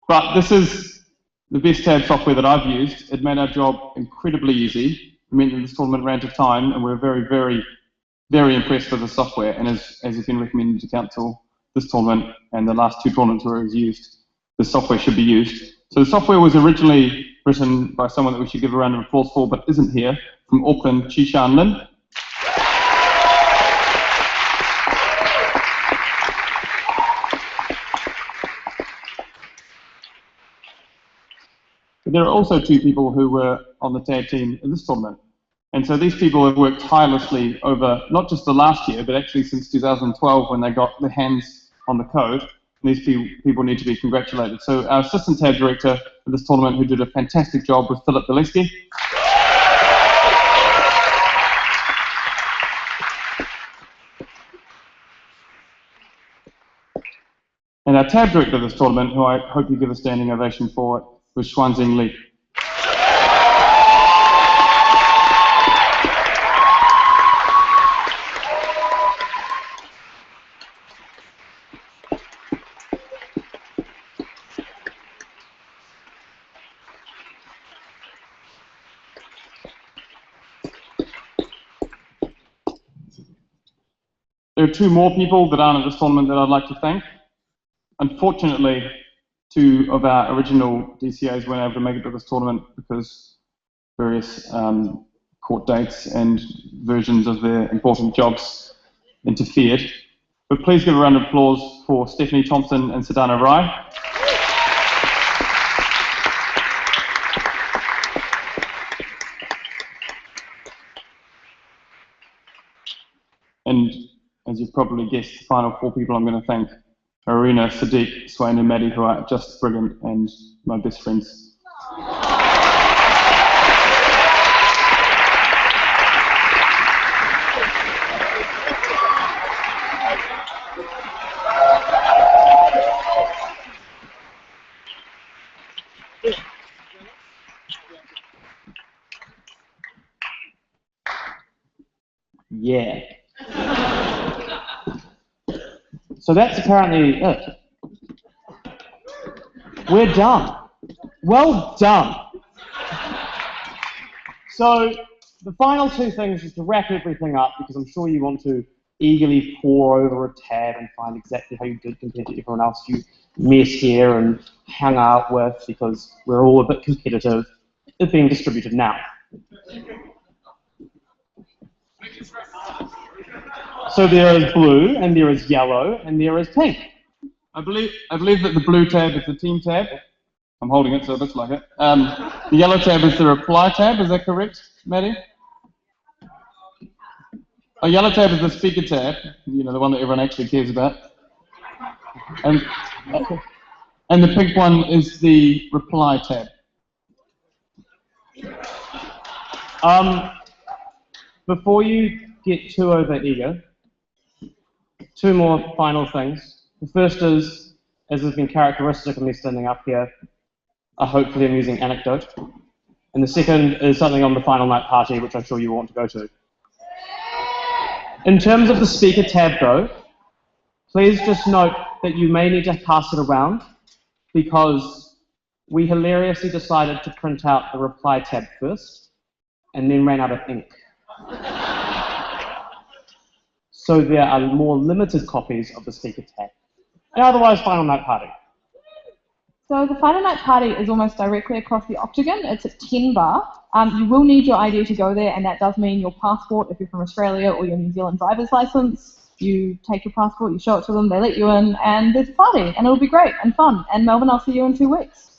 But this is the best tab software that I've used. It made our job incredibly easy. It meant that this tournament ran to time, and we're very, very, very impressed with the software. And as has been recommended to Council, this tournament and the last 2 tournaments where it was used, the software should be used. So the software was originally written by someone that we should give a round of applause for, but isn't here, from Auckland, Chi-Shan Lin. But there are also 2 people who were on the tab team in this tournament. And so these people have worked tirelessly over not just the last year, but actually since 2012 when they got their hands on the code. And these people need to be congratulated. So our assistant tab director for this tournament, who did a fantastic job, was Philip Bileski. And our tab director of this tournament, who I hope you give a standing ovation for, was Xuanzing Li. There are 2 more people that aren't at this tournament that I'd like to thank. Unfortunately, 2 of our original DCAs weren't able to make it to this tournament because various court dates and versions of their important jobs interfered. But please give a round of applause for Stephanie Thompson and Sadhana Rai. And as you've probably guessed, the final 4 people I'm going to thank are Arena, Sadiq, Swain and Maddie, who are just brilliant and my best friends. Yeah. So that's apparently it. We're done. Well done. So the final 2 things, just to wrap everything up, because I'm sure you want to eagerly pore over a tab and find exactly how you did compared to everyone else you met here and hang out with, because we're all a bit competitive. It's being distributed now. So there is blue, and there is yellow, and there is pink. I believe that the blue tab is the team tab. I'm holding it, so it looks like it. The yellow tab is the reply tab. Is that correct, Maddie? A yellow tab is the speaker tab. You know, the one that everyone actually cares about. And the pink one is the reply tab. Before you get too over-eager, 2 more final things. The first is, as has been characteristic of me standing up here, a hopefully amusing anecdote. And the second is something on the final night party, which I'm sure you want to go to. In terms of the speaker tab, though, please just note that you may need to pass it around, because we hilariously decided to print out the reply tab first, and then ran out of ink. so there are more limited copies of the speaker tag. And otherwise, final night party. So the final night party is almost directly across the Octagon. It's at 10 bar. You will need your ID to go there, and that does mean your passport if you're from Australia, or your New Zealand driver's license. You take your passport, you show it to them, they let you in, and there's a party, and it'll be great and fun. And Melbourne, I'll see you in 2 weeks.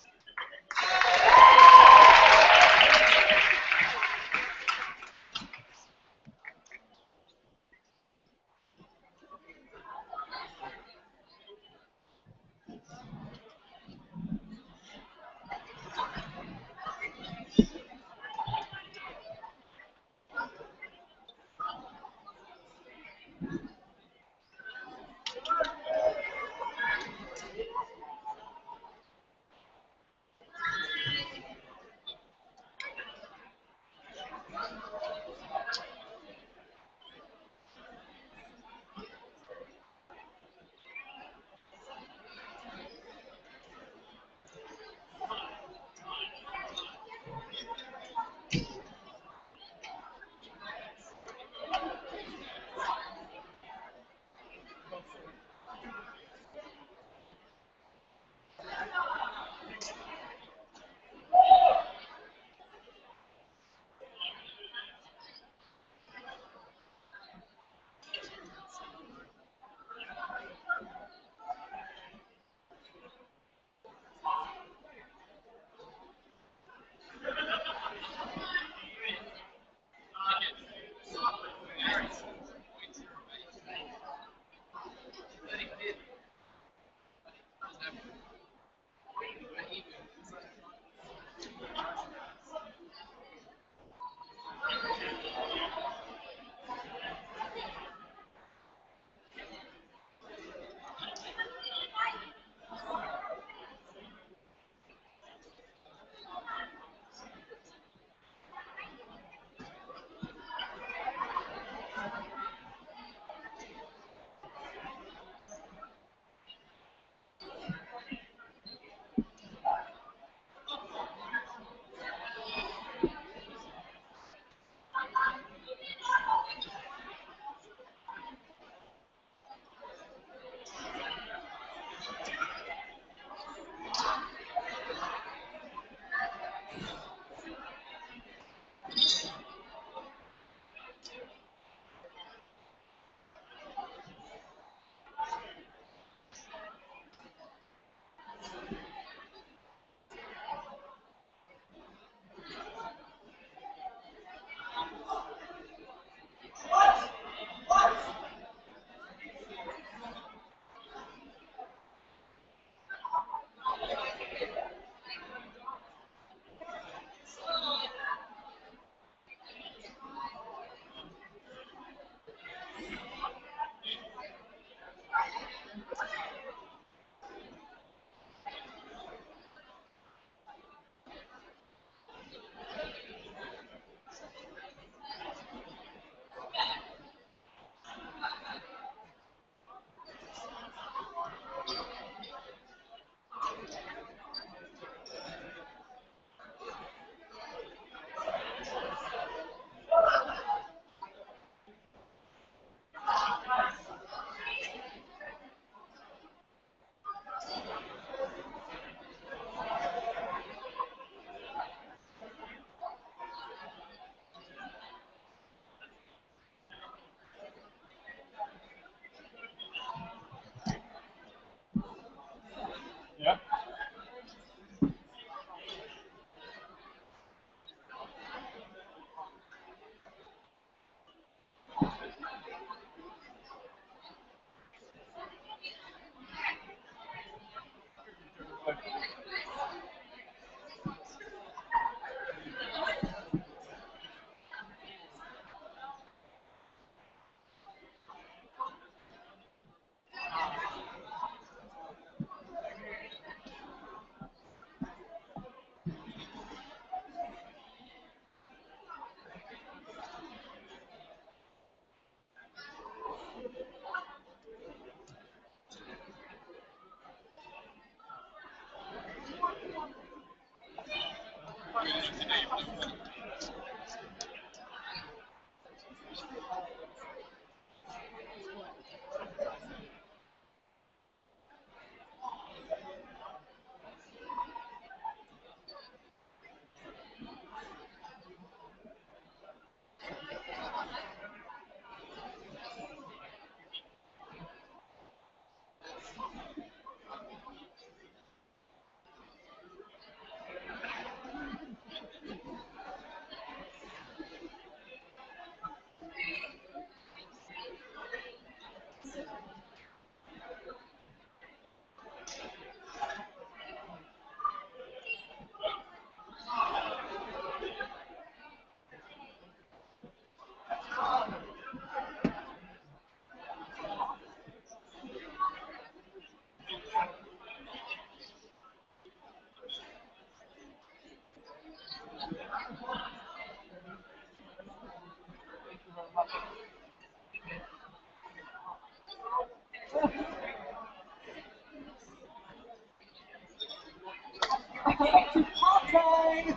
to party!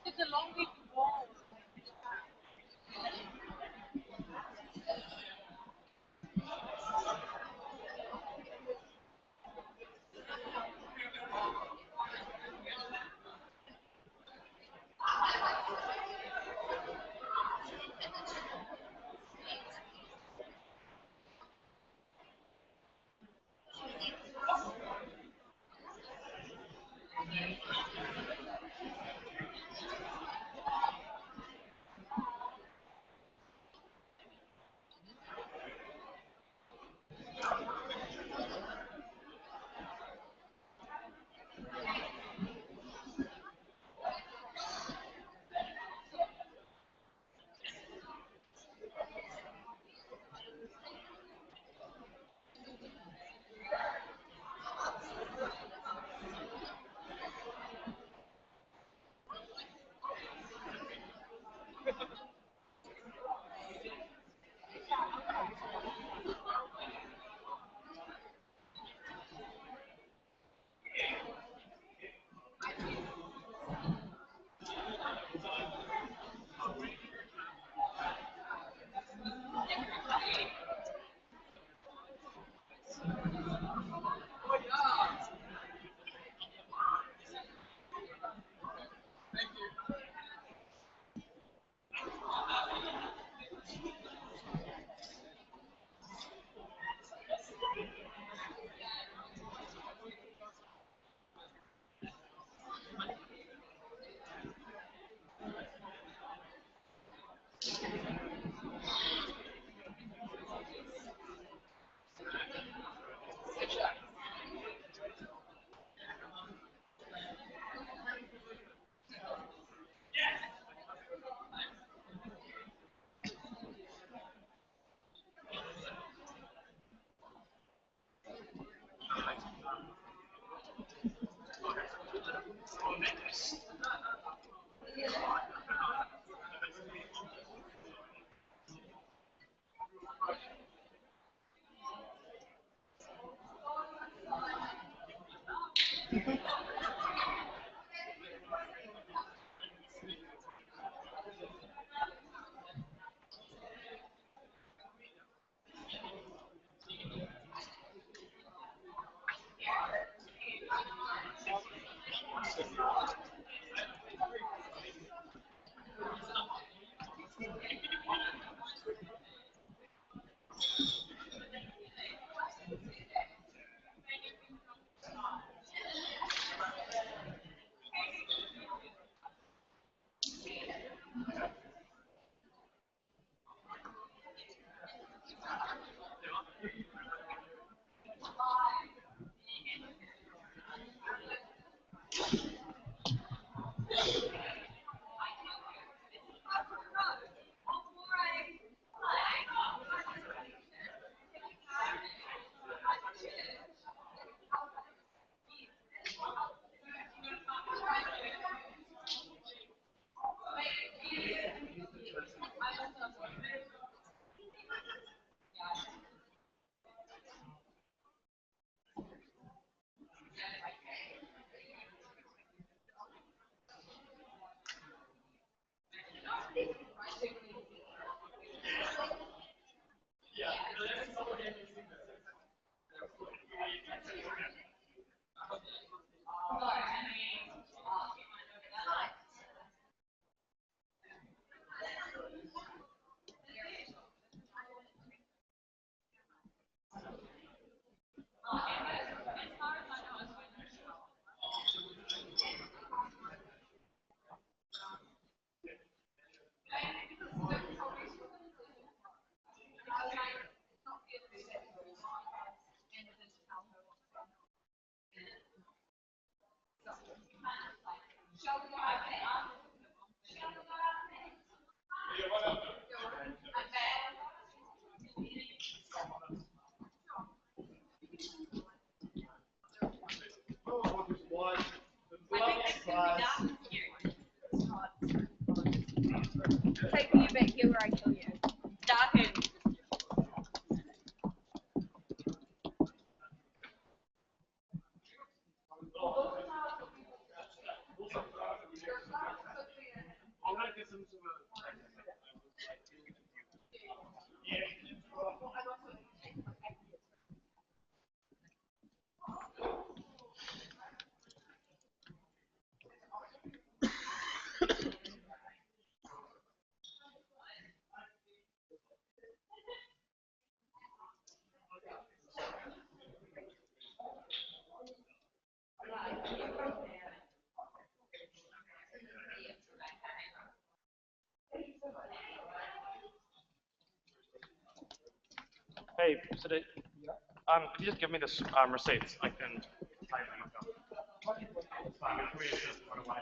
It's a long way to go. Taking you back here where I kill you. Darken. Hey, could you just give me the receipts? I can type them up. It's fine. Can we just run away?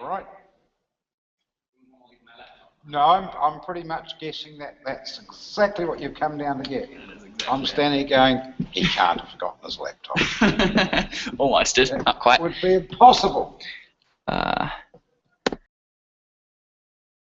All right. No, I'm pretty much guessing that that's exactly what you've come down to get. Exactly I'm standing here going, he can't have forgotten his laptop. Almost, not quite. Would be impossible.